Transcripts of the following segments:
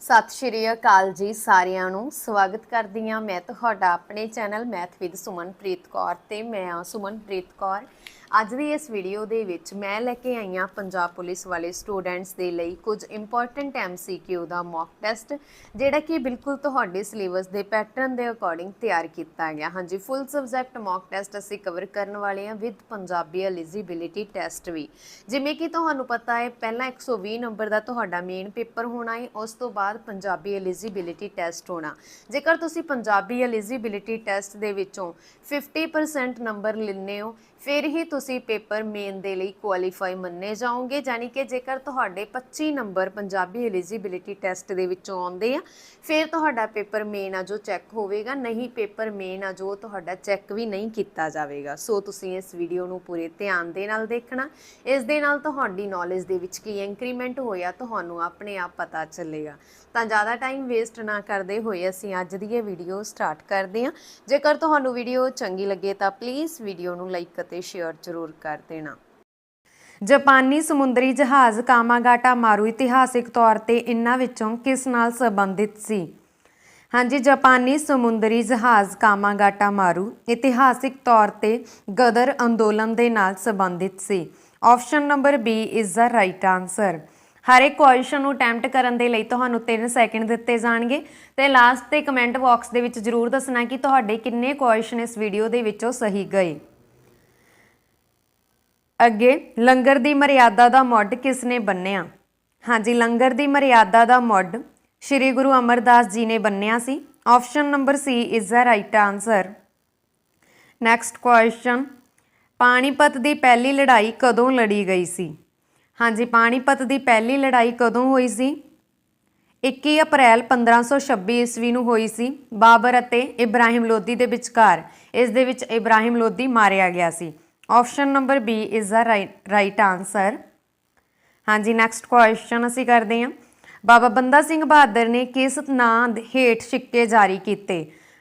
सत श्री अकाल जी सारिਆਂ ਨੂੰ स्वागत करदी हाँ मैं तुहाडा अपने channel math with Sumanpreet Kaur ते मैं हाँ सुमनप्रीत कौर। ਅੱਜ ਦੀ ਇਸ ਵੀਡੀਓ ਦੇ ਵਿੱਚ ਮੈਂ ਲੈ ਕੇ ਆਈ ਹਾਂ ਪੰਜਾਬ ਪੁਲਿਸ ਵਾਲੇ ਸਟੂਡੈਂਟਸ ਦੇ ਲਈ ਕੁਝ ਇੰਪੋਰਟੈਂਟ MCQ ਦਾ ਮੌਕ ਟੈਸਟ ਜਿਹੜਾ ਕਿ ਬਿਲਕੁਲ ਤੁਹਾਡੇ ਸਿਲੇਬਸ ਦੇ ਪੈਟਰਨ ਦੇ ਅਕੋਰਡਿੰਗ ਤਿਆਰ ਕੀਤਾ ਗਿਆ। ਹਾਂਜੀ, ਫੁੱਲ ਸਬਜੈਕਟ ਮੌਕ ਟੈਸਟ ਅਸੀਂ ਕਵਰ ਕਰਨ ਵਾਲੇ ਹਾਂ ਵਿਦ ਪੰਜਾਬੀ ਐਲੀਜੀਬਿਲਿਟੀ ਟੈਸਟ ਵੀ। ਜਿਵੇਂ ਕਿ ਤੁਹਾਨੂੰ ਪਤਾ ਹੈ ਪਹਿਲਾਂ 120 ਨੰਬਰ ਦਾ ਤੁਹਾਡਾ ਮੇਨ ਪੇਪਰ ਹੋਣਾ ਹੈ, ਉਸ ਤੋਂ ਬਾਅਦ ਪੰਜਾਬੀ ਐਲੀਜੀਬਿਲਿਟੀ ਟੈਸਟ ਹੋਣਾ। ਜੇਕਰ ਤੁਸੀਂ ਪੰਜਾਬੀ ਐਲੀਜੀਬਿਲਿਟੀ ਟੈਸਟ ਦੇ ਵਿੱਚੋਂ 50% ਨੰਬਰ ਲੈਂਦੇ ਹੋ ਫਿਰ ਹੀ ਤੁਸੀਂ पेपर मेन दे लई क्वालीफाई मन्ने जाओगे। यानी कि जेकर तुहाडे 25 नंबर पंजाबी एलिजिबिलिटी टैसट दे विचों आउंदे आ फिर तुहाडा पेपर मेन आ जो चैक होवेगा, नहीं पेपर मेन आ जो तुहाडा चैक भी नहीं किया जाएगा। सो तुसीं इस वीडियो नूं पूरे ध्यान दे नाल देखना, इस दे नाल तुहाडी नॉलेज दे विच की इंक्रीमेंट होया तुहानूं अपने आप पता चलेगा। तो ज़्यादा टाइम वेस्ट ना करते हुए असीं अज दी वीडियो स्टार्ट करते हैं। जेकर तुहानूं वीडियो चंगी लगे तो प्लीज़ वीडियो नूं लाइक अते शेयर जरूर कर देना। जापानी समुद्री जहाज़ कामागाटा मारू इतिहासिक तौर पर इन्हां विचों किस नाल संबंधित सी? हाँ जी, जापानी समुद्री जहाज़ कामागाटा मारू इतिहासिक तौर पर गदर अंदोलन दे नाल संबंधित सी। Option number B is the right answer. हर एक क्वेश्चन नूं अटैम्प्ट करन दे लई तुहानूं 3 सैकेंड दिते जाणगे ते लास्ट ते कमेंट बॉक्स दे विच जरूर दसना कि तुहाडे किन्ने क्वेश्चन इस वीडियो दे विचों सही गए। अगे लंगर दी मर्यादा दा मुड किसने बन्निया? हाँ जी, लंगर दी मर्यादा दा मुड श्री गुरु अमरदास जी ने बन्निया सी। Option number C is the right answer. Next question, Panipat दी पहली लड़ाई कदों लड़ी गई सी? हाँ जी, पानीपत दी पहली लड़ाई कदों हुई सी? 21 अप्रैल 1526 ईस्वी नूं होई सी। बाबर अते इब्राहिम लोधी दे विचकार इस दे विच इब्राहिम लोधी मारिया गया सी। Option number B is the right answer. हाँ जी, नैक्सट क्वेश्चन असीं करते हैं, बाबा बंदा सिंह बहादुर ने किस नाम हेठ सिक्के जारी किए?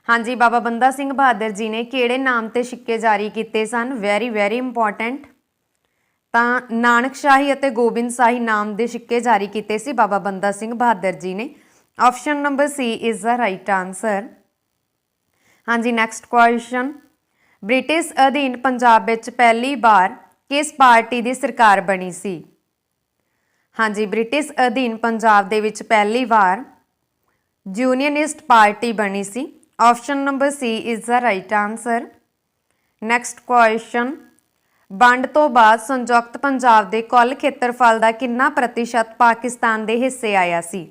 हाँ जी, बाबा बंदा सिंह बहादुर जी ने किहड़े नाम ते सिक्के जारी किए सन? Very important. तो नानकशाही अते गोबिंद शाही नाम के सिक्के जारी किए सी बाबा बंदा सिंह बहादुर जी ने। Option number C is the right answer. हाँ जी, नैक्सट क्वेश्चन, ब्रिटिश अधीन पंजाब विच पहली बार किस पार्टी की सरकार बनी सी? हाँ जी, ब्रिटिश अधीन पंजाब दे विच पहली बार यूनियनिस्ट पार्टी बनी सी। Option number C is the right answer. Next question, वंड तो बाद संयुक्त पंजाब के कुल खेत्रफल का कितना प्रतिशत पाकिस्तान के हिस्से आया सी?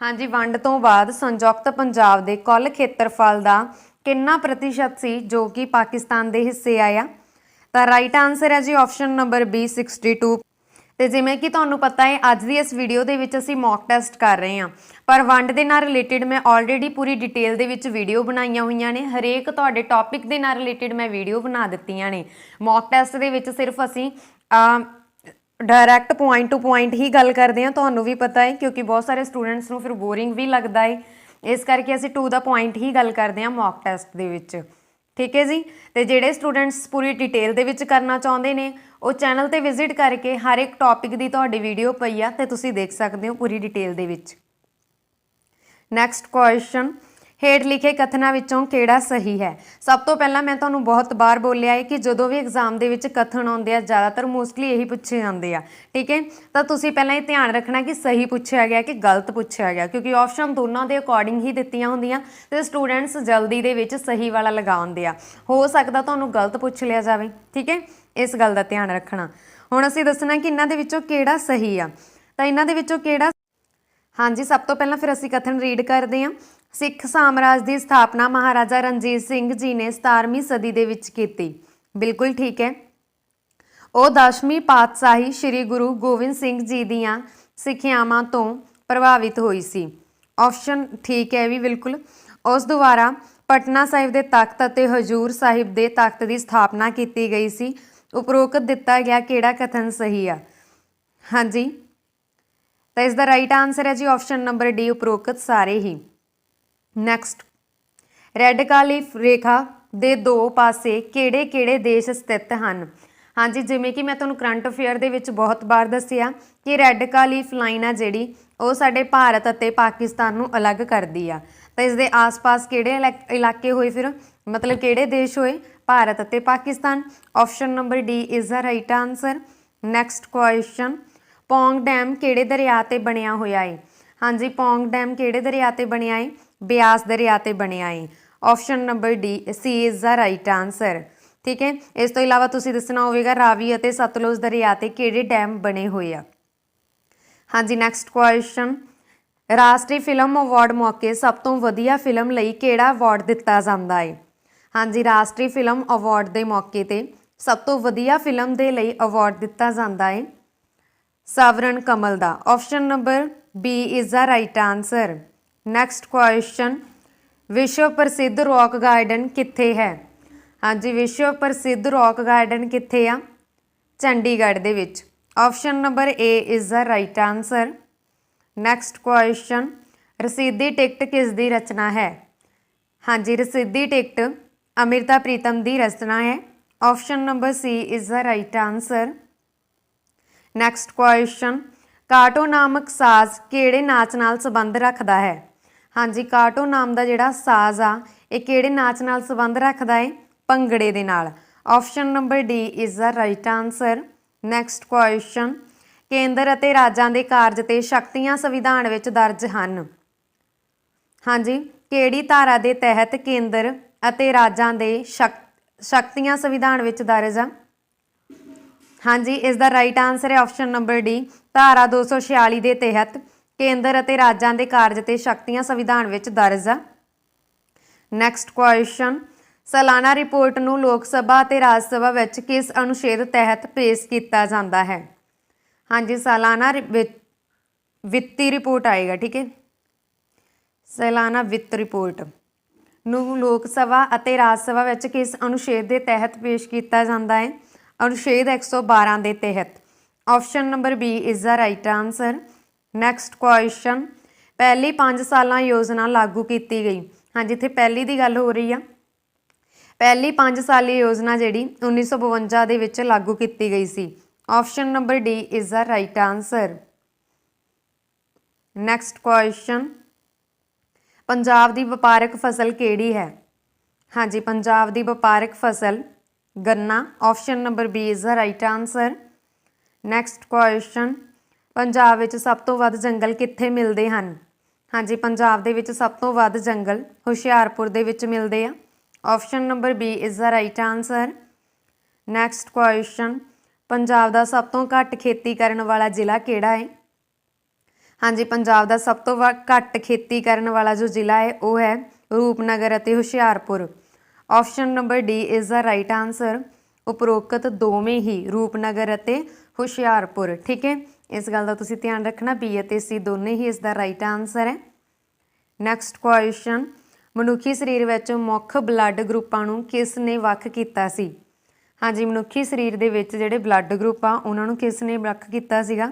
हाँ जी, वंड तो बाद संयुक्त पंजाब के कुल खेत्रफल का कितना प्रतिशत सी जो कि पाकिस्तान के हिस्से आया? तो राइट आंसर है जी ऑप्शन नंबर बी 62। तो जिमें कि तुहानूं पता है अज दी इस वीडियो दे विच असीं मॉक टैसट कर रहे हैं, पर वंड दे नाल रिलेटिड मैं ऑलरेडी पूरी डिटेल दे विच वीडियो बनाईयां होईयां ने। हरेक तुहाडे टॉपिक दे नाल रिलेटिड मैं वीडियो बना दित्तियां ने। मॉक टैसट दे विच सिर्फ असीं डायरैक्ट पॉइंट टू पॉइंट ही गल करते हैं, तुहानूं भी पता है क्योंकि बहुत सारे स्टूडेंट्स नूं फिर बोरिंग भी लगता है, इस करके असीं टू द पॉइंट ही गल करते हैं मॉक टैसट दे विच। ठीक है जी। तो जिहड़े स्टूडेंट्स पूरी डिटेल दे विच करना चाहुंदे ने वो चैनल ते विजिट करके हर एक टॉपिक की तुहाडी वीडियो पई आ ते तुसीं देख सकते हो पूरी डिटेल दे विच। नैक्सट क्वेश्चन, हेठ लिखे कथनां विचों किहड़ा सही है? सब तो पहला मैं तुहानूं बहुत बार बोलिया है कि जदों भी एग्जाम दे विच कथन आउंदे आ ज़्यादातर मोस्टली यही पूछे जाते हैं। ठीक है, तो तुसीं पहलां ये ध्यान रखना कि सही पूछा गया कि गलत पूछा गया, क्योंकि ऑप्शन दोनों के अकॉर्डिंग ही दित्तियां हुंदियां ते स्टूडेंट्स जल्दी दे विच सही वाला लगाउंदे आ। हो सकदा तुहानूं गलत पूछ लिया जाए। ठीक है, इस गल का ध्यान रखना। हुण असीं दसना कि इन्हां दे विचों किहड़ा सही आ। तो इन्हां दे विचों किहड़ा, हाँ जी, सब तो पहला फिर असीं कथन रीड करते हैं। सिख साम्राज की स्थापना महाराजा रणजीत सिंह जी ने 17वीं सदी दे विच कीती। बिल्कुल ठीक है। वो 10वीं पातशाही श्री गुरु गोबिंद सिंह जी दियां सिक्ख्यावां तो प्रभावित हुई सी। ऑप्शन ठीक है भी बिल्कुल। उस द्वारा पटना साहिब के तख्त अते हजूर साहिब के तख्त की स्थापना की गई सी। उपरोक्त दिता गया किहड़ा कथन सही आ? हाँ जी, तो इसका राइट आंसर है जी ऑप्शन नंबर डी, उपरोक्त सारे ही। नैक्सट, रैड कालीफ रेखा दे दो पासे किहड़े किहड़े देश स्थित हैं? हाँ जी, जिमें कि मैं तुहानूं करंट अफेयर दे विच बहुत बार दसिया कि रैड कालीफ लाइन आ जिहड़ी ਉਹ ਸਾਡੇ ਭਾਰਤ ਅਤੇ ਪਾਕਿਸਤਾਨ ਨੂੰ ਅਲੱਗ ਕਰਦੀ ਆ। ਤਾਂ ਇਸ ਦੇ ਆਸ-ਪਾਸ ਕਿਹੜੇ ਇਲਾਕੇ ਹੋਏ ਫਿਰ, ਮਤਲਬ ਕਿਹੜੇ ਦੇਸ਼ ਹੋਏ, ਭਾਰਤ ਅਤੇ Pakistan. Option number D is the right answer. Next question, Pong dam ਕਿਹੜੇ ਦਰਿਆ ਤੇ ਬਣਿਆ ਹੋਇਆ ਹੈ? ਹਾਂਜੀ, ਪੌਂਗ ਡੈਮ ਕਿਹੜੇ ਦਰਿਆ ਤੇ ਬਣਿਆ ਹੈ? ਬਿਆਸ ਦਰਿਆ ਤੇ ਬਣਿਆ ਹੈ। Option number D C is the right answer. ਠੀਕ ਹੈ, ਇਸ ਤੋਂ ਇਲਾਵਾ ਤੁਸੀਂ ਦੱਸਣਾ ਹੋਵੇਗਾ ਰਾਵੀ ਅਤੇ ਸਤਲੁਜ ਦਰਿਆ ਤੇ ਕਿਹੜੇ ਡੈਮ ਬਣੇ ਹੋਏ ਆ। ਹਾਂਜੀ, ਨੈਕਸਟ ਕੁਐਸਚਨ, ਰਾਸ਼ਟਰੀ ਫਿਲਮ ਅਵਾਰਡ ਮੌਕੇ ਸਭ ਤੋਂ ਵਧੀਆ ਫਿਲਮ ਲਈ ਕਿਹੜਾ ਅਵਾਰਡ ਦਿੱਤਾ ਜਾਂਦਾ ਹੈ? ਹਾਂਜੀ, ਰਾਸ਼ਟਰੀ ਫਿਲਮ ਅਵਾਰਡ ਦੇ ਮੌਕੇ ਤੇ ਸਭ ਤੋਂ ਵਧੀਆ ਫਿਲਮ ਦੇ ਲਈ ਅਵਾਰਡ ਦਿੱਤਾ ਜਾਂਦਾ ਹੈ ਸਵਰਨ ਕਮਲ ਦਾ। Option number B is the right answer. Next question, ਵਿਸ਼ਵ ਪ੍ਰਸਿੱਧ ਰੌਕ ਗਾਰਡਨ ਕਿੱਥੇ ਹੈ? ਹਾਂਜੀ, ਵਿਸ਼ਵ ਪ੍ਰਸਿੱਧ ਰੌਕ ਗਾਰਡਨ ਕਿੱਥੇ ਆ? ਚੰਡੀਗੜ੍ਹ ਦੇ ਵਿੱਚ। Option number A is the right answer. Next question, Rasidi ticket ਕਿਸ ਦੀ ਰਚਨਾ ਹੈ? ਹਾਂਜੀ, ਰਸੀਦੀ ਟਿਕਟ ਅੰਮ੍ਰਿਤਾ ਪ੍ਰੀਤਮ ਦੀ ਰਚਨਾ ਹੈ। Option number C is the right answer. Next question, ਕਾਟੋ ਨਾਮਕ ਸਾਜ਼ ਕਿਹੜੇ ਨਾਚ ਨਾਲ ਸੰਬੰਧ ਰੱਖਦਾ ਹੈ? ਹਾਂਜੀ, ਕਾਟੋ ਨਾਮ ਦਾ ਜਿਹੜਾ ਸਾਜ਼ ਆ ਇਹ ਕਿਹੜੇ ਨਾਚ ਨਾਲ ਸੰਬੰਧ ਰੱਖਦਾ ਹੈ? ਭੰਗੜੇ ਦੇ ਨਾਲ। Option number D is the right answer. Next question, ਕੇਂਦਰ ਅਤੇ ਰਾਜਾਂ ਦੇ ਕਾਰਜ ਤੇ ਸ਼ਕਤੀਆਂ ਸੰਵਿਧਾਨ ਵਿੱਚ ਦਰਜ ਹਨ? ਹਾਂਜੀ, ਕਿਹੜੀ ਧਾਰਾ ਦੇ ਤਹਿਤ ਕੇਂਦਰ ਅਤੇ ਰਾਜਾਂ ਦੇ ਸ਼ਕਤੀਆਂ ਸੰਵਿਧਾਨ ਵਿੱਚ ਦਰਜ ਆ? ਹਾਂਜੀ, ਇਸ ਦਾ ਰਾਈਟ ਆਂਸਰ ਹੈ ਆਪਸ਼ਨ ਨੰਬਰ ਡੀ, ਧਾਰਾ 246 ਦੇ ਤਹਿਤ ਕੇਂਦਰ ਅਤੇ ਰਾਜਾਂ ਦੇ ਕਾਰਜ ਤੇ ਸ਼ਕਤੀਆਂ ਸੰਵਿਧਾਨ ਵਿੱਚ ਦਰਜ ਆ। ਨੈਕਸਟ ਕੁਐਸਚਨ, ਸਾਲਾਨਾ ਰਿਪੋਰਟ ਨੂੰ ਲੋਕ ਸਭਾ ਅਤੇ ਰਾਜ ਸਭਾ ਵਿੱਚ ਕਿਸ ਅਨੁਛੇਦ ਤਹਿਤ ਪੇਸ਼ ਕੀਤਾ ਜਾਂਦਾ ਹੈ? ਹਾਂਜੀ, ਸਾਲਾਨਾ ਵਿੱਤੀ ਰਿਪੋਰਟ ਆਏਗਾ। ਠੀਕ ਹੈ, ਸਾਲਾਨਾ ਵਿੱਤ ਰਿਪੋਰਟ ਨੂੰ ਲੋਕ ਸਭਾ ਅਤੇ ਰਾਜ ਸਭਾ ਵਿੱਚ ਕਿਸ ਅਨੁਛੇਦ ਦੇ ਤਹਿਤ ਪੇਸ਼ ਕੀਤਾ ਜਾਂਦਾ ਹੈ? ਅਨੁਛੇਦ 112 ਦੇ ਤਹਿਤ। Option number B is the right answer. Next question, ਪਹਿਲੀ 5 ਸਾਲਾਂ ਯੋਜਨਾ ਲਾਗੂ ਕੀਤੀ ਗਈ? ਹਾਂਜੀ, ਇੱਥੇ ਪਹਿਲੀ ਦੀ ਗੱਲ ਹੋ ਰਹੀ ਆ। ਪਹਿਲੀ 5 ਸਾਲੀ ਯੋਜਨਾ ਜਿਹੜੀ 1952 ਦੇ ਵਿੱਚ ਲਾਗੂ ਕੀਤੀ ਗਈ ਸੀ। Option number D is the right answer. Next question, Punjab ਦੀ ਵਪਾਰਕ ਫਸਲ ਕਿਹੜੀ ਹੈ? ਹਾਂਜੀ, ਪੰਜਾਬ ਦੀ ਵਪਾਰਕ ਫਸਲ ਗੰਨਾ। Option number B is the right answer. Next question, Punjab ਵਿੱਚ ਸਭ ਤੋਂ ਵੱਧ ਜੰਗਲ ਕਿੱਥੇ ਮਿਲਦੇ ਹਨ? ਹਾਂਜੀ, ਪੰਜਾਬ ਦੇ ਵਿੱਚ ਸਭ ਤੋਂ ਵੱਧ ਜੰਗਲ ਹੁਸ਼ਿਆਰਪੁਰ ਦੇ ਵਿੱਚ ਮਿਲਦੇ ਆ। Option number B is the right answer. Next question, Punjab ਦਾ ਸਭ ਤੋਂ ਘੱਟ ਖੇਤੀ ਕਰਨ ਵਾਲਾ ਜ਼ਿਲ੍ਹਾ ਕਿਹੜਾ ਹੈ? ਹਾਂਜੀ, ਪੰਜਾਬ ਦਾ ਸਭ ਤੋਂ ਘੱਟ ਖੇਤੀ ਕਰਨ ਵਾਲਾ ਜੋ ਜ਼ਿਲ੍ਹਾ ਹੈ ਉਹ ਹੈ ਰੂਪਨਗਰ ਅਤੇ Hoshiarpur. Option number D is the right answer. ਉਪਰੋਕਤ ਦੋਵੇਂ ਹੀ ਰੂਪਨਗਰ ਅਤੇ ਹੁਸ਼ਿਆਰਪੁਰ। ਠੀਕ ਹੈ, ਇਸ ਗੱਲ ਦਾ ਤੁਸੀਂ ਧਿਆਨ ਰੱਖਣਾ, ਬੀ ਅਤੇ ਸੀ ਦੋਨੇ ਹੀ ਇਸ ਦਾ ਰਾਈਟ ਆਂਸਰ ਹੈ। ਨੈਕਸਟ ਕੁਐਸਚਨ, ਮਨੁੱਖੀ ਸਰੀਰ ਵਿੱਚ ਮੁੱਖ ਬਲੱਡ ਗਰੁੱਪਾਂ ਨੂੰ ਕਿਸ ਨੇ ਵੱਖ ਕੀਤਾ ਸੀ? ਹਾਂਜੀ, ਮਨੁੱਖੀ ਸਰੀਰ ਦੇ ਵਿੱਚ ਜਿਹੜੇ ਬਲੱਡ ਗਰੁੱਪ ਆ ਉਹਨਾਂ ਨੂੰ ਕਿਸ ਨੇ ਵੱਖ ਕੀਤਾ ਸੀਗਾ?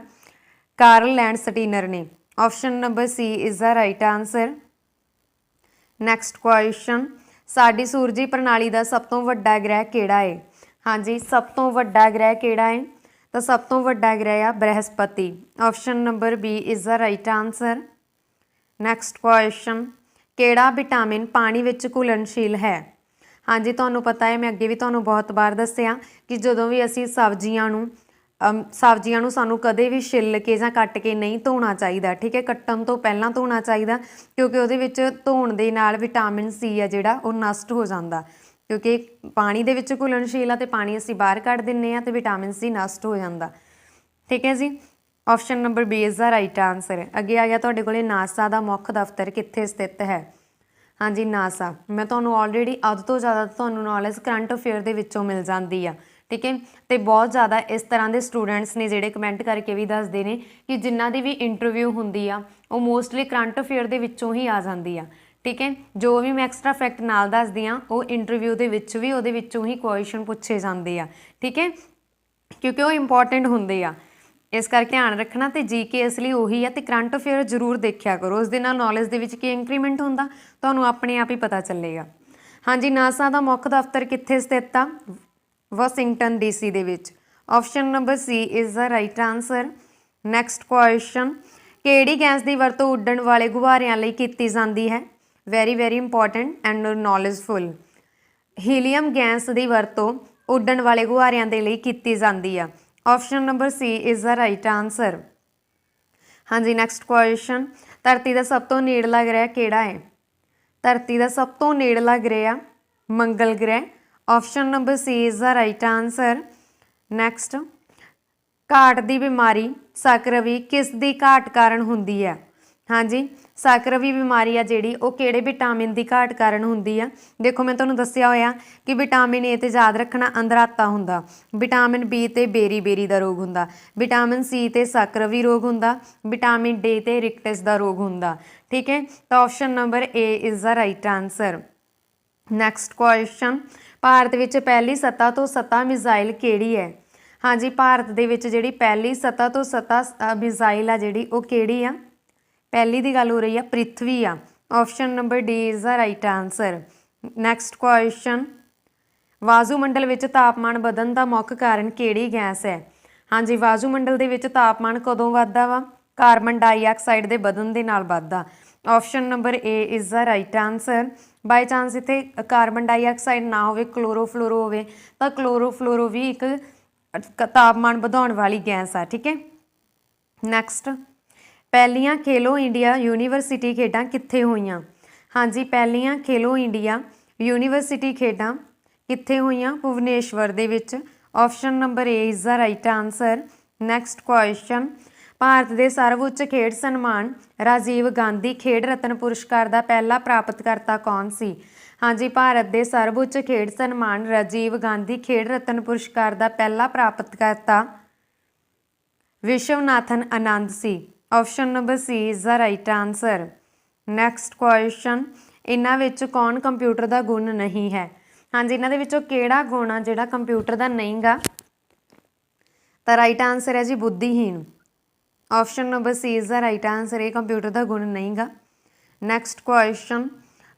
ਕਾਰਲ ਲੈਂਡਸਟੀਨਰ ਨੇ। Option number C is the right answer. Next question, ਸਾਡੀ ਸੂਰਜੀ ਪ੍ਰਣਾਲੀ ਦਾ ਸਭ ਤੋਂ ਵੱਡਾ ਗ੍ਰਹਿ ਕਿਹੜਾ ਹੈ? ਹਾਂਜੀ, ਸਭ ਤੋਂ ਵੱਡਾ ਗ੍ਰਹਿ ਕਿਹੜਾ ਹੈ? ਤਾਂ ਸਭ ਤੋਂ ਵੱਡਾ ਗ੍ਰਹਿ ਆ Brihaspati. Option number B is the right answer. Next question, ਕਿਹੜਾ ਵਿਟਾਮਿਨ ਪਾਣੀ ਵਿੱਚ ਘੁਲਣਸ਼ੀਲ ਹੈ? ਹਾਂਜੀ, ਤੁਹਾਨੂੰ ਪਤਾ ਹੈ, ਮੈਂ ਅੱਗੇ ਵੀ ਤੁਹਾਨੂੰ ਬਹੁਤ ਵਾਰ ਦੱਸਿਆ ਕਿ ਜਦੋਂ ਵੀ ਅਸੀਂ ਸਬਜ਼ੀਆਂ ਨੂੰ ਸਾਨੂੰ ਕਦੇ ਵੀ ਛਿੱਲ ਕੇ ਜਾਂ ਕੱਟ ਕੇ ਨਹੀਂ ਧੋਣਾ ਚਾਹੀਦਾ। ਠੀਕ ਹੈ, ਕੱਟਣ ਤੋਂ ਪਹਿਲਾਂ ਧੋਣਾ ਚਾਹੀਦਾ, ਕਿਉਂਕਿ ਉਹਦੇ ਵਿੱਚ ਧੋਣ ਦੇ ਨਾਲ ਵਿਟਾਮਿਨ ਸੀ ਆ ਜਿਹੜਾ ਉਹ ਨਸ਼ਟ ਹੋ ਜਾਂਦਾ, ਕਿਉਂਕਿ ਪਾਣੀ ਦੇ ਵਿੱਚ ਘੁਲਣਸ਼ੀਲ ਆ ਅਤੇ ਪਾਣੀ ਅਸੀਂ ਬਾਹਰ ਕੱਢ ਦਿੰਦੇ ਹਾਂ ਅਤੇ ਵਿਟਾਮਿਨ ਸੀ ਨਸ਼ਟ ਹੋ ਜਾਂਦਾ। ਠੀਕ ਹੈ ਜੀ, option number B is the right answer. ਅੱਗੇ ਆ ਗਿਆ ਤੁਹਾਡੇ ਕੋਲ ਨਾਸਾ ਦਾ ਮੁੱਖ ਦਫ਼ਤਰ ਕਿੱਥੇ ਸਥਿਤ ਹੈ? ਹਾਂਜੀ, ਨਾਸਾ। ਮੈਂ ਤੁਹਾਨੂੰ ਆਲਰੇਡੀ ਅੱਧ ਤੋਂ ਜ਼ਿਆਦਾ ਤੁਹਾਨੂੰ ਨੌਲੇਜ ਕਰੰਟ ਅਫੇਅਰ ਦੇ ਵਿੱਚੋਂ ਮਿਲ ਜਾਂਦੀ ਆ। ਠੀਕ ਹੈ, ਅਤੇ ਬਹੁਤ ਜ਼ਿਆਦਾ ਇਸ ਤਰ੍ਹਾਂ ਦੇ ਸਟੂਡੈਂਟਸ ਨੇ ਜਿਹੜੇ ਕਮੈਂਟ ਕਰਕੇ ਵੀ ਦੱਸਦੇ ਨੇ ਕਿ ਜਿਨ੍ਹਾਂ ਦੀ ਵੀ ਇੰਟਰਵਿਊ ਹੁੰਦੀ ਆ ਉਹ ਮੋਸਟਲੀ ਕਰੰਟ ਅਫੇਅਰ ਦੇ ਵਿੱਚੋਂ ਹੀ ਆ ਜਾਂਦੀ ਆ। ਠੀਕ ਹੈ, ਜੋ ਵੀ ਮੈਂ ਐਕਸਟਰਾ ਫੈਕਟ ਨਾਲ ਦੱਸਦੀ ਹਾਂ ਉਹ ਇੰਟਰਵਿਊ ਦੇ ਵਿੱਚ ਵੀ ਉਹਦੇ ਵਿੱਚੋਂ ਹੀ ਕੁਐਸਚਨ ਪੁੱਛੇ ਜਾਂਦੇ ਆ। ਠੀਕ ਹੈ, ਕਿਉਂਕਿ ਉਹ ਇੰਪੋਰਟੈਂਟ ਹੁੰਦੇ ਆ, ਇਸ ਕਰਕੇ ਧਿਆਨ ਰੱਖਣਾ। ਅਤੇ GK ਇਸ ਲਈ ਉਹੀ ਆ, ਅਤੇ ਕਰੰਟ ਅਫੇਅਰ ਜ਼ਰੂਰ ਦੇਖਿਆ ਕਰੋ, ਉਸ ਦੇ ਨਾਲ ਨੌਲੇਜ ਦੇ ਵਿੱਚ ਕੀ ਇੰਕਰੀਮੈਂਟ ਹੁੰਦਾ ਤੁਹਾਨੂੰ ਆਪਣੇ ਆਪ ਹੀ ਪਤਾ ਚੱਲੇਗਾ। ਹਾਂਜੀ, ਨਾਸਾ ਦਾ ਮੁੱਖ ਦਫ਼ਤਰ ਕਿੱਥੇ ਸਥਿਤ ਆ? ਵਾਸ਼ਿੰਗਟਨ DC ਦੇ ਵਿੱਚ। Option number C is the right answer. Next question, ਕਿਹੜੀ ਗੈਸ ਦੀ ਵਰਤੋਂ ਉੱਡਣ ਵਾਲੇ ਗੁਬਾਰਿਆਂ ਲਈ ਕੀਤੀ ਜਾਂਦੀ ਹੈ? Very very important and knowledgeful. Helium gas ਦੀ ਵਰਤੋਂ ਉੱਡਣ ਵਾਲੇ ਗੁਬਾਰਿਆਂ ਦੇ ਲਈ ਕੀਤੀ ਜਾਂਦੀ ਆ। Option number C is the right answer. ਹਾਂਜੀ, ਨੈਕਸਟ ਕੁਐਸਚਨ, ਧਰਤੀ ਦਾ ਸਭ ਤੋਂ ਨੇੜਲਾ ਗ੍ਰਹਿ ਕਿਹੜਾ ਹੈ? ਧਰਤੀ ਦਾ ਸਭ ਤੋਂ ਨੇੜਲਾ ਗ੍ਰਹਿ ਆ ਮੰਗਲ ਗ੍ਰਹਿ। Option number C is the right answer. Next, ਘਾਟ ਦੀ ਬਿਮਾਰੀ ਸਕਰਵੀ ਕਿਸ ਦੀ ਘਾਟ ਕਾਰਨ ਹੁੰਦੀ ਹੈ? ਹਾਂਜੀ, ਸਕਰਵੀ ਬਿਮਾਰੀ ਆ ਜਿਹੜੀ ਉਹ ਕਿਹੜੇ ਵਿਟਾਮਿਨ ਦੀ ਘਾਟ ਕਾਰਨ ਹੁੰਦੀ ਆ? ਦੇਖੋ ਮੈਂ ਤੁਹਾਨੂੰ ਦੱਸਿਆ ਹੋਇਆ ਕਿ ਵਿਟਾਮਿਨ ਏ ਤੇ ਯਾਦ ਰੱਖਣਾ ਅੰਧਰਾਤਾ ਹੁੰਦਾ, ਵਿਟਾਮਿਨ ਬੀ ਤੇ ਬੇਰੀ ਦਾ ਰੋਗ ਹੁੰਦਾ, ਵਿਟਾਮਿਨ ਸੀ ਤੇ ਸਕਰਵੀ ਰੋਗ ਹੁੰਦਾ, ਵਿਟਾਮਿਨ ਡੀ ਤੇ ਰਿਕਟਸ ਦਾ ਰੋਗ ਹੁੰਦਾ। ਠੀਕ ਹੈ, ਤਾਂ option number A is the right answer. Next question, Bharat ਵਿੱਚ ਪਹਿਲੀ ਸਤ੍ਹਾ ਤੋਂ ਸਤ੍ਹਾ ਮਿਜ਼ਾਈਲ ਕਿਹੜੀ ਹੈ? ਹਾਂਜੀ, ਭਾਰਤ ਦੇ ਵਿੱਚ ਜਿਹੜੀ ਪਹਿਲੀ ਸਤ੍ਹਾ ਤੋਂ ਸਤ੍ਹਾ ਮਿਜ਼ਾਈਲ ਆ ਜਿਹੜੀ ਉਹ ਕਿਹੜੀ ਆ? ਪਹਿਲੀ ਦੀ ਗੱਲ ਹੋ ਰਹੀ ਆ ਪ੍ਰਿਥਵੀ ਆ। Option number D is the right answer. Next question, ਵਾਯੂਮੰਡਲ ਵਿੱਚ ਤਾਪਮਾਨ ਵਧਣ ਦਾ ਮੁੱਖ ਕਾਰਨ ਕਿਹੜੀ ਗੈਸ ਹੈ? ਹਾਂਜੀ, ਵਾਯੂਮੰਡਲ ਦੇ ਵਿੱਚ ਤਾਪਮਾਨ ਕਦੋਂ ਵੱਧਦਾ ਵਾ? ਕਾਰਬਨ ਡਾਈਆਕਸਾਈਡ ਦੇ ਵਧਣ ਦੇ ਨਾਲ ਵੱਧਦਾ। Option number A is the right answer. By chance ਇੱਥੇ ਕਾਰਬਨ ਡਾਈਆਕਸਾਈਡ ਨਾ ਹੋਵੇ, ਕਲੋਰੋਫਲੋਰੋ ਹੋਵੇ, ਤਾਂ ਕਲੋਰੋਫਲੋਰੋ ਵੀ ਇੱਕ ਤਾਪਮਾਨ ਵਧਾਉਣ ਵਾਲੀ ਗੈਸ ਆ। ਠੀਕ ਹੈ, ਨੈਕਸਟ, ਪਹਿਲੀਆਂ ਖੇਲੋ ਇੰਡੀਆ ਯੂਨੀਵਰਸਿਟੀ ਖੇਡਾਂ ਕਿੱਥੇ ਹੋਈਆਂ? ਹਾਂਜੀ, ਪਹਿਲੀਆਂ ਖੇਲੋ ਇੰਡੀਆ ਯੂਨੀਵਰਸਿਟੀ ਖੇਡਾਂ ਕਿੱਥੇ ਹੋਈਆਂ? ਭੁਵਨੇਸ਼ਵਰ ਦੇ ਵਿੱਚ। Option number A is the right answer. Next question, Bharat ਦੇ ਸਰਵਉੱਚ ਖੇਡ ਸਨਮਾਨ ਰਾਜੀਵ ਗਾਂਧੀ ਖੇਡ ਰਤਨ ਪੁਰਸਕਾਰ ਦਾ ਪਹਿਲਾ ਪ੍ਰਾਪਤਕਰਤਾ ਕੌਣ ਸੀ? ਹਾਂਜੀ, ਭਾਰਤ ਦੇ ਸਰਵਉੱਚ ਖੇਡ ਸਨਮਾਨ ਰਾਜੀਵ ਗਾਂਧੀ ਖੇਡ ਰਤਨ ਪੁਰਸਕਾਰ ਦਾ ਪਹਿਲਾ ਪ੍ਰਾਪਤਕਰਤਾ ਵਿਸ਼ਵਨਾਥਨ ਆਨੰਦ ਸੀ। Option number C is the right answer. Next question, ਇਹਨਾਂ ਵਿੱਚ ਕੌਣ ਕੰਪਿਊਟਰ ਦਾ ਗੁਣ ਨਹੀਂ ਹੈ? ਹਾਂਜੀ, ਇਹਨਾਂ ਦੇ ਵਿੱਚੋਂ ਕਿਹੜਾ ਗੁਣ ਆ ਜਿਹੜਾ ਕੰਪਿਊਟਰ ਦਾ ਨਹੀਂ ਗਾ? ਤਾਂ ਰਾਈਟ ਆਂਸਰ ਹੈ ਜੀ ਬੁੱਧੀਹੀਨ। Option number C is the right answer. ਇਹ ਕੰਪਿਊਟਰ ਦਾ ਗੁਣ ਨਹੀਂ ਗਾ। ਨੈਕਸਟ ਕੁਐਸਚਨ,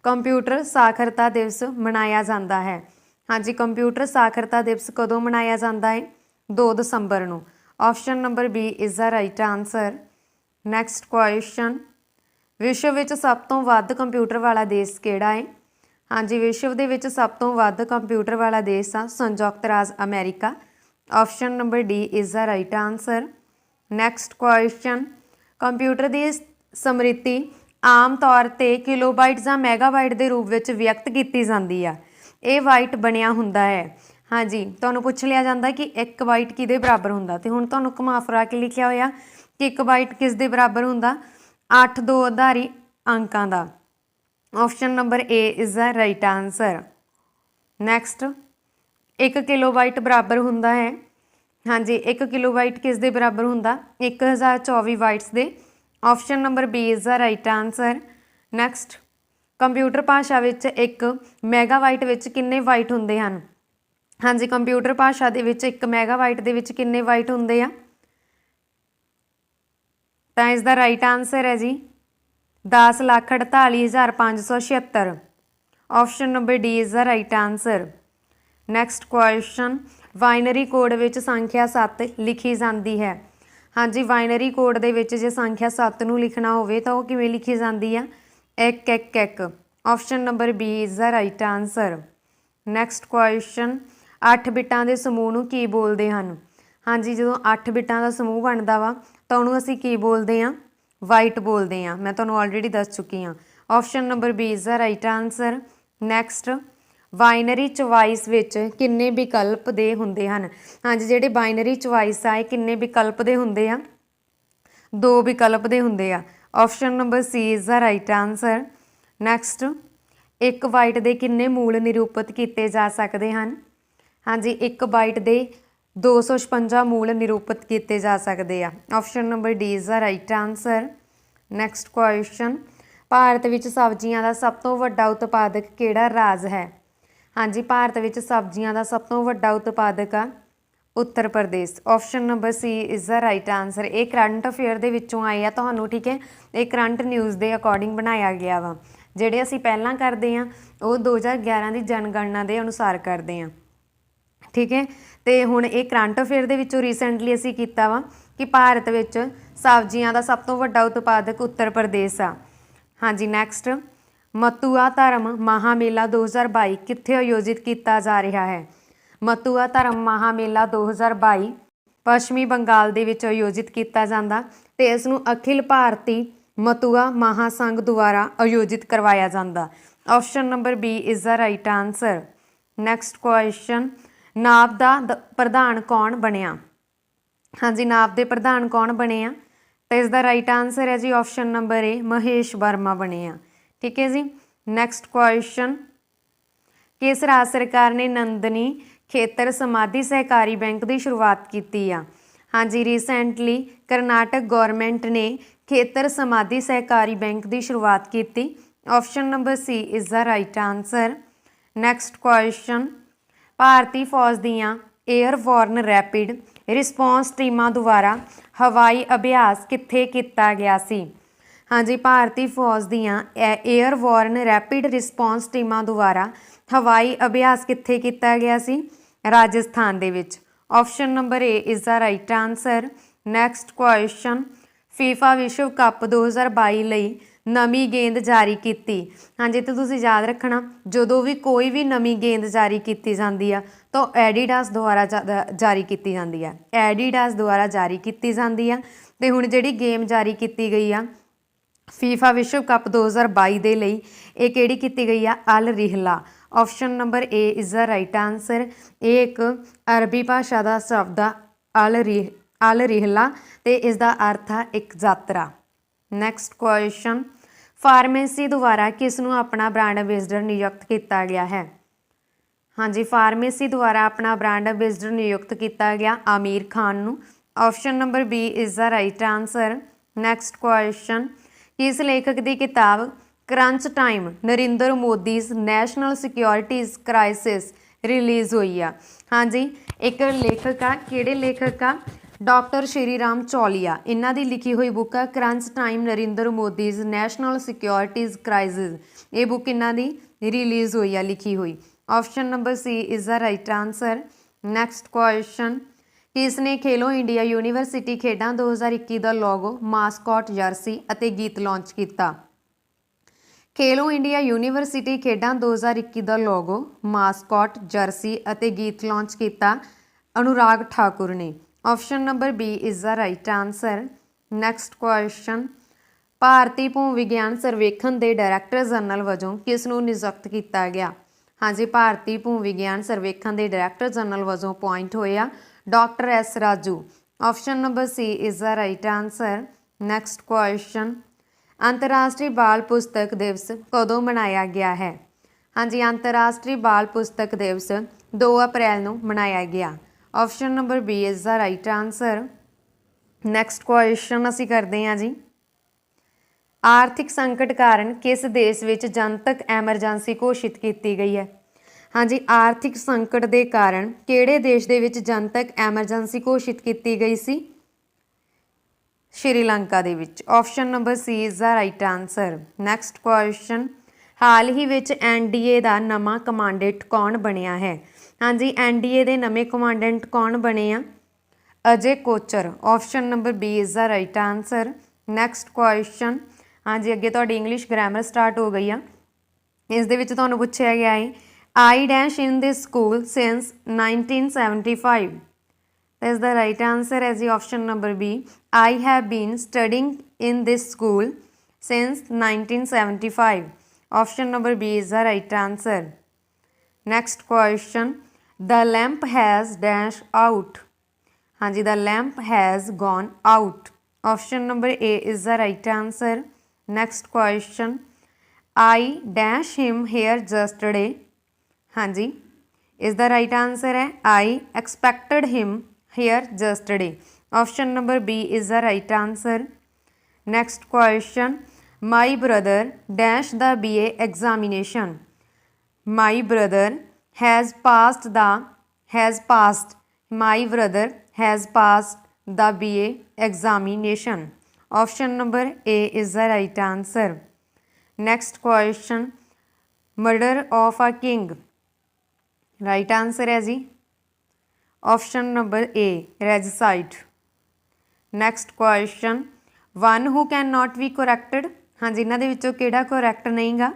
ਕੰਪਿਊਟਰ ਸਾਖਰਤਾ ਦਿਵਸ ਮਨਾਇਆ ਜਾਂਦਾ ਹੈ? ਹਾਂਜੀ, ਕੰਪਿਊਟਰ ਸਾਖਰਤਾ ਦਿਵਸ ਕਦੋਂ ਮਨਾਇਆ ਜਾਂਦਾ ਹੈ? 2 ਦਸੰਬਰ ਨੂੰ। Option number B is the right answer. Next question, ਵਿਸ਼ਵ ਵਿੱਚ ਸਭ ਤੋਂ ਵੱਧ ਕੰਪਿਊਟਰ ਵਾਲਾ ਦੇਸ਼ ਕਿਹੜਾ ਹੈ? ਹਾਂਜੀ, ਵਿਸ਼ਵ ਦੇ ਵਿੱਚ ਸਭ ਤੋਂ ਵੱਧ ਕੰਪਿਊਟਰ ਵਾਲਾ ਦੇਸ਼ ਆ ਸੰਯੁਕਤ ਰਾਜ America. Option number D is the right answer. Next question, computer ਦੀ ਸਮ੍ਰਿਤੀ ਆਮ ਤੌਰ 'ਤੇ ਕਿਲੋਬਾਈਟ ਜਾਂ ਮੈਗਾਬਾਈਟ ਦੇ ਰੂਪ ਵਿੱਚ ਵਿਅਕਤ ਕੀਤੀ ਜਾਂਦੀ ਆ। ਇਹ ਬਾਈਟ ਬਣਿਆ ਹੁੰਦਾ ਹੈ। ਹਾਂਜੀ, ਤੁਹਾਨੂੰ ਪੁੱਛ ਲਿਆ ਜਾਂਦਾ ਕਿ 1 ਬਾਈਟ ਕਿਹਦੇ ਬਰਾਬਰ ਹੁੰਦਾ, ਤੇ ਹੁਣ ਤੁਹਾਨੂੰ ਘੁਮਾ ਫਿਰਾ ਕੇ ਲਿਖਿਆ ਹੋਇਆ ਕਿ 1 ਬਾਈਟ ਕਿਸ ਦੇ ਬਰਾਬਰ ਹੁੰਦਾ? 8 ਦੋ ਆਧਾਰੀ ਅੰਕਾਂ ਦਾ। Option number A is the right answer. Next, 1 kilobyte ਬਰਾਬਰ ਹੁੰਦਾ ਹੈ, ਹਾਂਜੀ 1 ਕਿਲੋਬਾਈਟ ਕਿਸ ਦੇ ਬਰਾਬਰ ਹੁੰਦਾ? 1024 ਬਾਈਟਸ ਦੇ। Option number B is the right answer. Next, computer ਭਾਸ਼ਾ ਵਿੱਚ 1 ਮੈਗਾਬਾਈਟ ਵਿੱਚ ਕਿੰਨੇ ਬਾਈਟ ਹੁੰਦੇ ਹਨ? ਹਾਂਜੀ, ਕੰਪਿਊਟਰ ਭਾਸ਼ਾ ਦੇ ਵਿੱਚ 1 ਮੈਗਾਬਾਈਟ ਦੇ ਵਿੱਚ ਕਿੰਨੇ ਬਾਈਟ ਹੁੰਦੇ ਆ? ਤਾਂ ਇਸ ਦਾ ਰਾਈਟ ਆਂਸਰ ਹੈ ਜੀ 10,48,576। Option number D is the right answer. Next question, binary code ਵਿੱਚ ਸੰਖਿਆ 7 ਲਿਖੀ ਜਾਂਦੀ ਹੈ? ਹਾਂਜੀ, ਬਾਈਨਰੀ ਕੋਡ ਦੇ ਵਿੱਚ ਜੇ ਸੰਖਿਆ 7 ਨੂੰ ਲਿਖਣਾ ਹੋਵੇ ਤਾਂ ਉਹ ਕਿਵੇਂ ਲਿਖੀ ਜਾਂਦੀ ਆ? 111। Option number B is the right answer. Next question, 8 ਬਿੱਟਾਂ ਦੇ ਸਮੂਹ ਨੂੰ ਕੀ ਬੋਲਦੇ ਹਨ? ਹਾਂਜੀ, ਜਦੋਂ 8 ਬਿੱਟਾਂ ਦਾ ਸਮੂਹ ਬਣਦਾ ਵਾ ਤਾਂ ਉਹਨੂੰ ਅਸੀਂ ਕੀ ਬੋਲਦੇ ਹਾਂ? ਵਾਈਟ ਬੋਲਦੇ ਹਾਂ। ਮੈਂ ਤੁਹਾਨੂੰ ਆਲਰੇਡੀ ਦੱਸ ਚੁੱਕੀ ਹਾਂ। Option number B is the right answer. Next, binary choice ਵਿੱਚ ਕਿੰਨੇ ਵਿਕਲਪ ਦੇ ਹੁੰਦੇ ਹਨ? ਹਾਂਜੀ, ਜਿਹੜੇ ਬਾਈਨਰੀ ਚੁਆਇਸ ਆ ਇਹ ਕਿੰਨੇ ਵਿਕਲਪ ਦੇ ਹੁੰਦੇ ਆ? 2 ਵਿਕਲਪ ਦੇ ਹੁੰਦੇ ਆ। Option number C is the right answer. Next, 1 byte ਦੇ ਕਿੰਨੇ ਮੂਲ ਨਿਰੂਪਿਤ ਕੀਤੇ ਜਾ ਸਕਦੇ ਹਨ? ਹਾਂਜੀ, 1 ਬਾਈਟ ਦੇ 256 ਮੂਲ ਨਿਰੂਪਿਤ ਕੀਤੇ ਜਾ ਸਕਦੇ ਆ। Option number D is the right answer. Next question, Bharat ਵਿੱਚ ਸਬਜ਼ੀਆਂ ਦਾ ਸਭ ਤੋਂ ਵੱਡਾ ਉਤਪਾਦਕ ਕਿਹੜਾ ਰਾਜ ਹੈ? ਹਾਂਜੀ, ਭਾਰਤ ਵਿੱਚ ਸਬਜ਼ੀਆਂ ਦਾ ਸਭ ਤੋਂ ਵੱਡਾ ਉਤਪਾਦਕ ਆ Uttar Pradesh. Option number C is the right answer. ਇਹ ਕਰੰਟ ਅਫੇਅਰ ਦੇ ਵਿੱਚੋਂ ਆਏ ਆ ਤੁਹਾਨੂੰ। ਠੀਕ ਹੈ, ਇਹ ਕਰੰਟ ਨਿਊਜ਼ ਦੇ ਅਕੋਰਡਿੰਗ ਬਣਾਇਆ ਗਿਆ ਵਾ। ਜਿਹੜੇ ਅਸੀਂ ਪਹਿਲਾਂ ਕਰਦੇ ਹਾਂ ਉਹ 2011 ਦੀ ਜਨਗਣਨਾ ਦੇ ਅਨੁਸਾਰ ਕਰਦੇ ਹਾਂ। ਠੀਕ ਹੈ, ਤੇ ਹੁਣ ਇਹ ਕਰੰਟ ਅਫੇਅਰ ਦੇ ਵਿੱਚੋਂ ਰੀਸੈਂਟਲੀ ਅਸੀਂ ਕੀਤਾ ਵਾ कि भारत विच सब्जियां दा सब तो वड्डा उत्पादक उत्तर प्रदेश आ। हाँ जी नैक्सट, मतुआ धर्म महामेला 2022 कित्थे आयोजित किया जा रहा है? मतुआ धर्म महामेला 2022 पश्चिमी बंगाल दे विच आयोजित किया जाता ते इस नूं अखिल भारती मतुआ महासंघ द्वारा आयोजित करवाया जाता। Option number B is the right answer. Next question, नाब दा प्रधान कौन बनिया? हाँ जी नाब दे प्रधान कौन बने आ? तो इसका राइट आंसर है जी option number A Mahesh Verma बने आ। ठीक है जी। नैक्सट क्वेश्चन, किस राज सरकार ने नंदनी खेतर समाधि सहकारी बैंक की शुरुआत की आ? हाँ जी रिसेंटली करनाटक गौरमेंट ने खेतर समाधि सहकारी बैंक की शुरुआत की। Option number C is the right answer. Next question, भारतीय फौज दियाँ एयरबोर्न रैपिड रिस्पॉन्स टीमां द्वारा हवाई अभ्यास कित्थे किया गया सी? हाँ जी भारतीय फौज दियाँ एयरबोर्न रैपिड रिस्पॉन्स टीमां द्वारा हवाई अभ्यास कित्थे किया गया सी? राजस्थान दे विच। Option number A is the right answer. Next question, FIFA विश्व कप 2022 लई नवीं गेंद जारी की। हाँ जी तो तुसीं याद रखना जो भी कोई भी नवीं गेंद जारी की जाती है तो एडिडास द्वारा जारी की जाती है, एडिडास द्वारा जारी की जाती है। तो हुण जिहड़ी गेम जारी की गई आ फीफा विश्व कप 2022 के लिए ये किहड़ी की गई आ? Al Rihla. Option number A is the right answer. ये एक अरबी भाषा का शब्द आ अल रिहला तो इसका अर्थ है एक यात्रा। नैक्सट क्वेश्चन, फार्मेसी द्वारा किसनूं अपना ब्रांड एंबेसडर नियुक्त किया गया है? हाँ जी फार्मेसी द्वारा अपना ब्रांड एंबेसडर नियुक्त किया गया आमिर खान नूं। Option number B is the right answer. Next question, किस लेखक की किताब crunch time Narendra Modi's national securities crisis release हुई आ? हाँ जी एक लेखक आ, किहड़े लेखक आ? डॉक्टर श्री राम चौलिया, इन्हां दी लिखी हुई बुक है crunch time Narendra Modi's national securities crisis. ये बुक इन्हां दी रिलीज़ हुई है लिखी हुई। Option number C is the right answer. Next question, किसने खेलो इंडिया यूनीवर्सिटी खेडां 2021 का लोगो मास्कॉट जर्सी और गीत लॉन्च किया? खेलो इंडिया यूनीवर्सिटी खेडां 2021 का लोगो मास्कॉट जर्सी और गीत लॉन्च किया अनुराग ठाकुर ने। Option number B is the right answer. Next question, भारतीय भू विज्ञान सर्वेखण के डायरैक्टर जनरल वजों किसनूं नियुक्त किया गया? हाँ जी भारतीय भू विज्ञान सर्वेखण के डायरैक्टर जनरल वजों अपॉइंट होए आ doctor S Raju. Option number C is the right answer. Next question, अंतर्राष्ट्रीय बाल पुस्तक दिवस कदों मनाया गया है? हाँ जी अंतर्राष्ट्रीय बाल पुस्तक दिवस 2 अप्रैल को मनाया गया। Option number B is the right answer. Next question असी करते हैं जी, आर्थिक संकट कारण किस देश विच जनतक एमरजेंसी घोषित की गई है? हाँ जी आर्थिक संकट के कारण किहड़े देश दे विच जनतक एमरजेंसी घोषित की गई सी? श्रीलंका दे विच। Option number C is the right answer. Next question, हाल ही विच NDA का नवा कमांडेंट कौन बनिया है? हाँ जी NDA के नवे कमांडेंट कौन बने आ? Ajay Kochar. Option number B is the right answer. Next question, हाँ जी अगे तुहाडी इंग्लिश ग्रामर स्टार्ट हो गई आ। इस दे विच तुहानूं पुछया गया है I dash in this school since 1975। Is the right answer है जी option number B I have been studying in this school since 1975। Option number B is the right answer. Next question, the lamp has dash out. हाँ जी the lamp has gone out. Option number A is the right answer. Next question, I dash him here yesterday. हाँ जी is the right answer है I expected him here yesterday. Option number B is the right answer. Next question, my brother dash the BA examination. My brother has passed my brother has passed the BA examination. Option number A is the right answer. Next question, murder of a king. Right answer है जी option number A regicide. Next question one who can not be corrected. हाँ जी, इन्हां दे विचों किहड़ा correct नहीं गा,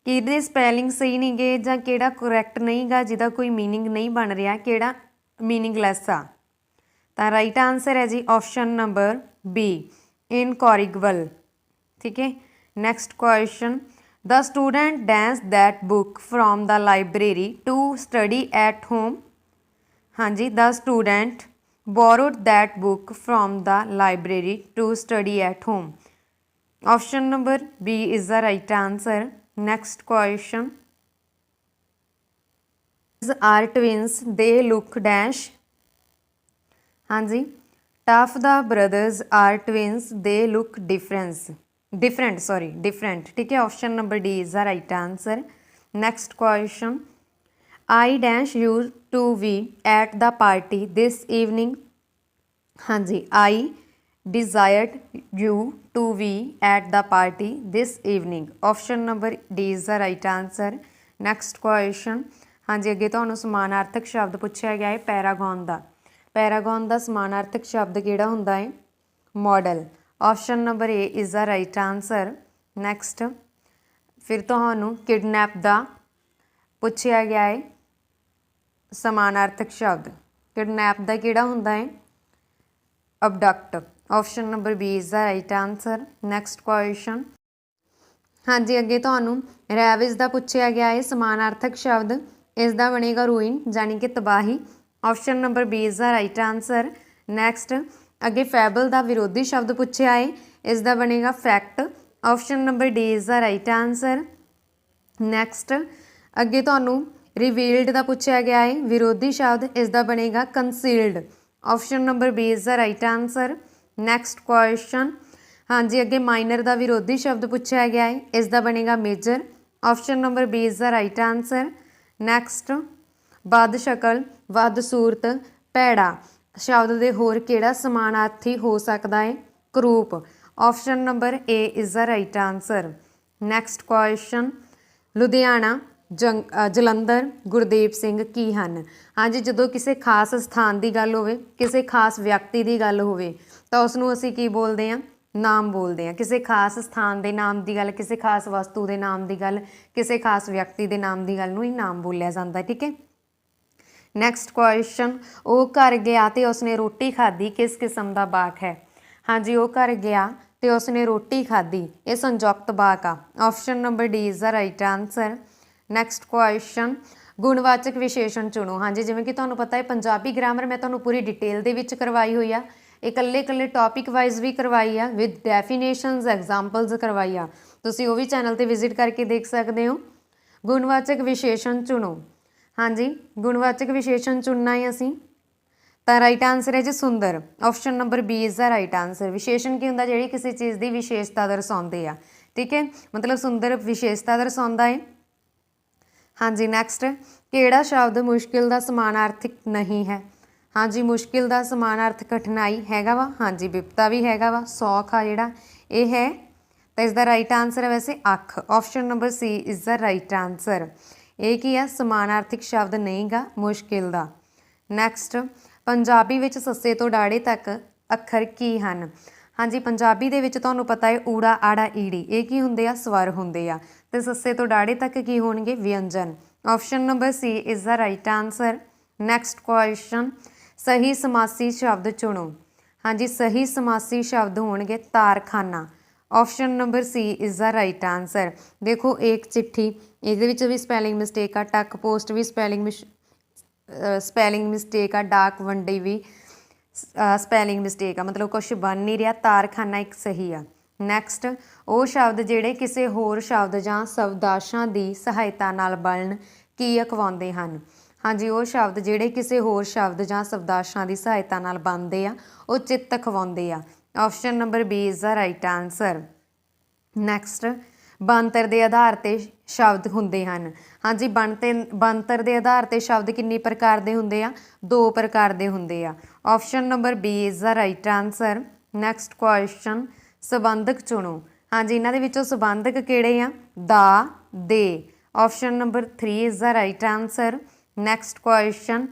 किहदे spelling सही नहीं गे जां किहड़ा करैक्ट नहीं गा जिहदा कोई मीनिंग नहीं बन रहा, किहड़ा मीनिंगलैस आ। तो राइट आंसर है जी ऑप्शन नंबर बी इनकॉरिगेबल। ठीक है, next question the student dash that book from the library to study at home. हाँ जी, the student borrowed that book from the library to study at home. Option number B is the right answer. Next question are twins, they look dash। हाँ जी, tough the brothers are twins, they look different। ठीक है, option number D is the right answer. Next question I dash you to be at the party this evening। हाँ जी, I desired you to be at the party this evening। Option number D is the right answer. Next question हाँ जी, अगे तुहानूं समानार्थक शब्द पूछा गया है Paragon का। पैरागॉन का समानार्थक शब्द किहड़ा हुंदा है? Model. Option number A is the right answer. Next फिर तुहानूं किडनैप का पूछा गया है समानार्थक शब्द। किडनैप का किहड़ा हुंदा है? Abduct. Option number B is the right answer. Next question हाँ जी, अगे तुहानूं रैविज का पूछा गया है समानार्थक शब्द, इसका बनेगा रूइन यानी कि तबाही। Option number B is the right answer. Next अगे फैबल का विरोधी शब्द पूछा है, इसका बनेगा fact. Option number D is the right answer. Next अगे तुहानूं रिवील्ड का पूछा गया है विरोधी शब्द, इसका बनेगा concealed. Option number B is the right answer. Next question हाँ जी, अगे माइनर का विरोधी शब्द पूछा गया है, इसका बनेगा major. Option number B is the right answer. Next बद शक्ल, बद सूरत, भैड़ा शब्द के होर किहड़ा समानार्थी हो सकता है? करूप। Option number A is the right answer. Next question Ludhiana, Jalandhar, Gurdev Singh की हन। हाँ जी, जो किसी खास स्थान की गल होवे, किसी खास व्यक्ति की गल होवे तो उसनूं असीं की बोलते हैं? नाम बोलते हैं। किसी खास स्थान के नाम की गल, किसी खास वस्तु के नाम की गल, किसी खास व्यक्ति के नाम की गल नूं ही नाम बोलिया जाता है। ठीक है, नैक्सट क्वेश्चन वो घर गया तो उसने रोटी खाधी, किस किस्म का वाक है? हाँ जी, वो घर गया तो उसने रोटी खाधी, ये संयुक्त वाक आ। Option number D is the right answer. Next question गुणवाचक विशेषण चुनो। हाँ जी, जिवें कि तुहानूं पता है पंजाबी ग्रामर मैं तुहानूं पूरी डिटेल दे विच करवाई हुई आ, इकल्ले इकल्ले टॉपिक वाइज भी करवाई आ, विद डेफिनेशनस एग्जाम्पल्स करवाई आ। तुसीं वो भी चैनल ते विजिट करके देख सकते हो। गुणवाचक विशेषण चुनो। हाँ जी, गुणवाचक विशेषण चुनना है असीं तो राइट आंसर है जी सुंदर। Option number B is the right answer. विशेषण की हुंदा जिहड़ी किसी चीज़ की विशेषता दर्शाउंदे आ। ठीक है, मतलब सुंदर विशेषता दर्शाउंदा है। हाँ जी, नैक्सट किहड़ा शब्द मुश्किल का समानार्थक नहीं है? हाँ जी, मुश्किल का समानार्थ कठिनाई हैगा वा। हाँ जी, विपता भी हैगा वा। सौख आ जिहड़ा ये है तो इसका राइट आंसर है वैसे अख। Option number C is the right answer. ये की है समानार्थक शब्द नहीं गा मुश्किल का। नैक्सट पंजाबी विच सस्से तो डाड़े तक अखर की हन? हाँ जी, पंजाबी दे विच तुहानूं पता है ऊड़ा आड़ा ईड़ी ये की हुंदे आ? स्वर हुंदे आ। ते सस्से तो डाड़े तक की होणगे? व्यंजन। Option number C is the right answer. Next question सही समासी शब्द चुनो। हाँ जी, सही समासी शब्द होणगे तारखाना। Option number C is the right answer. देखो एक चिट्ठी ये भी स्पैलिंग मिस्टेक आ, टक पोस्ट भी स्पैलिंग मिस्टेक आ, डाक वंडी भी स्पैलिंग मिस्टेक आ, मतलब कुछ बन नहीं रहा। तारखाना एक सही आ। नैक्सट वो शब्द जिहड़े किसी होर शब्द जां शब्दाशां की सहायता नाल बनन की अखवाउंदे हन? हाँ जी, वो शब्द जिहड़े किसी होर शब्द जां शब्दाशां की सहायता नाल बनदे आ वो चित्त अखवाउंदे आ। Option number B is the right answer. Next बनतर के आधार पर शब्द हुंदे हन? हाँ जी, बनतर के आधार पर शब्द किन्नी प्रकार के हुंदे आ? 2 प्रकार के हुंदे आ। Option number B is the right answer. Next question संबंधक चुनो। हाँ जी, इन्हां दे विचों संबंधक किहड़े आ? दा, दे। Option number 3 is the right answer. Next question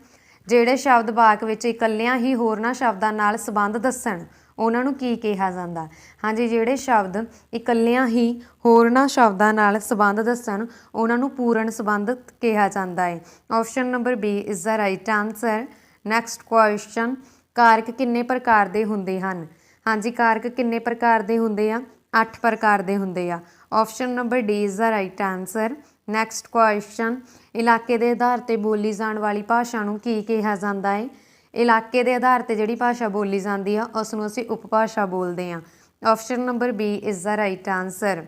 ਜਿਹੜੇ ਸ਼ਬਦ ਵਾਕ ਵਿੱਚ ਇਕੱਲਿਆਂ ਹੀ ਹੋਰਨਾਂ ਸ਼ਬਦਾਂ ਨਾਲ ਸੰਬੰਧ ਦੱਸਣ ਉਹਨਾਂ ਨੂੰ ਕੀ ਕਿਹਾ ਜਾਂਦਾ? ਹਾਂਜੀ, ਜਿਹੜੇ ਸ਼ਬਦ ਇਕੱਲਿਆਂ ਹੀ ਹੋਰਨਾਂ ਸ਼ਬਦਾਂ ਨਾਲ ਸੰਬੰਧ ਦੱਸਣ ਉਹਨਾਂ ਨੂੰ ਪੂਰਨ ਸੰਬੰਧ ਕਿਹਾ ਜਾਂਦਾ ਹੈ। Option number B is the right answer. Next question, ਕਾਰਕ ਕਿੰਨੇ ਪ੍ਰਕਾਰ ਦੇ ਹੁੰਦੇ ਹਨ? ਹਾਂਜੀ, ਕਾਰਕ ਕਿੰਨੇ ਪ੍ਰਕਾਰ ਦੇ ਹੁੰਦੇ ਆ? 8 ਪ੍ਰਕਾਰ ਦੇ ਹੁੰਦੇ ਆ। Option number D is the right answer. Next question, ਇਲਾਕੇ ਦੇ ਆਧਾਰ ਤੇ ਬੋਲੀ ਜਾਣ ਵਾਲੀ ਭਾਸ਼ਾ ਨੂੰ ਕੀ ਕਿਹਾ ਜਾਂਦਾ ਹੈ? ਇਲਾਕੇ ਦੇ ਆਧਾਰ ਤੇ ਜਿਹੜੀ ਭਾਸ਼ਾ ਬੋਲੀ ਜਾਂਦੀ ਆ ਉਸ ਨੂੰ ਅਸੀਂ ਉਪਭਾਸ਼ਾ ਬੋਲਦੇ ਹਾਂ। Option number B is the right answer.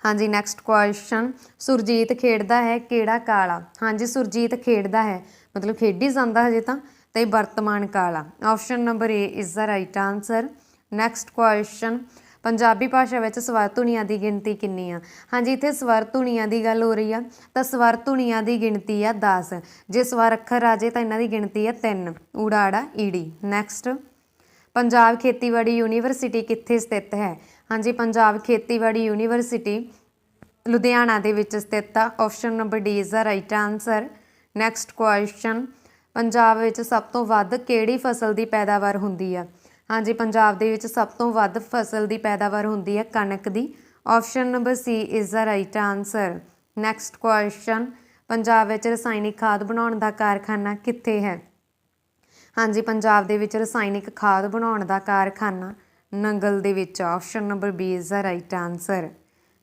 ਹਾਂਜੀ, ਨੈਕਸਟ ਕੁਐਸਚਨ, ਸੁਰਜੀਤ ਖੇਡਦਾ ਹੈ ਕਿਹੜਾ ਕਾਲ ਆ? ਹਾਂਜੀ, ਸੁਰਜੀਤ ਖੇਡਦਾ ਹੈ ਮਤਲਬ ਖੇਡੀ ਜਾਂਦਾ ਹਜੇ ਤਾਂ, ਤੇ ਵਰਤਮਾਨ ਕਾਲ ਆ। Option number A is the right answer. Next question, Punjabi ਭਾਸ਼ਾ ਵਿੱਚ ਸਵਰ ਧੁਨੀਆਂ ਦੀ ਗਿਣਤੀ ਕਿੰਨੀ ਆ? ਹਾਂਜੀ, ਇੱਥੇ ਸਵਰ ਧੁਨੀਆਂ ਦੀ ਗੱਲ ਹੋ ਰਹੀ ਆ ਤਾਂ ਸਵਰ ਧੁਨੀਆਂ ਦੀ ਗਿਣਤੀ ਆ 10। ਜੇ ਸਵਰ ਅੱਖਰ ਆ ਜੇ ਤਾਂ ਇਹਨਾਂ ਦੀ ਗਿਣਤੀ ਆ 3, ਊੜਾ ਆੜਾ ਈੜੀ। ਨੈਕਸਟ, ਪੰਜਾਬ ਖੇਤੀਬਾੜੀ ਯੂਨੀਵਰਸਿਟੀ ਕਿੱਥੇ ਸਥਿਤ ਹੈ? ਹਾਂਜੀ, ਪੰਜਾਬ ਖੇਤੀਬਾੜੀ ਯੂਨੀਵਰਸਿਟੀ ਲੁਧਿਆਣਾ ਦੇ ਵਿੱਚ ਸਥਿਤ ਆ। Option number D is the right answer. Next question, Punjab ਵਿੱਚ ਸਭ ਤੋਂ ਵੱਧ ਕਿਹੜੀ ਫਸਲ ਦੀ ਪੈਦਾਵਾਰ ਹੁੰਦੀ ਆ? ਹਾਂਜੀ, ਪੰਜਾਬ ਦੇ ਵਿੱਚ ਸਭ ਤੋਂ ਵੱਧ ਫਸਲ ਦੀ ਪੈਦਾਵਾਰ ਹੁੰਦੀ ਹੈ ਕਣਕ ਦੀ। Option number C is the right answer. Next question, Punjab ਵਿੱਚ ਰਸਾਇਣਿਕ ਖਾਦ ਬਣਾਉਣ ਦਾ ਕਾਰਖਾਨਾ ਕਿੱਥੇ ਹੈ? ਹਾਂਜੀ, ਪੰਜਾਬ ਦੇ ਵਿੱਚ ਰਸਾਇਣਿਕ ਖਾਦ ਬਣਾਉਣ ਦਾ ਕਾਰਖਾਨਾ ਨੰਗਲ ਦੇ ਵਿੱਚ। Option number B is the right answer.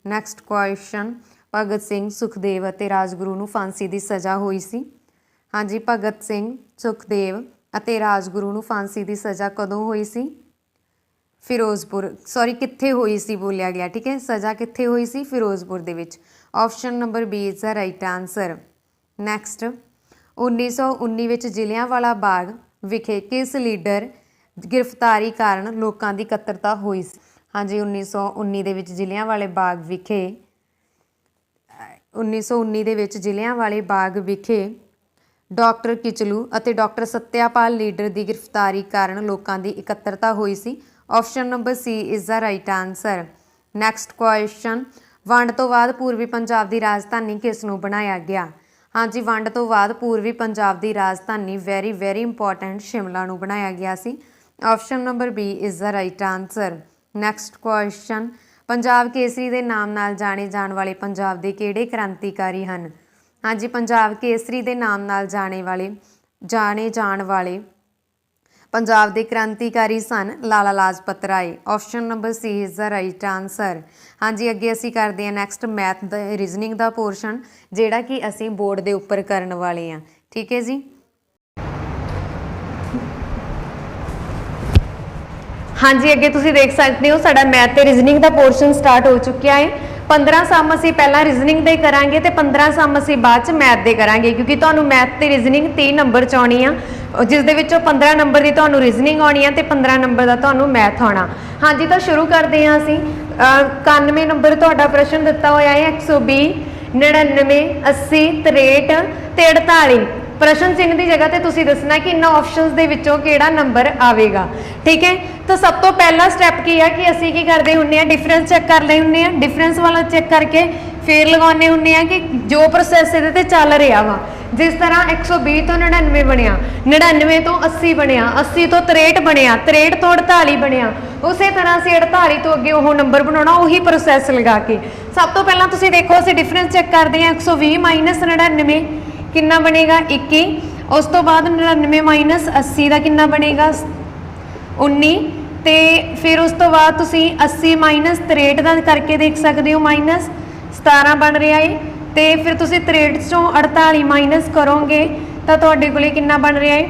Next question, Bhagat Singh, Sukhdev ਅਤੇ ਰਾਜਗੁਰੂ ਨੂੰ ਫਾਂਸੀ ਦੀ ਸਜ਼ਾ ਹੋਈ ਸੀ? ਹਾਂਜੀ, ਭਗਤ ਸਿੰਘ, ਸੁਖਦੇਵ ਅਤੇ ਰਾਜਗੁਰੂ ਨੂੰ ਫਾਂਸੀ ਦੀ ਸਜ਼ਾ ਕਦੋਂ ਹੋਈ ਸੀ? ਫਿਰੋਜ਼ਪੁਰ, ਕਿੱਥੇ ਹੋਈ ਸੀ ਬੋਲਿਆ ਗਿਆ, ਠੀਕ ਹੈ। ਸਜ਼ਾ ਕਿੱਥੇ ਹੋਈ ਸੀ? ਫਿਰੋਜ਼ਪੁਰ ਦੇ ਵਿੱਚ। Option number B is the right answer. Next, 1919 ਵਿੱਚ ਜਲਿਆਂਵਾਲਾ ਬਾਗ ਵਿਖੇ ਕਿਸ ਲੀਡਰ ਗ੍ਰਿਫਤਾਰੀ ਕਾਰਨ ਲੋਕਾਂ ਦੀ ਇਕੱਤਰਤਾ ਹੋਈ ਸੀ? ਹਾਂਜੀ, 1919 ਦੇ ਵਿੱਚ ਜਲਿਆਂਵਾਲੇ ਬਾਗ ਵਿਖੇ 1919 ਦੇ ਵਿੱਚ ਜਲਿਆਂਵਾਲੇ ਬਾਗ ਵਿਖੇ ਡਾਕਟਰ ਕਿਚਲੂ ਅਤੇ ਡਾਕਟਰ ਸੱਤਿਆਪਾਲ ਲੀਡਰ ਦੀ ਗ੍ਰਿਫਤਾਰੀ ਕਾਰਨ ਲੋਕਾਂ ਦੀ ਇਕੱਤਰਤਾ ਹੋਈ ਸੀ। Option number C is the right answer. Next question, ਵੰਡ ਤੋਂ ਬਾਅਦ ਪੂਰਬੀ ਪੰਜਾਬ ਦੀ ਰਾਜਧਾਨੀ ਕਿਸ ਨੂੰ ਬਣਾਇਆ ਗਿਆ? ਹਾਂਜੀ, ਵੰਡ ਤੋਂ ਬਾਅਦ ਪੂਰਬੀ ਪੰਜਾਬ ਦੀ ਰਾਜਧਾਨੀ ਵੈਰੀ ਇੰਪੋਰਟੈਂਟ ਸ਼ਿਮਲਾ ਨੂੰ ਬਣਾਇਆ ਗਿਆ ਸੀ। Option number B is the right answer. Next question, Punjab Kesari ਦੇ ਨਾਮ ਨਾਲ ਜਾਣੇ ਜਾਣ ਵਾਲੇ ਪੰਜਾਬ ਦੇ ਕਿਹੜੇ ਕ੍ਰਾਂਤੀਕਾਰੀ ਹਨ? ਹਾਂਜੀ, ਪੰਜਾਬ ਕੇਸਰੀ ਦੇ ਨਾਮ ਨਾਲ ਜਾਣੇ ਜਾਣ ਵਾਲੇ ਪੰਜਾਬ ਦੇ ਕ੍ਰਾਂਤੀਕਾਰੀ ਸਨ Lala Lajpat Rai. Option number C is the right answer. ਹਾਂਜੀ, ਅੱਗੇ ਅਸੀਂ ਕਰਦੇ ਹਾਂ ਨੈਕਸਟ ਮੈਥ ਦਾ ਰੀਜ਼ਨਿੰਗ ਦਾ ਪੋਰਸ਼ਨ, ਜਿਹੜਾ ਕਿ ਅਸੀਂ ਬੋਰਡ ਦੇ ਉੱਪਰ ਕਰਨ ਵਾਲੇ ਹਾਂ, ਠੀਕ ਹੈ ਜੀ। ਹਾਂਜੀ, ਅੱਗੇ ਤੁਸੀਂ ਦੇਖ ਸਕਦੇ ਹੋ ਸਾਡਾ ਮੈਥ ਤੇ ਰੀਜ਼ਨਿੰਗ ਦਾ ਪੋਰਸ਼ਨ ਸਟਾਰਟ ਹੋ ਚੁੱਕਿਆ ਹੈ। 15 ਸਮ ਅਸੀਂ ਪਹਿਲਾਂ ਰੀਜ਼ਨਿੰਗ ਦੇ ਕਰਾਂਗੇ ਤੇ 15 ਸਮ ਅਸੀਂ ਬਾਅਦ ਚ ਮੈਥ ਦੇ ਕਰਾਂਗੇ, ਕਿਉਂਕਿ ਤੁਹਾਨੂੰ ਮੈਥ ਤੇ ਰੀਜ਼ਨਿੰਗ 30 ਨੰਬਰ ਚ ਆਉਣੀ ਆ, ਜਿਸ ਦੇ ਵਿੱਚੋਂ 15 ਨੰਬਰ ਦੀ ਤੁਹਾਨੂੰ ਰੀਜ਼ਨਿੰਗ ਆਉਣੀ ਆ ਤੇ 15 ਨੰਬਰ ਦਾ ਤੁਹਾਨੂੰ ਮੈਥ ਆਉਣਾ। ਹਾਂਜੀ, ਤਾਂ ਸ਼ੁਰੂ ਕਰਦੇ ਹਾਂ ਅਸੀਂ। 91 ਨੰਬਰ ਤੁਹਾਡਾ ਪ੍ਰਸ਼ਨ ਦਿੱਤਾ ਹੋਇਆ ਹੈ। 120, 99, 80, 63 ਤੇ 48। ਪ੍ਰਸ਼ਨ ਚਿੰਨ੍ਹ ਦੀ ਜਗ੍ਹਾ ਤੇ ਤੁਸੀਂ ਦੱਸਣਾ ਕਿ ਇਹਨਾਂ ਆਪਸ਼ਨਸ ਦੇ ਵਿੱਚੋਂ ਕਿਹੜਾ ਨੰਬਰ ਆਵੇਗਾ, ਠੀਕ ਹੈ। ਤਾਂ ਸਭ ਤੋਂ ਪਹਿਲਾ ਸਟੈਪ ਕੀ ਆ ਕਿ ਅਸੀਂ ਕੀ ਕਰਦੇ ਹੁੰਦੇ ਆ, ਡਿਫਰੈਂਸ ਚੈੱਕ ਕਰਦੇ ਹੁੰਦੇ ਆ। ਡਿਫਰੈਂਸ ਵਾਲਾ ਚੈੱਕ ਕਰਕੇ ਫੇਰ ਲਗਾਉਂਦੇ ਹੁੰਦੇ ਆ ਕਿ ਜੋ ਪ੍ਰੋਸੈਸ ਇਹਦੇ ਤੇ ਚੱਲ ਰਿਹਾ ਵਾ। ਜਿਸ ਤਰ੍ਹਾਂ 120 ਤੋਂ 99 ਬਣਿਆ, 99 ਤੋਂ 80 ਬਣਿਆ, 80 ਤੋਂ 63 ਬਣਿਆ, 63 ਤੋਂ 48 ਬਣਿਆ। ਉਸੇ ਤਰ੍ਹਾਂ ਅਸੀਂ 48 ਤੋਂ ਅੱਗੇ ਉਹ ਨੰਬਰ ਬਣਾਉਣਾ, ਉਹੀ ਪ੍ਰੋਸੈਸ ਲਗਾ ਕੇ। ਸਭ ਤੋਂ ਪਹਿਲਾਂ ਤੁਸੀਂ ਦੇਖੋ, ਅਸੀਂ ਡਿਫਰੈਂਸ ਚੈੱਕ ਕਰਦੇ ਹਾਂ। 120 ਮਾਈਨਸ 99 ਕਿੰਨਾ ਬਣੇਗਾ? 21। ਉਸ ਤੋਂ ਬਾਅਦ 99 ਮਾਈਨਸ 80 ਦਾ ਕਿੰਨਾ ਬਣੇਗਾ? 19। ਤੇ ਫਿਰ ਉਸ ਤੋਂ ਬਾਅਦ ਤੁਸੀਂ 80 ਮਾਈਨਸ 63 ਦਾ ਕਰਕੇ ਦੇਖ ਸਕਦੇ ਹੋ, ਮਾਈਨਸ 17 ਬਣ ਰਿਹਾ ਹੈ। ਤੇ ਫਿਰ ਤੁਸੀਂ 63 ਚੋਂ 48 ਮਾਈਨਸ ਕਰੋਗੇ ਤਾਂ ਤੁਹਾਡੇ ਕੋਲੇ ਕਿੰਨਾ ਬਣ ਰਿਹਾ ਹੈ?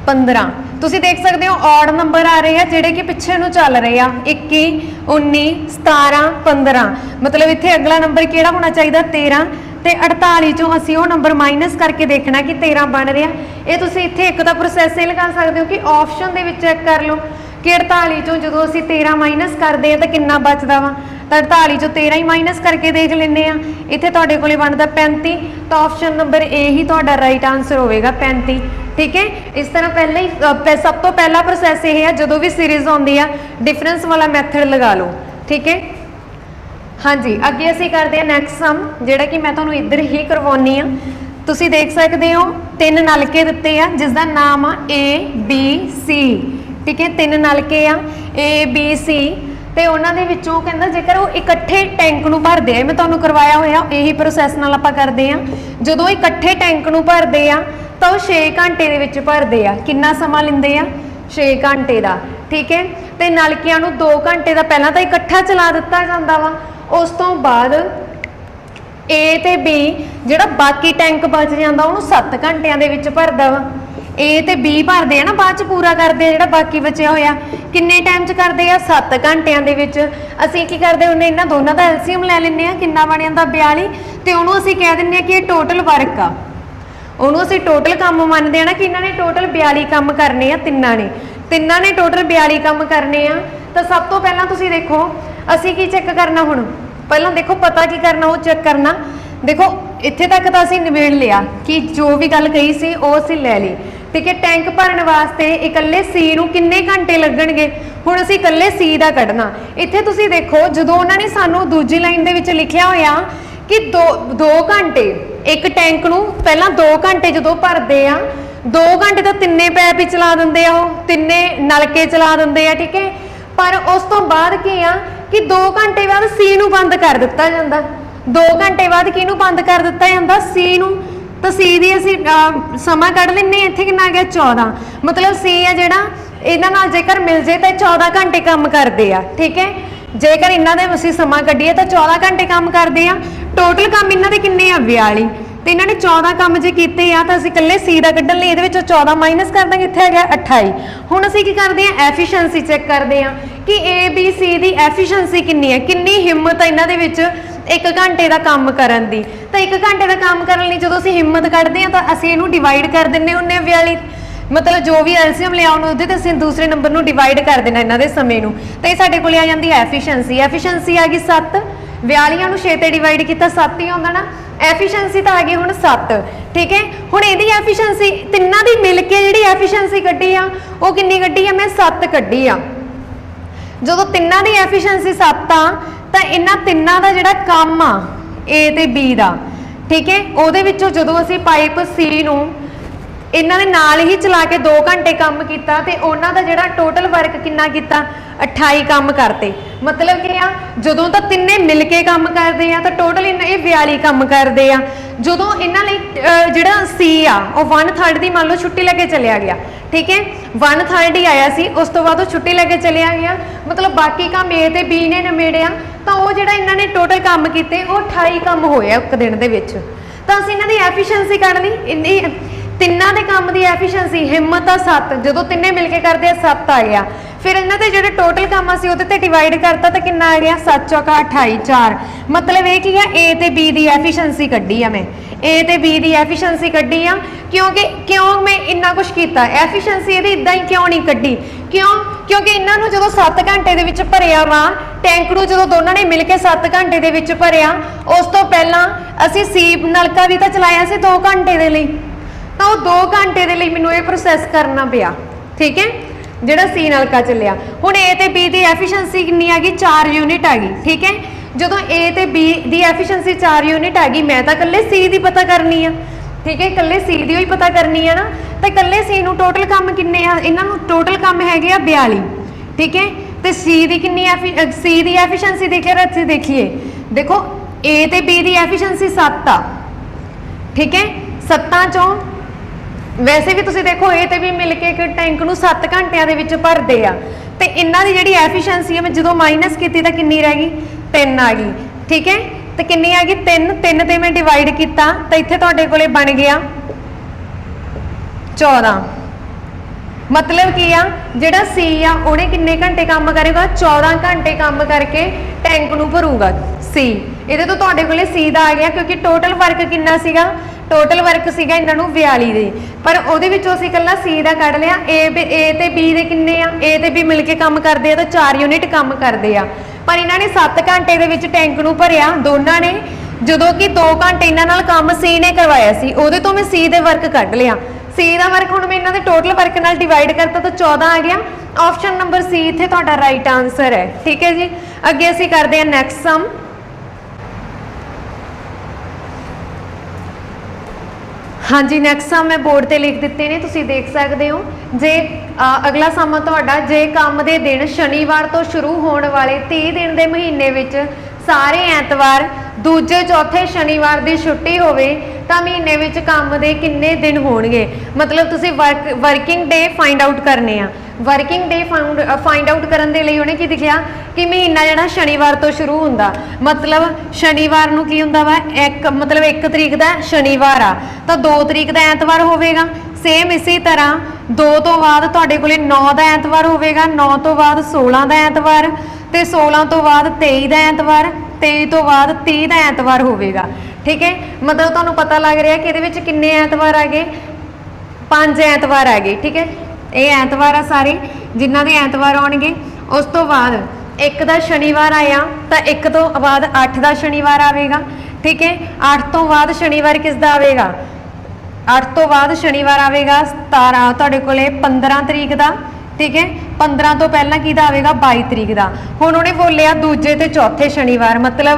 15। ਤੁਸੀਂ ਦੇਖ ਸਕਦੇ ਹੋ ਔਡ ਨੰਬਰ ਆ ਰਹੇ ਆ ਜਿਹੜੇ ਕਿ ਪਿੱਛੇ ਨੂੰ ਚੱਲ ਰਹੇ ਆ, 21, 19, 17, 15। ਮਤਲਬ ਇੱਥੇ ਅਗਲਾ ਨੰਬਰ ਕਿਹੜਾ ਹੋਣਾ ਚਾਹੀਦਾ? 13। ਤੇ 48 ਚੋਂ ਅਸੀਂ ਉਹ ਨੰਬਰ ਮਾਈਨਸ ਕਰਕੇ ਦੇਖਣਾ ਕਿ 13 ਬਣ ਰਿਹਾ। ਇਹ ਤੁਸੀਂ ਇੱਥੇ ਇੱਕ ਤਾਂ ਪ੍ਰੋਸੈਸ ਇਹ ਲਗਾ ਸਕਦੇ ਹੋ ਕਿ ਆਪਸ਼ਨ ਦੇ ਵਿੱਚ ਚੈੱਕ ਕਰ ਲਓ ਕਿ 48 ਚੋਂ ਜਦੋਂ ਅਸੀਂ 13 ਮਾਈਨਸ ਕਰਦੇ ਆ ਤਾਂ ਕਿੰਨਾ ਬਚਦਾ ਵਾ। ਤਾਂ 48 ਚੋਂ 13 ਹੀ ਮਾਈਨਸ ਕਰਕੇ ਦੇਖ ਲੈਂਦੇ ਆ। ਇੱਥੇ ਤੁਹਾਡੇ ਕੋਲੇ ਬਣਦਾ 35। ਤਾਂ ਆਪਸ਼ਨ ਨੰਬਰ ਏ ਹੀ ਤੁਹਾਡਾ ਰਾਈਟ ਆਨਸਰ ਹੋਵੇਗਾ, 35, ਠੀਕ ਹੈ। ਇਸ ਤਰ੍ਹਾਂ ਪਹਿਲਾਂ ਹੀ ਸਭ ਤੋਂ ਪਹਿਲਾ ਪ੍ਰੋਸੈਸ ਇਹ ਹੈ, ਜਦੋਂ ਵੀ ਸੀਰੀਜ਼ ਆਉਂਦੀ ਆ ਡਿਫਰੈਂਸ ਵਾਲਾ ਮੈਥਡ ਲਗਾ ਲਓ, ਠੀਕ ਹੈ। ਹਾਂਜੀ, ਅੱਗੇ ਅਸੀਂ ਕਰਦੇ ਹਾਂ ਨੈਕਸਟ ਸਮ, ਜਿਹੜਾ ਕਿ ਮੈਂ ਤੁਹਾਨੂੰ ਇੱਧਰ ਹੀ ਕਰਵਾਉਣੀ ਆ। ਤੁਸੀਂ ਦੇਖ ਸਕਦੇ ਹੋ 3 नलके दिते आ जिसका नाम आ ABC, ठीक है। 3 नलके आ ABC ते उन्हां दे विचों कहंदा जेकर वो इकट्ठे टैंक नूं भरदे आ, मैं तुहानूं करवाया होया यही प्रोसैस नाल आपां करदे आ। जदों इकट्ठे टैंक नूं भरदे आ तां 6 घंटे दे विच भरदे आ। किन्ना समा लिंदे आ? 6 घंटे दा, ठीक है। ते नलकियां नूं 2 घंटे दा पहलां तां इकट्ठा चला दित्ता जांदा वा, उस तों बाद ए ते बी जिहड़ा बाकी टैंक बच जांदा उहनूं 7 घंटिਆਂ ਦੇ ਵਿੱਚ भरदा वा। ए ते बी भरदे आ ना, बाद च पूरा करदे आ, जिहड़ा बाकी बचिया होया किन्ने टाइम च करदे आ? 7 घंटिਆਂ ਦੇ ਵਿੱਚ। ਅਸੀਂ ਕੀ ਕਰਦੇ ਹੁੰਨੇ, ਇਹਨਾਂ ਦੋਨਾਂ ਦਾ ਐਲਸੀਐਮ ਲੈ ਲੈਂਦੇ ਆ, किन्ना बन ਜਾਂਦਾ? 42, ਤੇ ਉਹਨੂੰ ਅਸੀਂ ਕਹਿ ਦਿੰਦੇ ਆ ਕਿ ਇਹ ਟੋਟਲ ਵਰਕ ਆ। ਉਹਨੂੰ ਅਸੀਂ ਟੋਟਲ ਕੰਮ ਮੰਨਦੇ ਆ ਨਾ ਕਿ ਇਹਨਾਂ ਨੇ ਟੋਟਲ 42 ਕੰਮ ਕਰਨੇ ਆ, ਤਿੰਨਾਂ ਨੇ ਟੋਟਲ 42 ਕੰਮ ਕਰਨੇ ਆ। ਤਾਂ ਸਭ ਤੋਂ ਪਹਿਲਾਂ ਤੁਸੀਂ ਦੇਖੋ ਅਸੀਂ ਕੀ ਚੈੱਕ ਕਰਨਾ, ਹੁਣ ਪਹਿਲਾਂ ਦੇਖੋ ਪਤਾ ਕੀ ਕਰਨਾ, ਉਹ ਚੈੱਕ ਕਰਨਾ। देखो इत्थे तक तो असीं निबेड़ लिया कि जो भी गल कही सी वो असीं लै ली, ठीक है। टैंक भरन वास्ते इकल्ले सी नूं किन्ने घंटे लगणगे, हुण असीं इकल्ले सी दा कढना। इत्थे तुसीं देखो जदों उन्हां ने सानूं दूजी लाइन दे विच लिखिया होया कि 2 घंटे एक टैंक नूं पहलां 2 घंटे जदों भरदे आ, 2 घंटे तो तिन्ने पैप ही चला दिंदे आ, तिन्ने नलके चला दिंदे आ, ठीक है। पर उस तो बाद की आ कि 2 घंटे बाद सी नूं बंद कर दित्ता जांदा। 2 घंटे बाद किहनूं बंद कर दिता जाता? सी नूं। तो सी दी असीं समा कढ लैंदे, इत्थे किन्ना आ गया? 14। मतलब सी है जिहड़ा इन्हां नाल जेकर मिल जे तो 14 घंटे काम करदे आ, ठीक है। जेकर इन्हां दे असीं समा कढीए तो 14 घंटे काम करदे आ। टोटल काम इन्हां दे किन्ने आ? 42। तो इन्हां ने 14 काम जे कीते आ तो असीं इकल्ले सी दा कढण लई इहदे विचों 14 माइनस कर दांगे, इत्थे आ गया 28। हुण असीं की करदे आ? एफिशिएंसी चैक करदे आ कि ए बी सी दी एफिशिएंसी किन्नी है, किन्नी हिम्मत है इन्हां दे विच 1 घंटे का काम करन दी। तो 1 घंटे का काम करने लई जदों असीं हिम्मत कढदे आ तो असीं इहनूं डिवाइड कर दिंदे हुंदे आ 42, मतलब जो भी एलसीएम लिया उहदे ते असीं दूसरे नंबर नूं डिवाइड कर देना इन्हां दे समय नूं। तो ये साडे कोले आ जांदी है एफिशिएंसी। एफिशिएंसी आ गई 7, 42 नूं 6 ते डिवाइड कीता 7 ही आउंदा ना। एफिशिएंसी तो आ गई हुण 7, ठीक है। हुण इहदी एफिशिएंसी तिन्नां दी मिल के जिहड़ी एफिशिएंसी कड्ढी आ वो किन्नी कड्ढी आ? मैं 7 कड्ढी आ। जदों तिन्नां दी एफिशिएंसी 7 आ तो इन्हां तिन्नां दा जिहड़ा काम आ ए ते बी दा, ठीक है, ਉਹਦੇ ਵਿੱਚੋਂ ਜਦੋਂ ਅਸੀਂ ਪਾਈਪ ਸੀ ਨੂੰ ਇਹਨਾਂ ਦੇ ਨਾਲ ਹੀ ਚਲਾ ਕੇ 2 ਘੰਟੇ ਕੰਮ ਕੀਤਾ ਤੇ ਉਹਨਾਂ ਦਾ ਜਿਹੜਾ ਟੋਟਲ ਵਰਕ ਕਿੰਨਾ ਕੀਤਾ? 28 ਕੰਮ ਕਰਤੇ। मतलब कि आ ਜਦੋਂ ਤਾਂ ਤਿੰਨੇ ਮਿਲ ਕੇ ਕੰਮ ਕਰਦੇ ਆ ਤਾਂ ਟੋਟਲ ਇਹ 42 ਕੰਮ ਕਰਦੇ ਆ। ਜਦੋਂ ਇਹਨਾਂ ਲਈ ਜਿਹੜਾ ਸੀ ਆ ਉਹ 1/3 ਦੀ ਮੰਨ ਲਓ ਛੁੱਟੀ ਲੈ ਕੇ ਚਲਿਆ ਗਿਆ, ठीक है, 1/3 ही आया सी, उस तो बाद छुट्टी लैके चलिया गया। मतलब बाकी काम ए ते बी ने निमेड़िया तो वो जिहड़ा इन्हां ने टोटल काम कीते वो 28 काम होया एक दिन दे विच। तो असीं इन्हां दी एफिशिएंसी कढनी, इन्नी तिन्नां दे काम दी एफिशिएंसी हिम्मत आ 7, जदों तिन्ने मिल के करदे 7 आ गया। फिर इन्हां दे जिहड़े टोटल काम असीं उहदे ते डिवाइड करता तो किन्ना आ गया? 7 चौका 28, 4। मतलब ये की है ए ते बी दी एफिशिएंसी कड्ढी आ मैं, ए ते बी दी एफिशिएंसी कड्ढी आ। क्यों मैं इन्ना कुछ किया? एफिशिएंसी इहदी इदां ही क्यों नहीं कड्ढी? क्योंकि इन्हां नूं जदों 7 घंटे दे विच भरिया वा, टैंक नूं जदों दोनों ने मिल के 7 घंटे दे विच भरिया, उस तो पहलां असीं सी नलका भी तो चलाया सी 2 घंटे दे लई, तो 2 घंटे दे लई मैनूं इह प्रोसैस करना पिया, ठीक है, जिहड़ा सी नलका चलिया। हुण ए ते बी दी एफिशिएंसी किन्नी आ गई? 4 यूनिट आ गई, ठीक है। जदों ए ते बी दी एफिशिएंसी 4 यूनिट आ गई, मैं तो कल्ले सी दी पता करनी है, ठीक है, कल्ले सी दी ही पता करनी है ना। तो कल्ले सी नूं टोटल काम किन्ने आ? इन्हां नूं टोटल काम हैगे आ 42, ठीक है। तो सी दी किन्नी सी दी एफिशिएंसी देखिए, देखो ए ते बी दी एफिशिएंसी 7 आ, ठीक है। 7 चों वैसे भी तुसीं देखो ए ते बी मिल के एक टैंक नूं 7 घंटिਆਂ ਦੇ ਵਿੱਚ ਭਰਦੇ ਆ, ਤੇ ਇਹਨਾਂ ਦੀ ਜਿਹੜੀ ਐਫੀਸ਼ੀਐਂਸੀ ਹੈ मैं ਜਦੋਂ ਮਾਈਨਸ ਕੀਤੀ ਤਾਂ ਕਿੰਨੀ ਰਹਿ ਗਈ? 3 आ गई, ठीक है। तो किन्नी आ गई? 3 ते मैं डिवाइड किया तो इत्थे तुहाडे कोले बन गया 14। मतलब की आ जिहड़ा सी आ उहने किन्ने घंटे काम करेगा? 14 घंटे काम करके टैंक नूं भरूगा सी। इहदे तो तुहाडे कोले सी दा आ गया, क्योंकि टोटल वर्क किन्ना सीगा? टोटल वर्क सीगा इन्हां नूं 42 दे, पर उहदे विचों असीं इकल्ला सी दा कढ लिया। ए ते बी दे किन्ने आ? ए ते बी मिल के काम करदे आ तो 4 यूनिट काम करदे आ, पर इन्हां ने 7 घंटे दे विच टैंक नूं भरिया दोनां ने, जदों कि 2 घंटे इन्हां नाल काम सी ने करवाया सी, उहदे तो मैं सी दे वर्क कढ लिया। सी दा वर्क हुण मैं इन्हां दे टोटल वर्क नाल डिवाइड करता तो 14 आ गया। ऑप्शन नंबर सी इत्थे तुहाडा राइट आंसर है, ठीक है जी। अगे असीं करदे हां नैक्सट सम। हाँ जी नैक्सट सम मैं बोर्ड ते लिख दिते ने तुसीं देख सकते हो। जे अगला सम तुहाडा, जे काम दे दिन शनिवार तो शुरू होने वाले 30 दिन के महीने विच सारे ऐतवार दूजे चौथे शनिवार की छुट्टी होवे तां महीने विच काम दे किन्ने दिन होणगे। मतलब तुसीं वर्किंग डे फाइंड आउट करने आ। वर्किंग डे फाइंड आउट करन दे लई उहने की लिखिया कि महीना जिहड़ा शनिवार तो शुरू हुंदा, मतलब शनिवार नूं की हुंदा वा एक, मतलब 1 तरीक दा शनिवार आ तां 2 तरीक दा ऐतवार होवेगा। सेम इसी तरह 2 तो बाद तुहाडे कोले 9 दा ऐतवार होवेगा, 9 तो बाद 16 दा ऐतवार ते 16 तो बाद 23 दा ऐतवार, 23 तो बाद 30 दा ऐतवार होवेगा। ठीक है, मतलब तुहानूं पता लग रहा है कि इहदे विच किन्ने ऐतवार आ गए, 5 ऐतवार आ गए। ठीक है, ये ऐतवार आ सारे जिन्हां दे ऐतवार आउणगे। उस तो बाद 1 दा शनिवार आया तो 1 तो बाद 8 दा शनिवार आवेगा। ठीक है, 8 तो बाद शनिवार किस दा आवेगा, 8 तो बाद शनिवार आवेगा 17 तुहाडे कोले 15 तरीक दा। ठीक है, 15 तो पहला किहदा आवेगा 22 तरीक का। हुण उहने बोलिया दूजे ते चौथे शनिवार, मतलब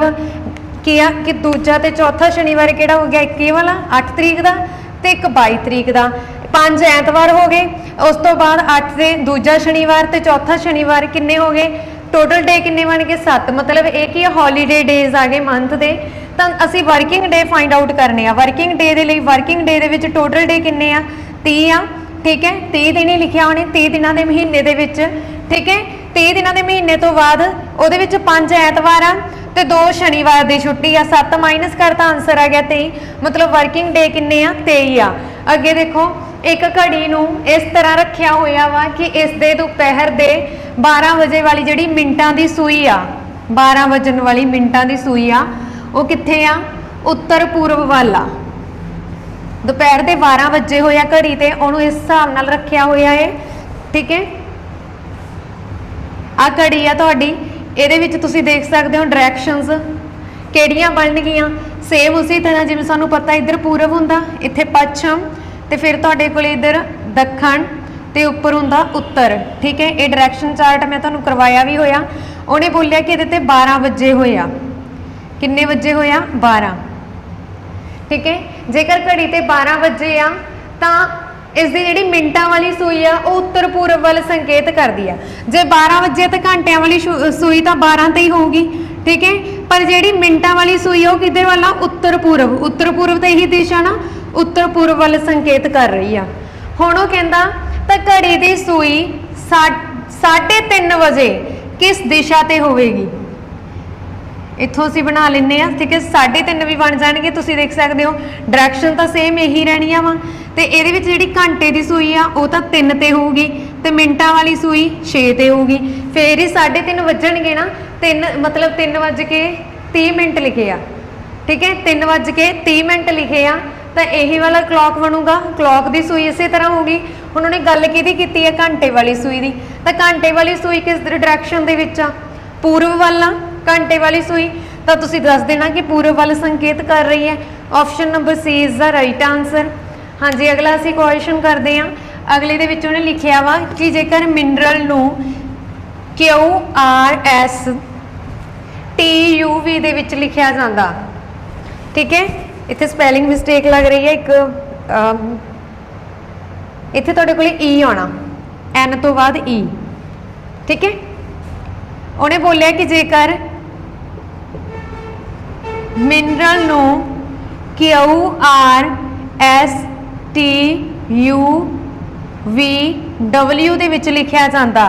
किया कि दूजा ते चौथा शनिवार किहड़ा हो गया, 21 वाला 8 तरीक का ते एक 22 तरीक का। 5 ऐतवार हो गए। उस तो बाद 8 से दूजा शनिवार ते चौथा शनिवार किन्ने हो गए, टोटल डे किन्ने बन गए 7। मतलब एक ही हॉलीडे डेज आ गए मंथ दे। तो असी वर्किंग डे फाइंड आउट करने आ। वर्किंग डे दे लई working day they which total day किन्ने आ 30 आ। ठीक है, 30 दिन ही लिखिया उन्हें 30 दिनों के महीने दे विच। ठीक है, 30 दिनों के महीने तो बाद उहदे विच 5 ऐतवार आ ते 2 शनिवार की छुट्टी आ। 7 माइनस करता आंसर आ गया 23। मतलब वर्किंग डे किन्ने आ 23 आ। अगे देखो, एक घड़ी नूं इस तरह रखिया होया वा कि इस दे दोपहर दे 12 बजे वाली जिहड़ी मिनटां दी सूई आ, 12 वजन वाली मिनटां दी सूई आ, वो कित्थे आ, उत्तर पूर्व वाल आ। दोपहर के 12 वजे होया घड़ी ते उहनूं इस हिसाब नाल रखिया होया है। ठीक है, आ घड़ी आ तुहाडी, इहदे विच तुसीं देख सकते हो डायरैक्शनस किहड़ियां बन गईयां। सेम उसी तरह जिवें सानूं पता इधर पूरब हुंदा, इत्थे पच्छम ते फिर तुहाडे कोल इधर दक्खण ते उपर हुंदा उत्तर। ठीक है, ये डायरैक्शन चार्ट मैं तुहानूं करवाया भी होया। उहने बोलिया कि इहदे ते 12 वजे होया, किन्ने वजे होया 12। ठीक है, जेकर घड़ी ते 12 वजे आ तां इसकी जिहड़ी मिनटां वाली सूई आ वो उत्तर पूरब वाल संकेत करदी आ। जे 12 वजे तो घंटिया वाली सूई तो 12 ते ही होगी। ठीक है, पर जिहड़ी मिनटां वाली सूई वो किधर वाला, उत्तर पूरब। उत्तर पूरब तो यही दिशा ना, उत्तर पूरब वाल संकेत कर रही आ। हुण वो कहंदा तां घड़ी दी सूई 3:30 वजे किस दिशा ते होवेगी। इत्थों असीं बना लैंदे आ। ठीक है, 3:30 भी बन जाएंगे। तुसीं देख सकते हो डायरैक्शन तो सेम यही रहनियां वा। ते इहदे विच जिहड़ी घंटे की सूई आ वो तो 3 ते होगी ते मिनटां वाली सूई 6 ते होगी। फिर ही 3:30 वजणगे ना। 3 मतलब 3:30 लिखे आ। ठीक है, 3:30 लिखे आ तो यही वाला क्लॉक बनूगा। क्लॉक की सूई इस तरह होगी। उन्होंने गल किहदी कीती है, घंटे वाली सूई की। तो घंटे वाली सूई किस डायरैक्शन दे विच आ, पूर्व वाला। घंटे वाली सूई तो तुसीं दस देना कि पूर्व वाल संकेत कर रही है। Option number C is the right answer. हाँ जी, अगला असीं क्वेश्चन करते हैं। अगले दे विच उन्हें लिखिया वा कि जेकर मिनरल नूं QRS TUV दे विच लिखिया जांदा। ठीक है, इत्थे स्पैलिंग मिसटेक लग रही है। एक इत्थे तुहाडे कोल ई आना, N तो बाद E। ठीक है, उन्हें बोलिया कि जेकर मिनरल नूं QRS TUVW ਦੇ ਵਿੱਚ ਲਿਖਿਆ ਜਾਂਦਾ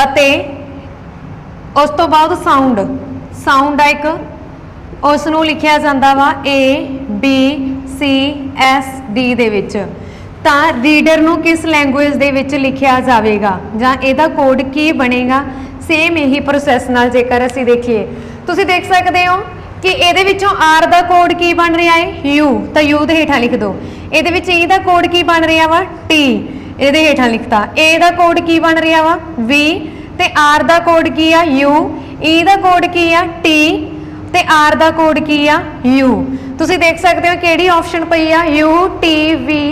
ਅਤੇ ਉਸ ਤੋਂ ਬਾਅਦ ਸਾਊਂਡ ਆ ਇੱਕ, ਉਸ ਨੂੰ ਲਿਖਿਆ ਜਾਂਦਾ ਵਾ ABCSD ਦੇ ਵਿੱਚ, ਤਾਂ ਰੀਡਰ ਨੂੰ ਕਿਸ ਲੈਂਗੁਏਜ ਦੇ ਵਿੱਚ ਲਿਖਿਆ ਜਾਵੇਗਾ ਜਾਂ ਇਹਦਾ ਕੋਡ ਕੀ ਬਣੇਗਾ। सेम यही प्रोसैस नाल जेकर असीं देखिए, तुसीं देख सकते हो कि ये आर का कोड की बन रहा है यू, तो यू के हेठां लिख दो। ये ई का कोड की बन रहा वा टी, ये हेठां लिखता। ए का कोड की बन रहा वा वी, तो आर का कोड की आ यू, ई का कोड की आ टी, तो आर का कोड की आ यू। तुसीं देख सकते हो कि ऑप्शन पई आ यू टी वी।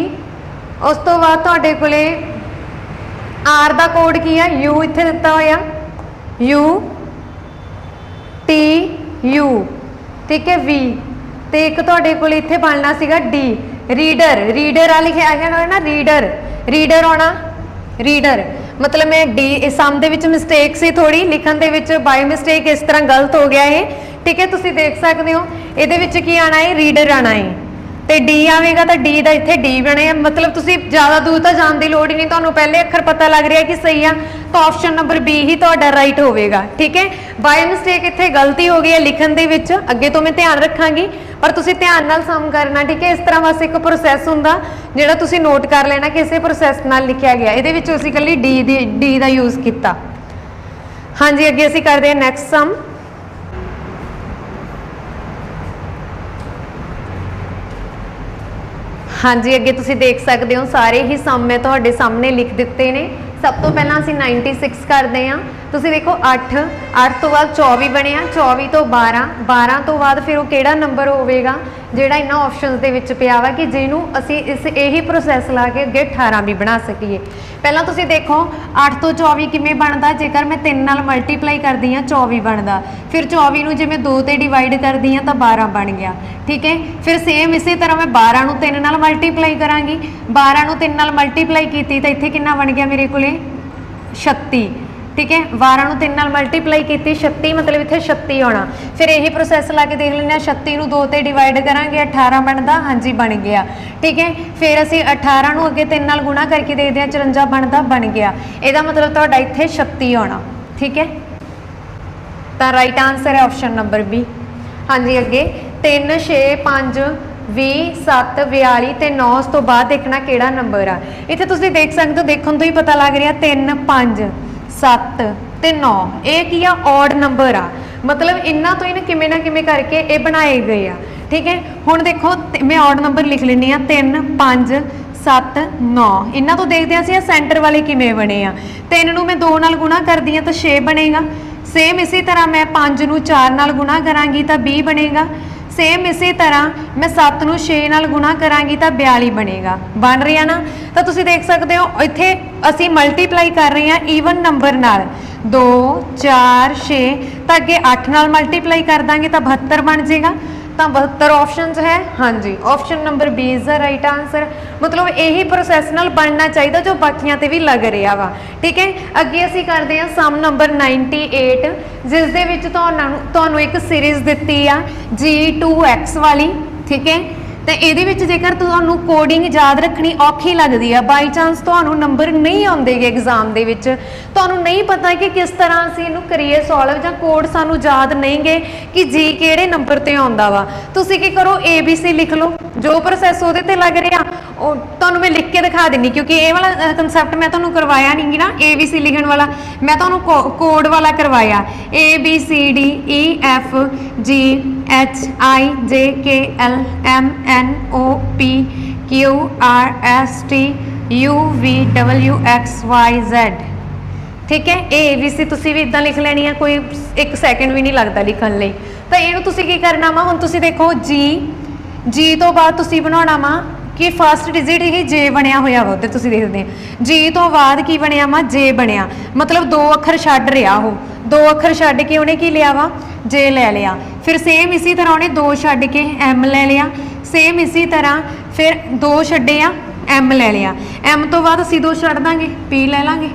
उस तो बाद तुहाडे कोले आर का कोड की आ यू, इत्थे दिता होया यू टी यू। ठीक है, वी तो एक तुहाडे कोल इत्थे बनना सीगा डी, रीडर रीडर आ लिखिया है ना रीडर रीडर आना रीडर मतलब मैं डी सम दे विच मिसटेक सी थोड़ी लिखण दे विच बाय मिसटेक इस तरह गलत हो गया है ठीक है तुसीं देख सकते हो इहदे विच की आना है रीडर आना है तो डी आवेगा तो डी का इत्थे डी बने मतलब तुसीं ज़्यादा दूर तो जाने की लोड़ ही नहीं तुहानूं पहले अखर पता लग रहा है कि सही है तो ऑप्शन नंबर बी ही तुहाडा राइट होवेगा ठीक है बाय मिसटेक इत्थे गलती हो गई है लिखण दे विच अगे तो मैं ध्यान रखांगी पर तुसीं ध्यान नाल सम करना ठीक है इस तरह बस एक प्रोसैस हुंदा जिहड़ा तुसीं नोट कर लेना कि इसे प्रोसैस नाल लिखिया गया इहदे विच असीं कल्ली डी दा यूज़ कीता हाँ जी अगे असीं करदे हां नैक्सट सम हाँ जी अगे तुसीं देख सकते हो सारे ही सम मैं तुहाडे सामने लिख दिते ने सब तो पहला असीं 96 करते हैं तुसीं देखो 8 8 तो बाद 24 बने 24 तो 12 12 तो बाद फिर वो किहड़ा नंबर होवेगा जिहड़ा इन्हां ऑप्शनस दे विच पिया वा कि जिहनूं असीं इस यही प्रोसैस ला के अगे 18 भी बना सकीए पहला तुसीं देखो 8 तो 24 किवें बनदा जेकर मैं 3 नाल मल्टीप्लाई करदी हां 24 बनदा फिर 24 नूं जे मैं 2 ते डिवाइड करदी हां तां 12 बन गया ठीक है फिर सेम इसे तरह मैं 12 नूं 3 नाल मल्टीप्लाई करांगी 12 नूं 3 नाल मल्टीप्लाई कीती तां इत्थे किन्ना बन गया मेरे कोले 36 ठीक है 12 नूं 3 नाल मल्टीप्लाई की 36 मतलब इत्थे 36 आना फिर यही प्रोसैस ला के देख लें 36 नूं 2 ते डिवाइड करांगे 18 बनता हाँ जी बन गया ठीक है फिर असी 18 नूं अगे 3 नाल गुणा करके देखते हैं 54 बनता बन गया यदा मतलब तुहाडा इत्थे 36 आना ठीक है तो राइट आंसर है ऑप्शन नंबर बी हाँ जी अगे 3 6 5 20 7 42 ते 9 तो बाद देखना किहड़ा नंबर आ इत्थे तुसीं देख सकते हो देखण तो ही पता लग रहा 3 5 7 ते 9 ये की आ ऑड नंबर आ मतलब इन्हां तो इन्हें किवें ना किवें करके ये बनाए गए आ ठीक है हुण देखो मैं ऑड नंबर लिख लैनी आ 3 5 7 9 इन्हां तो देखते हैं सेंटर वाले किवें बने आ 3 नूं मैं 2 नाल गुणा करदी हां तो 6 बनेगा सेम इसी तरह मैं 5 नूं 4 नाल गुणा करांगी तो 20 बनेगा सेम इसी तरह मैं 7 नूं 6 नाल गुणा करांगी तो 42 बनेगा बन रहा ना तो तुसीं देख सकते हो इत्थे असीं मल्टीप्लाई कर रहे हैं ईवन नंबर नाल 2 4 6 तो अगे 8 नाल मल्टीप्लाई कर देंगे तो 72 बन जाएगा तो 72 ऑप्शन है हाँ जी option number B is the right answer मतलब यही प्रोसैस नाल बनना चाहिए जो बाकियां ते भी लग रहा वा ठीक है अगे असीं करते हैं सम नंबर 98 जिस दे विच तुहानूं एक सीरीज़ दित्ती आ G2X वाली ठीक है तो ये जेकर तुहानूं कोडिंग याद रखनी औखी लगती है बाई चांस तुहानूं नंबर नहीं आउंदे एग्जाम दे विच तुहानूं नहीं पता कि किस तरह असीं इहनूं करिए सॉल्व जां कोड सानूं याद नहीं गए कि जी किहड़े नंबर ते आउंदा वा तुसीं की करो ABC लिख लो जो प्रोसैस उहदे ते लग रहा तुहानूं मैं लिख के दिखा दिंदी क्योंकि ये वाला कंसैप्ट मैं तुहानूं करवाया नहीं ना ABC लिखण वाला मैं तुहानूं कोड वाला करवाया ABCDEFGHIJKLMNOPQRSTUVWXYZ ठीक है ABC तुसीं भी इदां लिख लैनी है कोई एक सैकेंड भी नहीं लगता लिखण लई तो इहनूं तुसीं की करना वा हुण तुसीं देखो जी तो बाद तुसीं बनाउणा वा कि फस्ट डिजिट ही जे बनया होया वा उत्ते तुसीं देखदे जी तो बाद की बनया वा जे बनया मतलब 2 अखर छड्ड रहा वो 2 अखर छड्ड के उन्हें की लिया वा जे ले लिया फिर सेम इसी तरह उन्हें 2 छड्ड के M ले लिया सेम इसी तरह फिर 2 छड्डे आ M ले लिया M तो बाद असीं 2 छड्ड दांगे P ले लांगे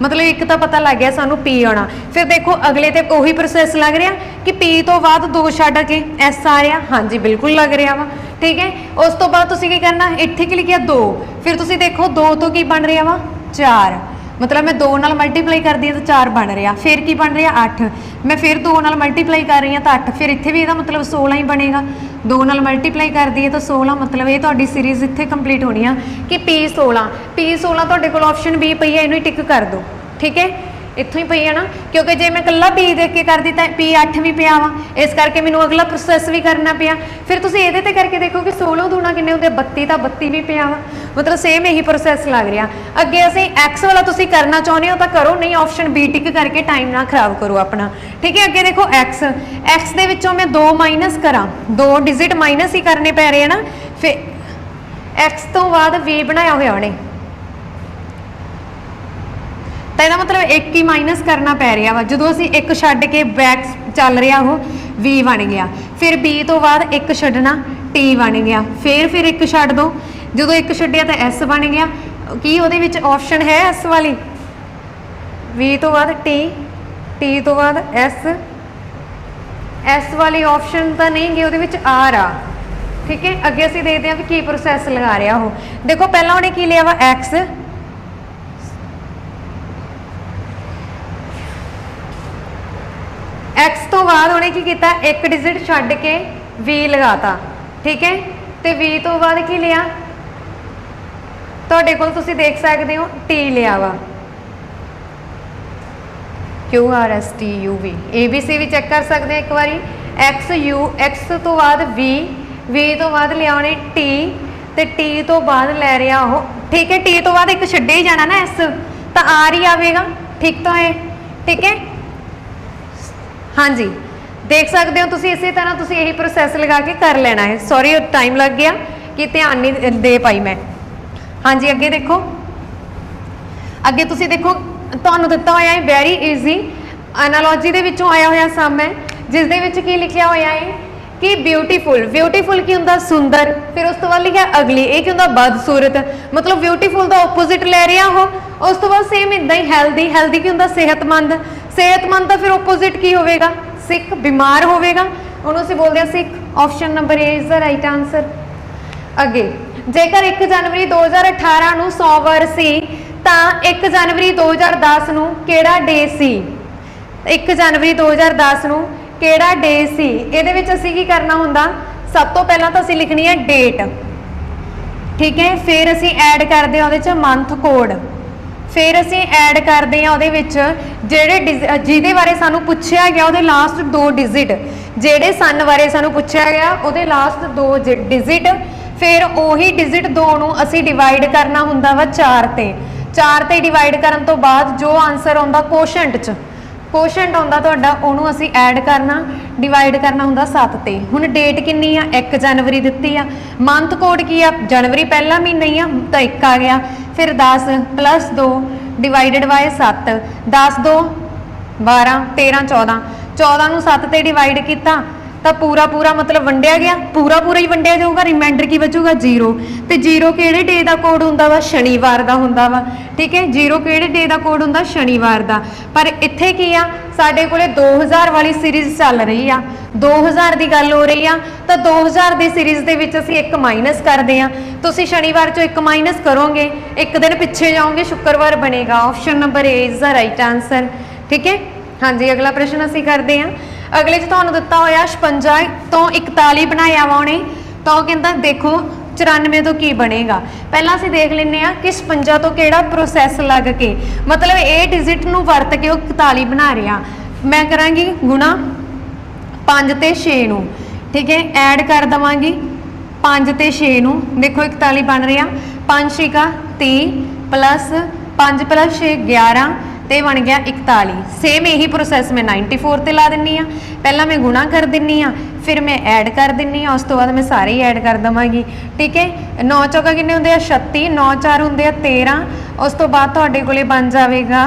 मतलब एक तो पता लग गया सानू P आना फिर देखो अगले ते उही प्रोसैस लग रहा कि P तो बाद 2 छड्ड के S आ रहा हाँ जी बिल्कुल लग रहा वा ठीक है उस तो बाद तुसीं की करना इत्थे की लिखिया 2 फिर तुसीं देखो 2 तो की बन रहा वा 4 मतलब मैं 2 नाल मल्टीप्लाई कर दी तो 4 बन रहा फिर की बन रहा 8 मैं फिर 2 नाल मल्टीप्लाई कर रही हूँ तो 8 फिर इत्थे भी इहदा मतलब 16 ही बनेगा 2 नाल मल्टीप्लाई कर दी है तो 16 मतलब ये तुहाडी सीरीज़ इत्थे कंप्लीट होनी है कि P16 तुहाडे कोल ऑप्शन बी पई है इहनूं टिक कर दो ठीक है इत्थों ही पई है ना क्योंकि जे मैं कल्ला बी देख के कर दी तो P8 भी पिया वा इस करके मैनूं अगला प्रोसैस भी करना पिया फिर तुसीं इहदे ते करके देखो कि 16 दूना किन्ने होंदे 32 तो 32 भी पिया वा मतलब सेम यही प्रोसैस लग रहा अगे असीं X वाला तुसीं करना चाहुंदे हो तो करो नहीं ऑप्शन बी टिक करके टाइम ना खराब करो अपना ठीक है अगे देखो X दे विच्चों मैं 2 माइनस करा 2 डिजिट माइनस ही करने पै रहे हैं ना फिर X तो बाद V बनाया होया उन्हें तो यह मतलब एक ही माइनस करना पै रहा वा जो असीं एक छड्ड के बैक चल रहा वो V बन गया फिर B तो बाद एक छड्डना टी बन गया, फिर एक छड्ड दो, जो एक छड्डिया तो एस बन गया। की ਉਹਦੇ ਵਿੱਚ ऑप्शन है एस वाली, वी तो बाद टी, टी तो बाद एस, एस वाली ऑप्शन तो नहीं गी, ਉਹਦੇ ਵਿੱਚ आर आ। ठीक है, अगे ਅਸੀਂ देखते हैं भी की प्रोसैस लगा रहा वो। देखो पहला उन्हें की लिया वा एक्स, एक्स तो बाद उन्हें की किया एक डिजिट छड्ड के वी लगाता। ठीक है, तो वी तो बाद की लिया, तुहाडे कोल तुसीं देख सकते हो टी लिया वा, Q R S T U V, A B C भी चेक कर सकते हैं एक बारी। एक्स यू, एक्स तो बाद वी, वी तो बाद लिया उन्हें टी, तो टी तो बाद लै रहा वो। ठीक है, टी तो बाद एक छड्डे ही जाना ना एस, तो आर ही आएगा। ठीक तो है, ठीक है, हाँ जी, देख सकते हो तुसी इसी तरह तुसी यही प्रोसैस लगा के कर लेना है। सॉरी टाइम लग गया कि ध्यान नहीं दे पाई मैं। हाँ जी, अगे देखो, अगे तुसी देखो तुहानू दिता होया है वैरी ईजी एनालॉजी दे विचों आया होया सम है, जिस दे विच की लिखिया होया है कि ब्यूटीफुल, ब्यूटीफुल की हुंदा सुंदर, फिर उस तो बाद लिखा अगली, ये की हुंदा बदसूरत, मतलब ब्यूटीफुल का ओपोजिट लै रहा हो। उस तो बाद सेम इदा ही हेल्दी, हेल्दी की हुंदा सेहतमंद, सेहतमंद का फिर ओपोजिट की होगा सिक, बीमार होगा, उन्होंने असीं बोलते हैं सिक। Option number A is the right answer. अगे जेकर 1 जनवरी 2018 नूं 100 वर्ष सी तां 1 जनवरी 2010 नूं किहड़ा डे सी? 1 जनवरी 2010 नूं किहड़ा डे सी? इहदे विच असीं की करना हुंदा, सब तो पहलां तां असीं लिखनी है डेट। ठीक है, फिर असीं ऐड करदे हां उहदे च मंथ कोड, फिर असीं ऐड करते हैं उहदे विच जिहड़े जिहदे बारे सानू पुछया गया उहदे लास्ट 2 डिजिट, जिहड़े सन बारे सानू पुछया गया उहदे लास्ट 2 डिजिट, फिर उही डिजिट 2 नूं असीं डिवाइड करना हुंदा वा 4 ते। 4 ते डिवाइड करन तो बाद जो आंसर आउंदा कोशेंट च, कोशेंट आउंदा तुहाडा ਉਹਨੂੰ ਅਸੀਂ ऐड करना, डिवाइड करना हुंदा 7 ते। हुण डेट कितनी आ? 1 जनवरी दित्ती आ, मंथ कोड की आ? जनवरी पहला महीना ही आ तो 1 आ गया, फिर 10 प्लस 2 डिवाइडेड बाय 7, 10 2 12 13 14, 14 नूं 7 ते डिवाइड किया तो पूरा पूरा मतलब वंडिया गया, पूरा पूरा ही वंडिया जाऊगा, रिमाइंडर की बचूगा 0, तो 0 किहड़े डे का कोड हुंदा वा? शनिवार का हुंदा वा। ठीक है, 0 किहड़े डे का कोड हुंदा? शनिवार का। पर इत्थे की आ, साडे कोले 2000 वाली सीरीज़ चल रही आ, 2000 की गल हो रही आ, तो 2000 की सीरीज़ दे विच असीं 1 माइनस करते हैं, तुसीं शनिवार चो 1 माइनस करोगे, एक दिन पिछे जाओगे, शुक्रवार बनेगा। Option number A is the right answer. ठीक है, हाँ जी, अगला प्रश्न असीं करते हैं। अगले च तुहानूं दिता होया 56 तो 41 बनाया वा उहने, तो कहता देखो 94 तो की बनेगा। पहला असीं देख लैंदे आ कि 56 तो किहड़ा प्रोसैस लग के, मतलब ए डिजिट नूं वरत के 41 बना रहा। मैं करांगी गुणा 5 ते 6 नूं, ठीक है, ऐड कर देवांगी 5 ते 6 नूं, देखो 41 बन रहा, 5 6 30 प्लस 5 प्लस 6 11 तो बन गया 41। सेम यही प्रोसैस मैं 94 ते ला दिनी हाँ, पहला मैं गुणा कर दिनी हाँ, फिर मैं ऐड कर दिनी हाँ, उस तो बाद मैं सारे ही ऐड कर देवांगी। ठीक है, 9 चौका किन्ने हुंदे आ 36, 9 4 हुंदे आ 13, उस तो बाद तुहाडे कोले बन जाएगा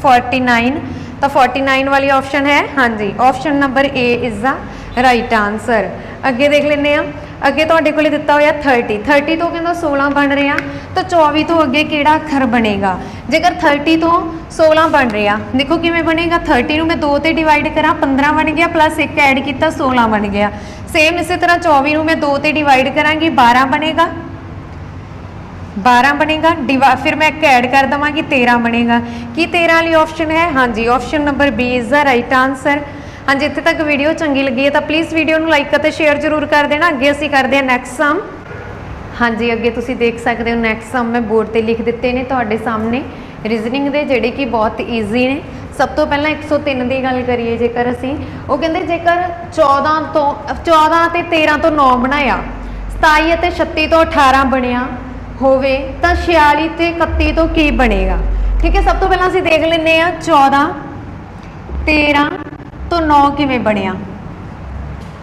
49, तो 49 वाली ऑप्शन है, हाँ जी, option number A is the right answer. अगे देख लेने आ, अगे तुहाडे कोले दिता होया 30, 30 तो कहंदा 16 बन रहा, तो 24 तो अगे किहड़ा अखर बनेगा? जेकर 30 तो 16 बन रहा, देखो किवें बनेगा, 30 नूं मैं 2 ते डिवाइड करा 15 बन गया, प्लस 1 ऐड किया 16 बन गया। सेम इसी तरह 24 नूं मैं 2 ते डिवाइड करांगी 12 बनेगा, 12 बनेगा, फिर मैं 1 ऐड कर देवांगी 13 बनेगा। कि 13 वाली ऑप्शन है? हाँ जी, option number B is the right answer. हाँ जी, इत्थे तक वीडियो चंगी लगी है तो प्लीज़ वीडियो नूं लाइक और शेयर जरूर कर देना। अगे असीं करते हैं नैक्सट सम। हाँ जी, अगे तुसीं देख सकते हो नैक्सट सम मैं बोर्ड पर लिख दिते हैं तुहाडे सामने, रीजनिंग दे जिहड़े कि बहुत ईजी ने। सब तो पहला 103 की गल करिए, जेकर असीं वो कहते जेकर 14 ते 13 तो 9 बनाया, 27 ते 36 तो 18 बनिया होवे तो 46 ते 31 तो की बनेगा? ठीक है, सब तो पहला असीं देख लैंदे आ 14 13 तो 9 किवें बनिया,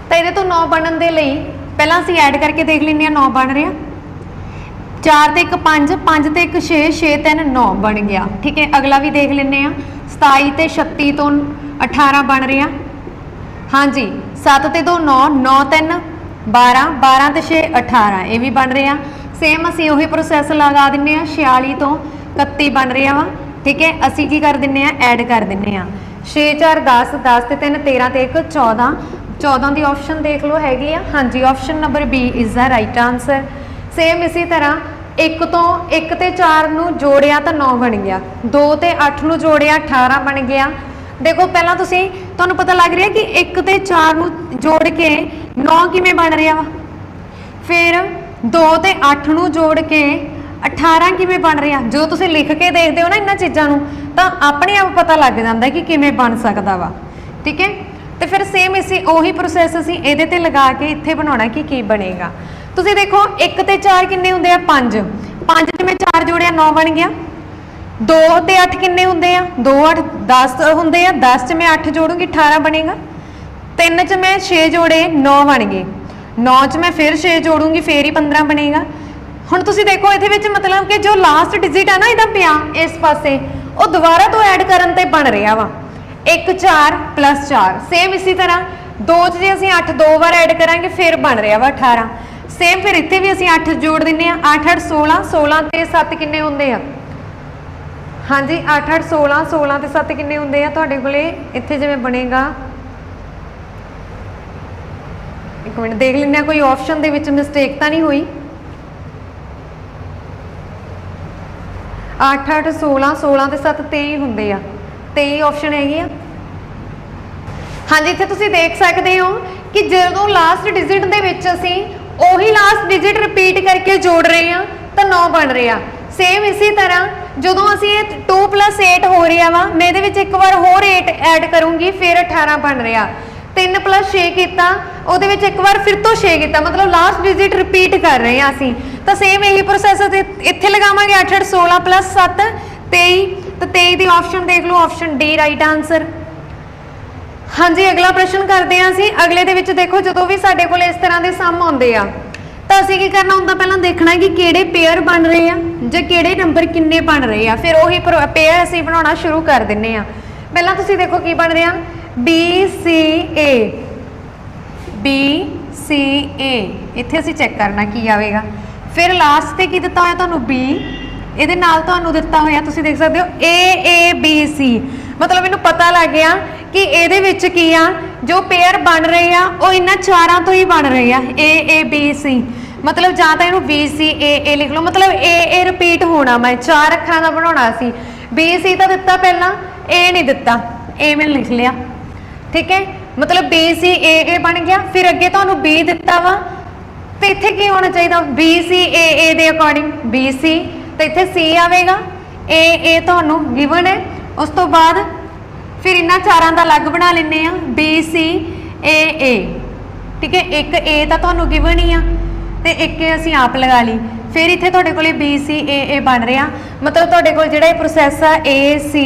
तो ये तो 9 बनन दे लई पहला असीं ऐड करके देख लैंदे आ, 9 बन रहा, 4 ते 1 5, 5 ते 1 6, 6 3 9 बन गया। ठीक है, अगला भी देख लैंदे आ, 27 ते 36 तो 18 बन रहा, हाँ जी, 7 ते 2 9, 9 3 12 12 ਤੇ 6 18 ਇਹ ਵੀ ਬਣ ਰਿਹਾ। सेम असी उही प्रोसैस लगा दिंने 46 तो 31 बन रहा वा। ठीक है, असी की कर दिंने ऐड कर दिंने 6 4 10 10 ते 3 13 ते 1 14 14 की ऑप्शन देख लो हैगी आ। हाँ जी, option number B is the right answer. Same इसी तरह 1 तो 1 ते 4 नूं जोड़िया तो 9 बन गया, 2 ते 8 नूं जोड़िया 18 बन गया। देखो पहला तुहानूं पता लग रहा कि 1 ते 4 नूं जोड़ के 9 किवें बन रहा वा, फिर 2 ते 8 नूं जोड़ के 18 किवें बन रहा। जो तुसीं लिख के देखते हो ना इन्हां चीज़ां नूं तां अपने आप पता लग जाता कि किवें बन सकदा वा। ठीक है, तो फिर सेम इसी उही प्रोसैस असीं इहदे ते लगा के इत्थे बनाउणा कि की बनेगा। तुसीं देखो 1 ते 4 किन्ने हुंदे आ 5, 5 च मैं 4 जोड़िया 9 बन गया। 2 ते 8 किन्ने हुंदे आ 2 8 10 हुंदे आ, 10 च मैं 8 जोड़ूंगी 18 बनेगा। 3 च मैं 6 जोड़े 9 बन गए, 9 च मैं फिर 6 जोड़ूंगी फिर ही 15 बनेगा। हुण तुसीं देखो इहदे विच मतलब कि जो लास्ट डिजिट है ना इहदा पिया इस पासे वो दोबारा तो ऐड करन ते बन रहा वा 1 4 + 4। सेम इसी तरह 2 च जे असीं 8 2 बार ऐड करांगे फिर बन रहा वा 18। सेम फिर इत्थे भी असीं 8 जोड़ दिंने आ, 8 8 16 16 ते 7 किन्ने हुंदे आ। हाँ जी, 8 8 16 16 ते 7 किन्ने हुंदे आ तुहाडे कोले इत्थे जिवें बनेगा। एक मिनट देख लें कोई ऑप्शन दे विच मिस्टेक तो नहीं हुई। 8 8 16 16 ते 7 23 हुंदे आ, 23 ऑप्शन हैगी आ। हाँ जी, इत्थे तुसीं देख सकते हो कि जदों लास्ट डिजिट दे विच असीं ओही लास्ट डिजिट रिपीट करके जोड़ रहे हैं तो 9 बन रहा। सेम इसी तरह जदों असीं 2 + 8 हो रहा वा, मैं इहदे विच एक बार होर 8 ऐड करूँगी फिर 18 बन रहा। 3 + 6 किया, ਉਹਦੇ ਵਿੱਚ ਇੱਕ ਵਾਰ ਫਿਰ ਤੋਂ 6 ਕੀਤਾ, मतलब लास्ट डिजिट रिपीट कर रहे हैं ਅਸੀਂ। ਤਾਂ सेम यही प्रोसैस ਇੱਥੇ ਲਗਾਵਾਂਗੇ 8 8 16 + 7 23। तो 23 ਦੀ ऑप्शन देख लो, ऑप्शन डी राइट आंसर। हाँ जी, अगला प्रश्न करते हैं ਅਸੀਂ। अगले ਦੇ ਵਿੱਚ देखो ਜਦੋਂ ਵੀ ਸਾਡੇ ਕੋਲ ਇਸ ਤਰ੍ਹਾਂ ਦੇ ਸਮ ਆਉਂਦੇ ਆ ਤਾਂ ਅਸੀਂ ਕੀ ਕਰਨਾ ਹੁੰਦਾ, ਪਹਿਲਾਂ ਦੇਖਣਾ ਕਿ ਕਿਹੜੇ ਪੇਅਰ ਬਣ ਰਹੇ ਆ ਜਾਂ ਕਿਹੜੇ ਨੰਬਰ ਕਿੰਨੇ ਬਣ ਰਹੇ ਆ, ਫਿਰ ਉਹੀ ਪੇਅਰ ਅਸੀਂ ਬਣਾਉਣਾ ਸ਼ੁਰੂ ਕਰ ਦਿੰਨੇ ਆ। ਪਹਿਲਾਂ ਤੁਸੀਂ ਦੇਖੋ ਕੀ ਬਣ ਰਿਹਾ B C A B C A, ਇੱਥੇ ਅਸੀਂ ਚੈੱਕ ਕਰਨਾ ਕੀ ਆਵੇਗਾ। ਫਿਰ ਲਾਸਟ ਤੇ ਕੀ ਦਿੱਤਾ ਹੋਇਆ ਤੁਹਾਨੂੰ B, ਇਹਦੇ ਨਾਲ ਤੁਹਾਨੂੰ ਦਿੱਤਾ ਹੋਇਆ ਤੁਸੀਂ ਦੇਖ ਸਕਦੇ ਹੋ A A B C। मतलब मैनूं पता लग गया कि ਇਹਦੇ ਵਿੱਚ ਕੀ ਆ जो पेयर बन रहे आ वो इन्हां चारां तो ही बन रहे आ A A B C। मतलब ਜਾਂ ਤਾਂ ਇਹਨੂੰ B C A A लिख लो, मतलब A A रिपीट होना। मैं 4 ਅੱਖਰਾਂ ਦਾ ਬਣਾਉਣਾ ਸੀ, B C ਤਾਂ ਦਿੱਤਾ ਪਹਿਲਾਂ, A नहीं ਦਿੱਤਾ, A मैं लिख लिया। ठीक है, मतलब B C A A बन गया। फिर अगे ਤੁਹਾਨੂੰ B ਦਿੱਤਾ ਵਾ ਤੇ ਇੱਥੇ ਕੀ ਹੋਣਾ ਚਾਹੀਦਾ B C A A ਦੇ ਅਕੋਰਡਿੰਗ B C, ਤੇ ਇੱਥੇ C ਆਵੇਗਾ। A A ਤੁਹਾਨੂੰ ਗਿਵਨ ਹੈ। उस तो बाद फिर इन्हां चारां दा अलग बना लेने आ B C A A। ठीक है, एक A तो तुहानूं गिवन ही आ ते एक असीं आप लगा ली। फिर इत्थे तुहाडे कोल B C A A बन रहा, मतलब तुहाडे कोल जिहड़ा ये प्रोसैस आ A C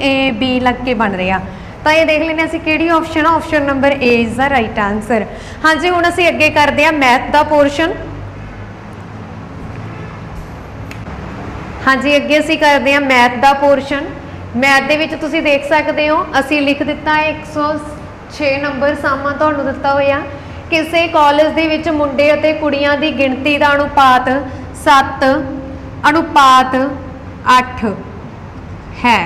A B लग के बन रहा। तो ये देख लेने असीं किहड़ी ऑप्शन आ, option number A is the right answer. हाँ जी, हुण असीं अगे करदे आ मैथ दा पोर्शन। हाँ जी, अगे असीं करदे आ मैथ दा पोर्शन। मैथ दे विच तुसीं देख सकते हो असीं लिख दिता है 106 नंबर सामा तुहानूं दिता होया। किसी कॉलेज दे विच मुंडे अते कुड़ियां दी गिणती दा अनुपात 7 अनुपात 8 है।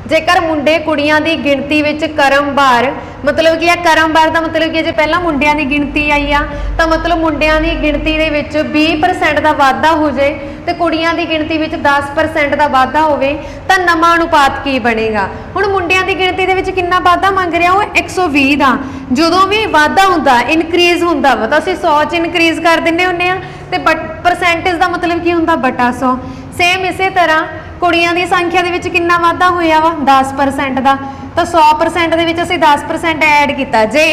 जेकर मुंडे कुड़ियां दी गिणती विच क्रमवार, मतलब कि क्रमवार का मतलब कि जे पहला मुंडियां दी गिणती आई आ तो मतलब मुंडियां दी गिणती दे विच 20% का वाधा हो जाए तो कुड़ियां दी गिणती विच 10% का वाधा होवे तो नवा अनुपात की बनेगा। हुण मुंडियां दी गिणती दे विच कितना वाधा मंग रहा वो 120 का। जदों भी वाधा हुंदा इनक्रीज हुंदा वा तां असीं 100 च इनक्रीज कर दिंदे हुंदे आ ते परसेंटेज का मतलब की हुंदा बटा 100। सेम इसे तरह कुड़ियां दी संख्या दे विच कितना वाधा होया वा 10% का, तो 100% दे विच असीं 10% ऐड किया। जे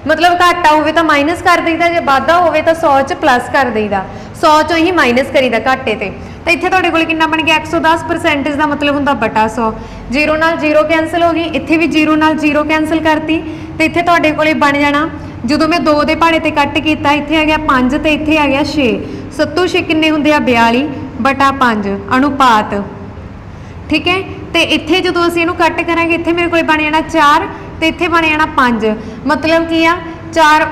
मतलब घाटा होवे तो माइनस कर दईदा, जे वाधा होवे तो 100 च प्लस कर दईदा, 100 चों ही माइनस करीदा घाटे ते। तो इत्थे तुहाडे कोल कितना बन गया 110% का मतलब हुंदा बटा 100। 0 नाल 0 कैंसल हो गई, इत्थे भी 0 नाल 0 कैंसल करती तो इत्थे तुहाडे कोल बन जाना। जदों मैं 2 दे पहाड़े ते कट किया इत्थे आ गया 5 ते इत्थे आ गया 6। 7 6 किन्ने हुंदे आ 42 बटा 5 अनुपात। ठीक है, तो इत्थे जो असीं इहनूं कट करांगे इत्थे मेरे कोल बन जाना 4 तो इत्थे बन जाना 5। मतलब की आ 4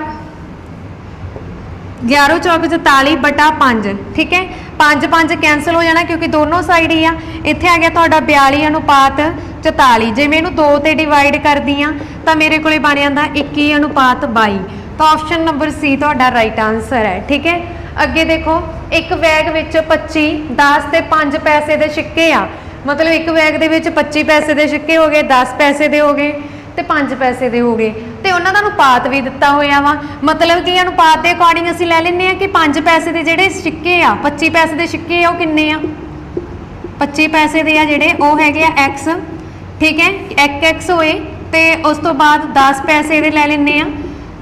11 चौक 44 बटा 5, ठीक है। 5 5 कैंसल हो जाना क्योंकि दोनों साइड ही आ। इत्थे आ गया तुहाडा 42 अनुपात 44। जे मैं इहनूं 2 ते डिवाइड करदी आ तां मेरे कोले बण जांदा 21 अनुपात 22। तो ऑप्शन नंबर सी तुहाडा राइट आंसर है, ठीक है। अगे देखो, एक बैग विच 25 10 ते 5 पैसे दे सिक्के आ, मतलब एक बैग दे विच 25 पैसे दे सिक्के हो गए, 10 पैसे दे हो गए ਤੇ 5 ਪੈਸੇ ਦੇ ਹੋ ਗਏ ਤੇ ਉਹਨਾਂ ਦਾ ਅਨੁਪਾਤ ਵੀ ਦਿੱਤਾ ਹੋਇਆ ਵਾ। ਮਤਲਬ ਕਿ ਅਨੁਪਾਤ ਦੇ ਅਕੋਰਡਿੰਗ ਅਸੀਂ ਲੈ ਲੈਂਦੇ ਆ ਕਿ 5 ਪੈਸੇ ਦੇ ਜਿਹੜੇ ਸਿੱਕੇ ਆ, 25 ਪੈਸੇ ਦੇ ਸਿੱਕੇ ਆ ਉਹ ਕਿੰਨੇ ਆ, 25 ਪੈਸੇ ਦੇ ਆ ਜਿਹੜੇ ਉਹ ਹੈਗੇ ਆ x, ਠੀਕ ਹੈ। 1x ਹੋਏ ਤੇ ਉਸ ਤੋਂ ਬਾਅਦ 10 ਪੈਸੇ ਦੇ ਲੈ ਲੈਂਦੇ ਆ,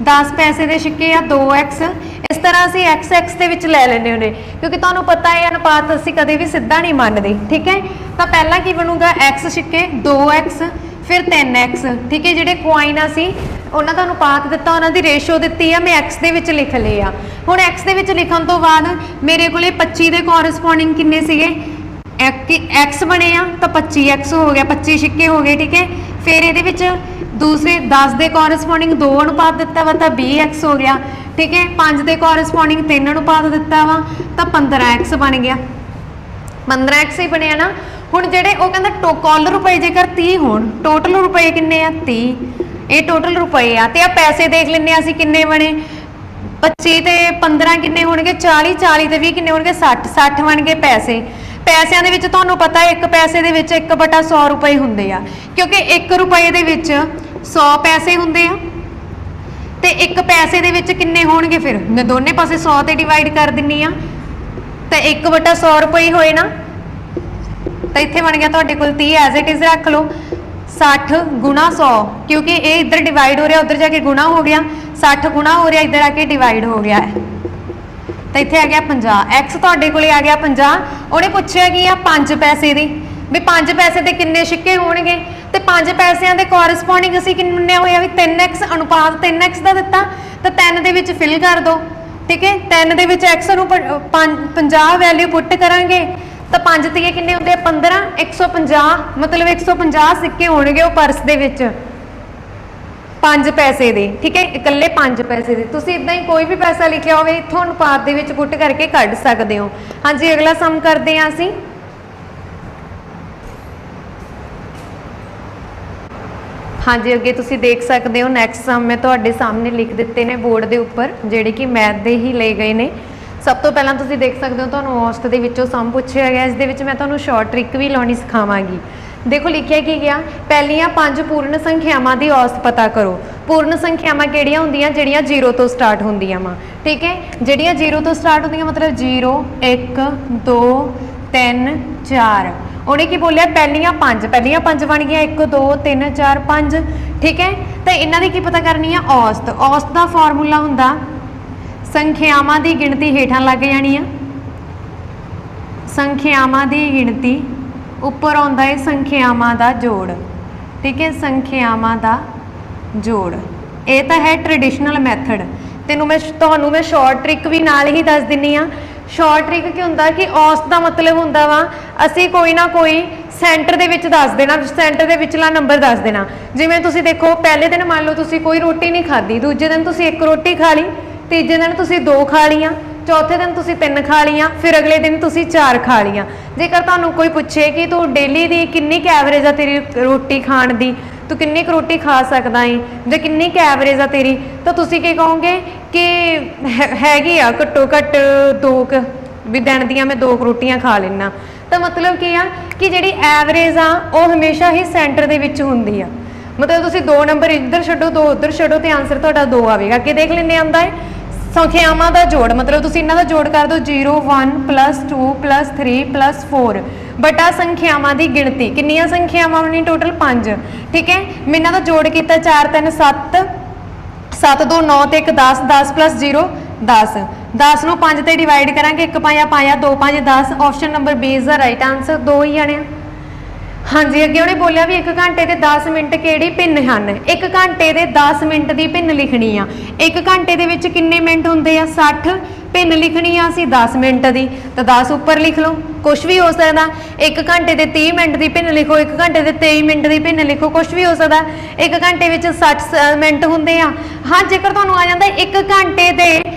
10 ਪੈਸੇ ਦੇ ਸਿੱਕੇ ਆ 2x। ਇਸ ਤਰ੍ਹਾਂ ਅਸੀਂ x ਦੇ ਵਿੱਚ ਲੈ ਲੈਂਦੇ ਹੁੰਦੇ ਕਿਉਂਕਿ ਤੁਹਾਨੂੰ ਪਤਾ ਹੈ ਅਨੁਪਾਤ ਅਸੀਂ ਕਦੇ ਵੀ ਸਿੱਧਾ ਨਹੀਂ ਮੰਨਦੇ, ਠੀਕ ਹੈ। ਤਾਂ ਪਹਿਲਾਂ ਕੀ ਬਣੂਗਾ, x ਸਿੱਕੇ 2x फिर 3x, ठीक है। ਜਿਹੜੇ ਕੁਆਇਨ ਆ ਸੀ ਉਹਨਾਂ ਦਾ ਅਨੁਪਾਤ ਦਿੱਤਾ, ਉਹਨਾਂ ਦੀ ਰੇਸ਼ੋ ਦਿੱਤੀ ਆ, ਮੈਂ x ਦੇ ਵਿੱਚ ਲਿਖ ਲਏ ਆ। ਹੁਣ x ਦੇ ਵਿੱਚ ਲਿਖਣ ਤੋਂ ਬਾਅਦ ਮੇਰੇ ਕੋਲੇ 25 ਦੇ ਕੋਰਸਪੋਂਡਿੰਗ ਕਿੰਨੇ ਸੀਗੇ, x ਬਣੇ ਆ ਤਾਂ 25x ਹੋ ਗਿਆ, 25 ਸਿੱਕੇ ਹੋ ਗਏ, ਠੀਕ ਹੈ। ਫਿਰ ਇਹਦੇ ਵਿੱਚ ਦੂਸਰੇ 10 ਦੇ ਕੋਰਸਪੋਂਡਿੰਗ 2 ਅਨੁਪਾਤ ਦਿੱਤਾ ਵਾ ਤਾਂ 20x ਹੋ ਗਿਆ, ਠੀਕ ਹੈ। 5 ਦੇ ਕੋਰਸਪੋਂਡਿੰਗ 3 ਅਨੁਪਾਤ ਦਿੱਤਾ ਵਾ ਤਾਂ 15x ਬਣ ਗਿਆ, 15x ਹੀ ਬਣਿਆ ਨਾ। ਹੁਣ ਜਿਹੜੇ ਉਹ ਕਹਿੰਦਾ ਕੁੱਲ ਰੁਪਏ ਜੇਕਰ 30 ਹੋਣ, ਟੋਟਲ ਰੁਪਏ ਕਿੰਨੇ ਆ 30, ਇਹ ਟੋਟਲ ਰੁਪਏ ਆ। ਤੇ ਆ ਪੈਸੇ ਦੇਖ ਲੈਂਦੇ ਆ ਅਸੀਂ ਕਿੰਨੇ ਬਣੇ, 25 ਤੇ 15 ਕਿੰਨੇ ਹੋਣਗੇ 40, 40 ਤੇ 20 ਕਿੰਨੇ ਹੋਣਗੇ 60, 60 ਬਣ ਗਏ ਪੈਸੇ। ਪੈਸਿਆਂ ਦੇ ਵਿੱਚ ਤੁਹਾਨੂੰ ਪਤਾ ਹੈ 1 ਪੈਸੇ ਦੇ ਵਿੱਚ 1/100 ਰੁਪਏ ਹੁੰਦੇ ਆ ਕਿਉਂਕਿ 1 ਰੁਪਏ ਦੇ ਵਿੱਚ 100 ਪੈਸੇ ਹੁੰਦੇ ਆ ਤੇ 1 ਪੈਸੇ ਦੇ ਵਿੱਚ ਕਿੰਨੇ ਹੋਣਗੇ, ਫਿਰ ਮੈਂ ਦੋਨੇ ਪਾਸੇ 100 ਤੇ ਡਿਵਾਈਡ ਕਰ ਦਿੰਨੀ ਆ ਤਾਂ 1/100 ਰੁਪਏ ਹੋਏ ਨਾ। ਤਾਂ ਇੱਥੇ ਬਣ ਗਿਆ ਤੁਹਾਡੇ ਕੋਲ 30 ਐਜ਼ ਇਟ ਇਜ਼ ਰੱਖ ਲਓ, 60 ਗੁਣਾ 100 ਕਿਉਂਕਿ ਇਹ ਇੱਧਰ ਡਿਵਾਈਡ ਹੋ ਰਿਹਾ ਉੱਧਰ ਜਾ ਕੇ ਗੁਣਾ ਹੋ ਗਿਆ, 60 ਗੁਣਾ ਹੋ ਰਿਹਾ ਇੱਧਰ ਆ ਕੇ ਡਿਵਾਈਡ ਹੋ ਗਿਆ ਹੈ ਤਾਂ ਇੱਥੇ ਆ ਗਿਆ 50। x ਤੁਹਾਡੇ ਕੋਲੇ ਆ ਗਿਆ 50। ਉਹਨੇ ਪੁੱਛਿਆ ਕੀ ਆ 5 ਪੈਸੇ ਦੀ, ਵੀ 5 ਪੈਸੇ ਦੇ ਕਿੰਨੇ ਸਿੱਕੇ ਹੋਣਗੇ ਤੇ 5 ਪੈਸਿਆਂ ਦੇ ਕੋਰਸਪੋਂਡਿੰਗ ਅਸੀਂ ਕਿੰਨੇ ਹੋਇਆ ਵੀ 3x, ਅਨੁਪਾਤ 3x ਦਾ ਦਿੱਤਾ ਤਾਂ 3 ਦੇ ਵਿੱਚ ਫਿਲ ਕਰ ਦਿਓ, ਠੀਕ ਹੈ। 3 ਦੇ ਵਿੱਚ x ਨੂੰ 50 ਵੈਲਿਊ ਪੁੱਟ ਕਰਾਂਗੇ ਤਾਂ 5 ਤੀਏ ਕਿੰਨੇ ਹੁੰਦੇ ਆ 15, 150 ਮਤਲਬ 150 ਸਿੱਕੇ ਹੋਣਗੇ ਉਹ ਪਰਸ ਦੇ ਵਿੱਚ 5 ਪੈਸੇ ਦੇ, ਠੀਕ ਹੈ। ਇਕੱਲੇ 5 ਪੈਸੇ ਦੇ ਤੁਸੀਂ ਇਦਾਂ ਹੀ ਕੋਈ ਵੀ ਪੈਸਾ ਲਿਖਿਆ ਹੋਵੇ ਇੱਥੋਂ ਅਨੁਪਾਤ ਦੇ ਵਿੱਚ ਪੁੱਟ ਕਰਕੇ ਕੱਢ ਸਕਦੇ ਹੋ। ਹਾਂਜੀ ਅਗਲਾ ਸਮ ਕਰਦੇ ਹਾਂ ਅਸੀਂ। ਹਾਂਜੀ ਅੱਗੇ ਤੁਸੀਂ ਦੇਖ ਸਕਦੇ ਹੋ ਨੈਕਸਟ ਸਮ ਮੈਂ ਤੁਹਾਡੇ ਸਾਹਮਣੇ ਲਿਖ ਦਿੱਤੇ ਨੇ ਬੋਰਡ ਦੇ ਉੱਪਰ ਜਿਹੜੇ ਕਿ ਮੈਥ ਦੇ ਹੀ ਲਏ ਗਏ ਨੇ। ਸਭ ਤੋਂ ਪਹਿਲਾਂ ਤੁਸੀਂ ਦੇਖ ਸਕਦੇ ਹੋ ਤੁਹਾਨੂੰ ਔਸਤ ਦੇ ਵਿੱਚੋਂ ਸਮ ਪੁੱਛਿਆ ਗਿਆ, ਇਸ ਦੇ ਵਿੱਚ ਮੈਂ ਤੁਹਾਨੂੰ ਸ਼ਾਰਟ ਟ੍ਰਿਕ ਵੀ ਲਾਉਣੀ ਸਿਖਾਵਾਂਗੀ। ਦੇਖੋ ਲਿਖਿਆ ਕੀ ਗਿਆ, ਪਹਿਲੀਆਂ 5 ਪੂਰਨ ਸੰਖਿਆਵਾਂ ਦੀ ਔਸਤ ਪਤਾ ਕਰੋ। ਪੂਰਨ ਸੰਖਿਆਵਾਂ ਕਿਹੜੀਆਂ ਹੁੰਦੀਆਂ, ਜਿਹੜੀਆਂ 0 ਤੋਂ ਸਟਾਰਟ ਹੁੰਦੀਆਂ ਵਾ, ਠੀਕ ਹੈ। ਜਿਹੜੀਆਂ 0 ਤੋਂ ਸਟਾਰਟ ਹੁੰਦੀਆਂ ਮਤਲਬ 0 1 2 3 4। ਉਹਨੇ ਕੀ ਬੋਲਿਆ ਪਹਿਲੀਆਂ 5 ਬਣ ਗਈਆਂ 1 2 3 4 5, ਠੀਕ ਹੈ। ਤਾਂ ਇਹਨਾਂ ਦੀ ਕੀ ਪਤਾ ਕਰਨੀ ਆ ਔਸਤ। ਔਸਤ ਦਾ ਫਾਰਮੂਲਾ ਹੁੰਦਾ ਸੰਖਿਆਵਾਂ ਦੀ ਗਿਣਤੀ ਹੇਠਾਂ ਲੱਗ ਜਾਣੀ ਆ, ਸੰਖਿਆਵਾਂ ਦੀ ਗਿਣਤੀ ਉੱਪਰ ਆਉਂਦਾ ਹੈ ਸੰਖਿਆਵਾਂ ਦਾ ਜੋੜ, ਠੀਕ ਹੈ। ਸੰਖਿਆਵਾਂ ਦਾ ਜੋੜ ਇਹ ਤਾਂ ਹੈ ਟ੍ਰੈਡੀਸ਼ਨਲ ਮੈਥਡ। ਤੁਹਾਨੂੰ ਮੈਂ ਸ਼ਾਰਟ ਟ੍ਰਿਕ ਵੀ ਨਾਲ ਹੀ ਦੱਸ ਦਿੰਨੀ ਆ। ਸ਼ਾਰਟ ਟ੍ਰਿਕ ਕੀ ਹੁੰਦਾ ਕਿ ਔਸਤ ਦਾ ਮਤਲਬ ਹੁੰਦਾ ਵਾ ਅਸੀਂ ਕੋਈ ਨਾ ਕੋਈ ਸੈਂਟਰ ਦੇ ਵਿੱਚ ਦੱਸ ਦੇਣਾ, ਸੈਂਟਰ ਦੇ ਵਿਚਲਾ ਨੰਬਰ ਦੱਸ ਦੇਣਾ। ਜਿਵੇਂ ਤੁਸੀਂ ਦੇਖੋ ਪਹਿਲੇ ਦਿਨ ਮੰਨ ਲਓ ਤੁਸੀਂ ਕੋਈ ਰੋਟੀ ਨਹੀਂ ਖਾਧੀ, ਦੂਜੇ ਦਿਨ ਤੁਸੀਂ 1 ਰੋਟੀ ਖਾ ਲਈ, ਤੀਜੇ ਦਿਨ ਤੁਸੀਂ 2 ਖਾ ਲੀਆਂ, ਚੌਥੇ ਦਿਨ ਤੁਸੀਂ 3 ਖਾ ਲੀਆਂ, ਫਿਰ ਅਗਲੇ ਦਿਨ ਤੁਸੀਂ 4 ਖਾ ਲੀਆਂ। ਜੇਕਰ ਤੁਹਾਨੂੰ ਕੋਈ ਪੁੱਛੇ ਕਿ ਤੂੰ ਡੇਲੀ ਦੀ ਕਿੰਨੀ ਕੁ ਐਵਰੇਜ ਆ ਤੇਰੀ ਰੋਟੀ ਖਾਣ ਦੀ, ਤੂੰ ਕਿੰਨੀ ਕੁ ਰੋਟੀ ਖਾ ਸਕਦਾ ਹੈ ਜਾਂ ਕਿੰਨੀ ਕੁ ਐਵਰੇਜ ਆ ਤੇਰੀ, ਤਾਂ ਤੁਸੀਂ ਕੀ ਕਹੋਗੇ ਕਿ ਹੈਗੀ ਆ ਘੱਟੋ ਘੱਟ 2 ਵੀ ਦਿਨ ਦੀਆਂ ਮੈਂ 2 ਰੋਟੀਆਂ ਖਾ ਲੈਣਾ। ਤਾਂ ਮਤਲਬ ਕੀ ਆ ਕਿ ਜਿਹੜੀ ਐਵਰੇਜ ਆ ਉਹ ਹਮੇਸ਼ਾ ਹੀ ਸੈਂਟਰ ਦੇ ਵਿੱਚ ਹੁੰਦੀ ਆ। ਮਤਲਬ ਤੁਸੀਂ 2 ਨੰਬਰ ਇੱਧਰ ਛੱਡੋ 2 ਉੱਧਰ ਛੱਡੋ ਤੇ ਆਨਸਰ ਤੁਹਾਡਾ 2 ਆਵੇਗਾ। ਅੱਗੇ ਦੇਖ ਲੈਂਦੇ ਆਉਂਦਾ ਹੈ ਸੰਖਿਆਵਾਂ ਦਾ ਜੋੜ, ਮਤਲਬ ਤੁਸੀਂ ਇਹਨਾਂ ਦਾ ਜੋੜ ਕਰ ਦਿਓ 0 1 +2 +3 +4 ਬਟਾ ਸੰਖਿਆਵਾਂ ਦੀ ਗਿਣਤੀ। ਕਿੰਨੀਆਂ ਸੰਖਿਆਵਾਂ ਬਣੀ ਟੋਟਲ 5, ਠੀਕ ਹੈ। ਮੈਂ ਇਹਨਾਂ ਦਾ ਜੋੜ ਕੀਤਾ 4 3 7 7 2 9 ਤੇ 1 10 10 + 0 10 10 ਨੂੰ 5 ਤੇ ਡਿਵਾਈਡ ਕਰਾਂਗੇ 1 5 5 2 5 10। Option number B is the right answer, 2 ਹੀ ਆਣੇ। ਹਾਂਜੀ ਅੱਗੇ ਉਹਨੇ ਬੋਲਿਆ ਵੀ 1 ਘੰਟੇ ਦੇ 10 ਮਿੰਟ ਕਿਹੜੀ ਭਿੰਨ ਹਨ। 1 ਘੰਟੇ ਦੇ 10 ਮਿੰਟ ਦੀ ਭਿੰਨ ਲਿਖਣੀ ਆ। 1 ਘੰਟੇ ਦੇ ਵਿੱਚ ਕਿੰਨੇ ਮਿੰਟ ਹੁੰਦੇ ਆ 60, ਭਿੰਨ ਲਿਖਣੀ ਆ ਅਸੀਂ 10 ਮਿੰਟ ਦੀ ਤਾਂ 10 ਉੱਪਰ ਲਿਖ ਲਓ, ਕੁਛ ਵੀ ਹੋ ਸਕਦਾ। 1 ਘੰਟੇ ਦੇ 30 ਮਿੰਟ ਦੀ ਭਿੰਨ ਲਿਖੋ, 1 ਘੰਟੇ ਦੇ 23 ਮਿੰਟ ਦੀ ਭਿੰਨ ਲਿਖੋ, ਕੁਛ ਵੀ ਹੋ ਸਕਦਾ। 1 ਘੰਟੇ ਵਿੱਚ 60 ਮਿੰਟ ਹੁੰਦੇ ਆ। ਹਾਂ ਜੇਕਰ ਤੁਹਾਨੂੰ ਆ ਜਾਂਦਾ 1 ਘੰਟੇ ਦੇ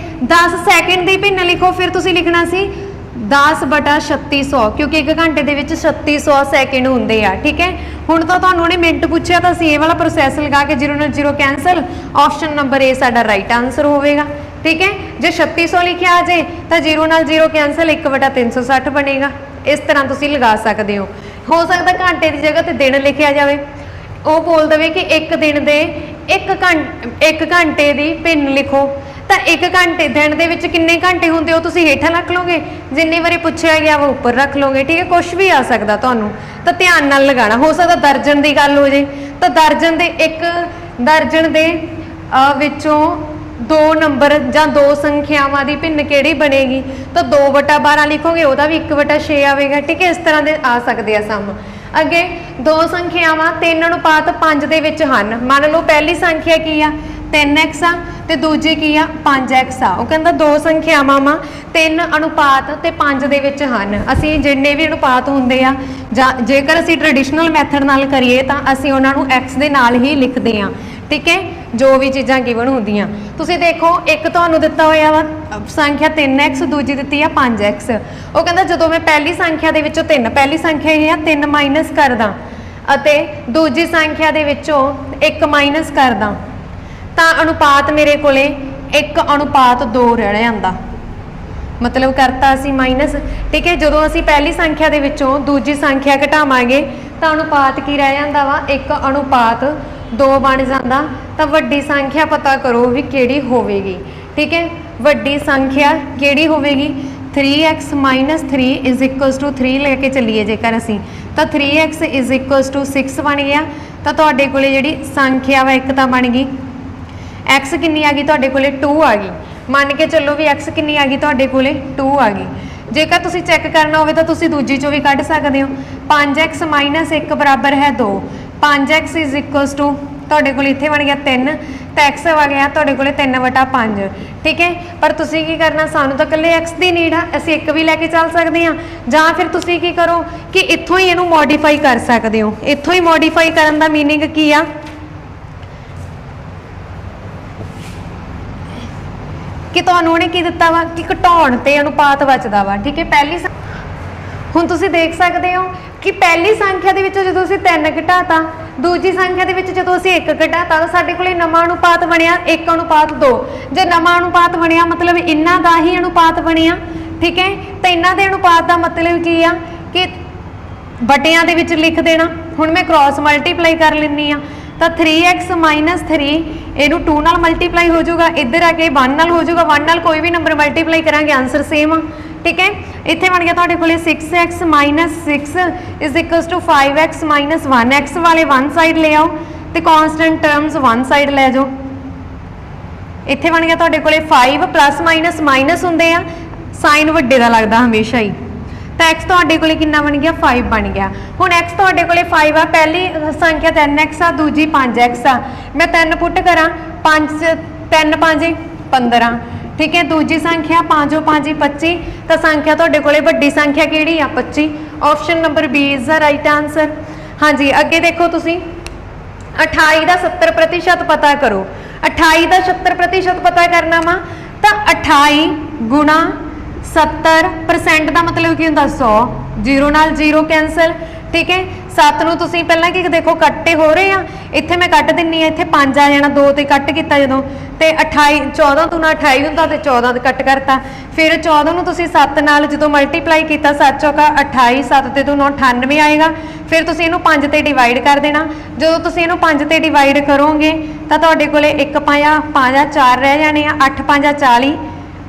10 ਸੈਕਿੰਡ ਦੀ भिन्न लिखो फिर तुसी लिखना सी 10 बटा 3600 क्योंकि 1 घंटे ਦੇ ਵਿੱਚ 3600 ਸੈਕਿੰਡ ਹੁੰਦੇ ਆ। ठीक है ਹੁਣ ਤਾਂ ਤੁਹਾਨੂੰ ਉਹਨੇ ਮਿੰਟ ਪੁੱਛਿਆ ਤਾਂ ਅਸੀਂ ਇਹ ਵਾਲਾ ਪ੍ਰੋਸੈਸ ਲਗਾ ਕੇ 0 ਨਾਲ 0 ਕੈਂਸਲ, ਆਪਸ਼ਨ ਨੰਬਰ A ਸਾਡਾ ਰਾਈਟ ਆਨਸਰ ਹੋਵੇਗਾ। ठीक है ਜੇ 3600 ਲਿਖਿਆ ਆ ਜੇ ਤਾਂ 0 ਨਾਲ 0 ਕੈਂਸਲ 1/360 ਬਣੇਗਾ। ਇਸ ਤਰ੍ਹਾਂ ਤੁਸੀਂ ਲਗਾ ਸਕਦੇ ਹੋ ਸਕਦਾ ਘੰਟੇ ਦੀ ਜਗ੍ਹਾ ਤੇ ਦਿਨ ਲਿਖਿਆ ਜਾਵੇ, ਉਹ ਬੋਲ ਦੇਵੇ ਕਿ ਇੱਕ ਦਿਨ ਦੇ 1 ਘੰਟੇ ਦੀ ਭਿੰਨ ਲਿਖੋ ਤਾਂ 1 ਘੰਟੇ ਦਿਨ ਦੇ ਵਿੱਚ ਕਿੰਨੇ ਘੰਟੇ ਹੁੰਦੇ ਹੋ ਤੁਸੀਂ ਹੇਠਾਂ ਰੱਖ ਲਓਗੇ, ਜਿੰਨੀ ਵਾਰੀ ਪੁੱਛਿਆ ਗਿਆ ਵਾ ਉੱਪਰ ਰੱਖ ਲਓਗੇ। ਠੀਕ ਹੈ ਕੁਝ ਵੀ ਆ ਸਕਦਾ ਤੁਹਾਨੂੰ, ਤਾਂ ਧਿਆਨ ਨਾਲ ਲਗਾਉਣਾ। ਹੋ ਸਕਦਾ ਦਰਜਨ ਦੀ ਗੱਲ ਹੋ ਜੇ ਤਾਂ ਦਰਜਨ ਦੇ 1 ਦਰਜਨ ਦੇ ਵਿੱਚੋਂ 2 ਨੰਬਰ ਜਾਂ 2 ਸੰਖਿਆਵਾਂ ਦੀ ਭਿੰਨ ਕਿਹੜੀ ਬਣੇਗੀ ਤਾਂ 2/12 ਲਿਖੋਗੇ, ਉਹਦਾ ਵੀ 1/6 ਆਵੇਗਾ। ਠੀਕ ਹੈ ਇਸ ਤਰ੍ਹਾਂ ਦੇ ਆ ਸਕਦੇ ਆ ਸਮ। ਅੱਗੇ 2 ਸੰਖਿਆਵਾਂ 3:5 ਦੇ ਵਿੱਚ ਹਨ। ਮੰਨ ਲਓ ਪਹਿਲੀ ਸੰਖਿਆ ਕੀ ਆ 3x ਆ ਤੇ ਦੂਜੀ ਕੀ ਆ 5x ਆ। ਉਹ ਕਹਿੰਦਾ 2 ਸੰਖਿਆਵਾਂ 3:5 ਤੇ 5 ਦੇ ਵਿੱਚ ਹਨ। ਅਸੀਂ ਜਿੰਨੇ ਵੀ ਅਨੁਪਾਤ ਹੁੰਦੇ ਆ ਜਾਂ ਜੇਕਰ ਅਸੀਂ ਟ੍ਰੈਡੀਸ਼ਨਲ ਮੈਥਡ ਨਾਲ ਕਰੀਏ ਤਾਂ ਅਸੀਂ ਉਹਨਾਂ ਨੂੰ x ਦੇ ਨਾਲ ਹੀ ਲਿਖਦੇ ਆ। ਠੀਕ ਹੈ ਜੋ ਵੀ ਚੀਜ਼ਾਂ ਗਿਵਨ ਹੁੰਦੀਆਂ। ਤੁਸੀਂ ਦੇਖੋ ਇੱਕ ਤੁਹਾਨੂੰ ਦਿੱਤਾ ਹੋਇਆ ਵਾ ਸੰਖਿਆ 3x, ਦੂਜੀ ਦਿੱਤੀ ਆ 5x। ਉਹ ਕਹਿੰਦਾ ਜਦੋਂ ਮੈਂ ਪਹਿਲੀ ਸੰਖਿਆ ਦੇ ਵਿੱਚੋਂ 3 ਪਹਿਲੀ ਸੰਖਿਆ ਇਹ ਆ 3 ਮਾਈਨਸ ਕਰਦਾ ਅਤੇ ਦੂਜੀ ਸੰਖਿਆ ਦੇ ਵਿੱਚੋਂ 1 ਮਾਈਨਸ ਕਰਦਾ ਤਾਂ ਅਨੁਪਾਤ ਮੇਰੇ ਕੋਲੇ 1:2 ਰਹਿ ਜਾਂਦਾ। ਮਤਲਬ ਕਰਤਾ ਅਸੀਂ ਮਾਈਨਸ। ਠੀਕ ਹੈ ਜਦੋਂ ਅਸੀਂ ਪਹਿਲੀ ਸੰਖਿਆ ਦੇ ਵਿੱਚੋਂ ਦੂਜੀ ਸੰਖਿਆ ਘਟਾਵਾਂਗੇ ਤਾਂ ਅਨੁਪਾਤ ਕੀ ਰਹਿ ਜਾਂਦਾ ਵਾ 1:2 ਬਣ ਜਾਂਦਾ। ਤਾਂ ਵੱਡੀ ਸੰਖਿਆ ਪਤਾ ਕਰੋ ਵੀ ਕਿਹੜੀ ਹੋਵੇਗੀ। ਠੀਕ ਹੈ ਵੱਡੀ ਸੰਖਿਆ ਕਿਹੜੀ ਹੋਵੇਗੀ 3x - 3 = 3 ਲੈ ਕੇ ਚੱਲੀਏ ਜੇਕਰ ਅਸੀਂ ਤਾਂ 3x = 6 ਬਣ ਗਿਆ। ਤਾਂ ਤੁਹਾਡੇ ਕੋਲੇ ਜਿਹੜੀ ਸੰਖਿਆ ਵਾ ਇੱਕ ਤਾਂ ਬਣ ਗਈ, x ਕਿੰਨੀ ਆ ਗਈ ਤੁਹਾਡੇ ਕੋਲੇ 2 ਆ ਗਈ। ਮੰਨ ਕੇ ਚੱਲੋ ਵੀ x ਕਿੰਨੀ ਆ ਗਈ ਤੁਹਾਡੇ ਕੋਲੇ 2 ਆ ਗਈ। ਜੇਕਰ ਤੁਸੀਂ ਚੈੱਕ ਕਰਨਾ ਹੋਵੇ ਤਾਂ ਤੁਸੀਂ ਦੂਜੀ ਚੋਂ ਵੀ ਕੱਢ ਸਕਦੇ ਹੋ। 5x - 1 ਬਰਾਬਰ ਹੈ 2। 5x = ਤੁਹਾਡੇ ਕੋਲ ਇੱਥੇ ਬਣ ਗਿਆ 3 ਤਾਂ x ਆ ਗਿਆ ਤੁਹਾਡੇ ਕੋਲੇ 3/5। ਠੀਕ ਹੈ ਪਰ ਤੁਸੀਂ ਕੀ ਕਰਨਾ ਸਾਨੂੰ ਤਾਂ ਇਕੱਲੇ x ਦੀ ਨੀਡ ਆ, ਅਸੀਂ ਇੱਕ ਵੀ ਲੈ ਕੇ ਚੱਲ ਸਕਦੇ ਹਾਂ ਜਾਂ ਫਿਰ ਤੁਸੀਂ ਕੀ ਕਰੋ ਕਿ ਇੱਥੋਂ ਹੀ ਇਹਨੂੰ ਮੋਡੀਫਾਈ ਕਰ ਸਕਦੇ ਹੋ। ਇੱਥੋਂ ਹੀ ਮੋਡੀਫਾਈ ਕਰਨ ਦਾ ਮੀਨਿੰਗ ਕੀ ਆ ਕਿ ਤੁਹਾਨੂੰ ਉਹਨੇ ਕੀ ਦਿੱਤਾ ਵਾ ਕਿ ਘਟਾਉਣ ਤੇ ਅਨੁਪਾਤ ਬਚਦਾ ਵਾ। ਠੀਕ ਹੈ ਪਹਿਲੀ ਹੁਣ ਤੁਸੀਂ ਦੇਖ ਸਕਦੇ ਹੋ ਕਿ ਪਹਿਲੀ ਸੰਖਿਆ ਦੇ ਵਿੱਚੋਂ ਜਦੋਂ ਅਸੀਂ 3 ਘਟਾਤਾ ਦੂਜੀ ਸੰਖਿਆ ਦੇ ਵਿੱਚ ਜਦੋਂ ਅਸੀਂ 1 ਘਟਾਤਾ ਤਾਂ ਸਾਡੇ ਕੋਲੇ ਨਵਾਂ ਅਨੁਪਾਤ ਬਣਿਆ 1:2। ਜੇ ਨਵਾਂ ਅਨੁਪਾਤ ਬਣਿਆ ਮਤਲਬ ਇਹਨਾਂ ਦਾ ਹੀ ਅਨੁਪਾਤ ਬਣਿਆ। ਠੀਕ ਹੈ ਤਾਂ ਇਹਨਾਂ ਦੇ ਅਨੁਪਾਤ ਦਾ ਮਤਲਬ ਕੀ ਆ ਕਿ ਬਟਿਆਂ ਦੇ ਵਿੱਚ ਲਿਖ ਦੇਣਾ। ਹੁਣ ਮੈਂ ਕ੍ਰਾਸ ਮਲਟੀਪਲਾਈ ਕਰ ਲੈਂਦੀ ਆ ਤਾਂ 3x - 3 ਇਹਨੂੰ 2 ਨਾਲ ਮਲਟੀਪਲਾਈ ਹੋ ਜਾਊਗਾ, ਇੱਧਰ ਆ ਕੇ 1 ਨਾਲ ਹੋ ਜਾਊਗਾ। 1 ਨਾਲ ਕੋਈ ਵੀ ਨੰਬਰ ਮਲਟੀਪਲਾਈ ਕਰਾਂਗੇ ਆਨਸਰ ਸੇਮ ਆ। ਠੀਕ ਹੈ ਇੱਥੇ ਬਣ ਗਿਆ ਤੁਹਾਡੇ ਕੋਲੇ 6x - 6 = 5x - 1। x ਵਾਲੇ 1 ਸਾਈਡ ਲੈ ਆਓ ਤੇ ਕਾਂਸਟੈਂਟ ਟਰਮਸ 1 ਸਾਈਡ ਲੈ ਜਾਓ। ਇੱਥੇ ਬਣ ਗਿਆ ਤੁਹਾਡੇ ਕੋਲੇ 5 + ਮਾਈਨਸ ਹੁੰਦੇ ਆ ਸਾਈਨ ਵੱਡੇ ਦਾ ਲੱਗਦਾ ਹਮੇਸ਼ਾ ਹੀ ਤਾਂ x ਤੁਹਾਡੇ ਕੋਲੇ ਕਿੰਨਾ ਬਣ ਗਿਆ 5 ਬਣ ਗਿਆ। ਹੁਣ x ਤੁਹਾਡੇ ਕੋਲੇ 5 ਆ, ਪਹਿਲੀ ਸੰਖਿਆ 3x ਆ ਦੂਜੀ 5x ਆ। ਮੈਂ 3 ਪੁੱਟ ਕਰਾਂ 5 3 5 15। ਠੀਕ ਹੈ ਦੂਜੀ ਸੰਖਿਆ 5 5 25 ਤਾਂ ਸੰਖਿਆ ਤੁਹਾਡੇ ਕੋਲੇ ਵੱਡੀ ਸੰਖਿਆ ਕਿਹੜੀ ਆ 25। Option number B is the right answer. ਹਾਂਜੀ ਅੱਗੇ ਦੇਖੋ ਤੁਸੀਂ 28 ਦਾ 70% ਪਤਾ ਕਰੋ। 28 ਦਾ 70% ਪਤਾ ਕਰਨਾ ਵਾ ਤਾਂ 28 ਗੁਣਾ 70% ਦਾ ਮਤਲਬ ਕੀ ਹੁੰਦਾ 100। 0 ਨਾਲ 0 ਕੈਂਸਲ। ਠੀਕ ਹੈ 7 ਨੂੰ ਤੁਸੀਂ ਪਹਿਲਾਂ ਕੀ ਦੇਖੋ ਕੱਟੇ ਹੋ ਰਹੇ ਆ, ਇੱਥੇ ਮੈਂ ਕੱਟ ਦਿੰਨੀ ਆ, ਇੱਥੇ 5 ਆ ਜਾਣਾ 2 ਤੇ ਕੱਟ ਕੀਤਾ ਜਦੋਂ ਤੇ 28 14 ਤੋਂ ਨਾ 28 ਹੁੰਦਾ ਤੇ 14 ਤੇ ਕੱਟ ਕਰਤਾ। ਫਿਰ 14 ਨੂੰ ਤੁਸੀਂ 7 ਨਾਲ ਜਦੋਂ ਮਲਟੀਪਲਾਈ ਕੀਤਾ 7 ਚੌਕਾ 28 7 ਤੇ 2 98 ਆਏਗਾ। ਫਿਰ ਤੁਸੀਂ ਇਹਨੂੰ 5 ਤੇ ਡਿਵਾਈਡ ਕਰ ਦੇਣਾ। ਜਦੋਂ ਤੁਸੀਂ ਇਹਨੂੰ 5 ਤੇ ਡਿਵਾਈਡ ਕਰੋਗੇ ਤਾਂ ਤੁਹਾਡੇ ਕੋਲੇ 1 5 5 4 ਰਹਿ ਜਾਣੇ ਆ, 8 5 40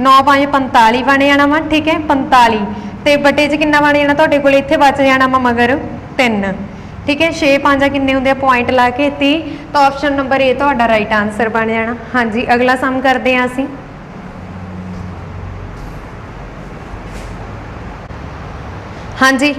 9 5 45 ਬਣ ਜਾਣਾ ਵਾ। ਠੀਕ ਹੈ 45 ਤੇ ਬਟੇ 'ਚ ਕਿੰਨਾ ਬਣ ਜਾਣਾ ਤੁਹਾਡੇ ਕੋਲੇ ਇੱਥੇ ਬਚ ਜਾਣਾ ਵਾ ਮਗਰ 3। ਠੀਕ ਹੈ 6 5 ਕਿੰਨੇ ਹੁੰਦੇ ਆ ਪੁਆਇੰਟ ਲਾ ਕੇ 30 ਤਾਂ ਆਪਸ਼ਨ ਨੰਬਰ A ਤੁਹਾਡਾ ਰਾਈਟ ਆਨਸਰ ਬਣ ਜਾਣਾ। ਹਾਂਜੀ ਅਗਲਾ ਸਮ ਕਰਦੇ ਹਾਂ ਅਸੀਂ। ਹਾਂਜੀ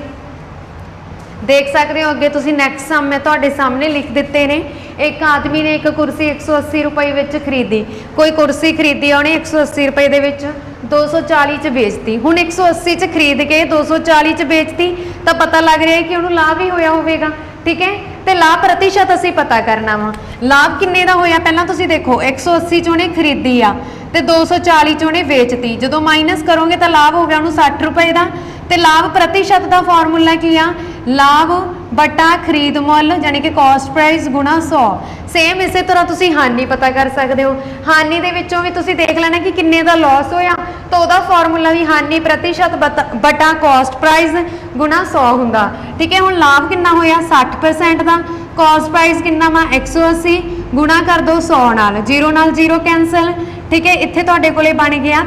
ਦੇਖ ਸਕਦੇ ਹੋ ਅੱਗੇ ਤੁਸੀਂ ਨੈਕਸਟ ਸਮ ਮੈਂ ਤੁਹਾਡੇ ਸਾਹਮਣੇ ਲਿਖ ਦਿੱਤੇ ਨੇ। ਇੱਕ ਆਦਮੀ ਨੇ ਇੱਕ ਕੁਰਸੀ 180 ਰੁਪਏ ਵਿੱਚ ਖਰੀਦੀ। ਕੋਈ ਕੁਰਸੀ ਖਰੀਦੀ ਉਹਨੇ 180 ਰੁਪਏ ਦੇ ਵਿੱਚ 240 ਚ ਵੇਚਤੀ। ਹੁਣ 180 ਚ ਖਰੀਦ ਕੇ 240 ਚ ਵੇਚਤੀ ਤਾਂ ਪਤਾ ਲੱਗ ਰਿਹਾ ਹੈ ਕਿ ਉਹਨੂੰ ਲਾਭ ਹੀ ਹੋਇਆ ਹੋਵੇਗਾ। ਠੀਕ ਹੈ ਤੇ ਲਾਭ ਪ੍ਰਤੀਸ਼ਤ ਅਸੀਂ ਪਤਾ ਕਰਨਾ ਵਾ। ਲਾਭ ਕਿੰਨੇ ਦਾ ਹੋਇਆ ਪਹਿਲਾਂ ਤੁਸੀਂ ਦੇਖੋ 180 ਚੋਂ ਨੇ ਖਰੀਦੀ ਆ ਤੇ 240 ਚੋਂ ਨੇ ਵੇਚਤੀ, ਜਦੋਂ ਮਾਈਨਸ ਕਰੋਗੇ ਤਾਂ ਲਾਭ ਹੋ ਗਿਆ ਉਹਨੂੰ 60 ਰੁਪਏ ਦਾ। ਤੇ ਲਾਭ ਪ੍ਰਤੀਸ਼ਤ ਦਾ ਫਾਰਮੂਲਾ ਕੀ ਆ, ਲਾਭ ਬਟਾ ਖਰੀਦ ਮੁੱਲ ਯਾਨੀ ਕਿ ਕਾਸਟ ਪ੍ਰਾਈਸ ਗੁਣਾ 100। ਸੇਮ ਇਸੇ ਤਰ੍ਹਾਂ ਤੁਸੀਂ ਹਾਨੀ ਪਤਾ ਕਰ ਸਕਦੇ ਹੋ। ਹਾਨੀ ਦੇ ਵਿੱਚੋਂ ਵੀ ਤੁਸੀਂ ਦੇਖ ਲੈਣਾ ਕਿ ਕਿੰਨੇ ਦਾ ਲਾਸ ਹੋਇਆ ਤਾਂ ਉਹਦਾ ਫਾਰਮੂਲਾ ਵੀ ਹਾਨੀ ਪ੍ਰਤੀਸ਼ਤ ਬਟਾ ਕਾਸਟ ਪ੍ਰਾਈਸ ਗੁਣਾ 100 ਹੁੰਦਾ। ਠੀਕ ਹੈ, ਹੁਣ ਲਾਭ ਕਿੰਨਾ ਹੋਇਆ 60% ਦਾ, ਕਾਸਟ ਪ੍ਰਾਈਸ ਕਿੰਨਾ ਵਾ 180, ਗੁਣਾ ਕਰ ਦੋ 100 ਨਾਲ, 0 ਨਾਲ 0 ਕੈਂਸਲ। ਠੀਕ ਹੈ, ਇੱਥੇ ਤੁਹਾਡੇ ਕੋਲੇ ਬਣ ਗਿਆ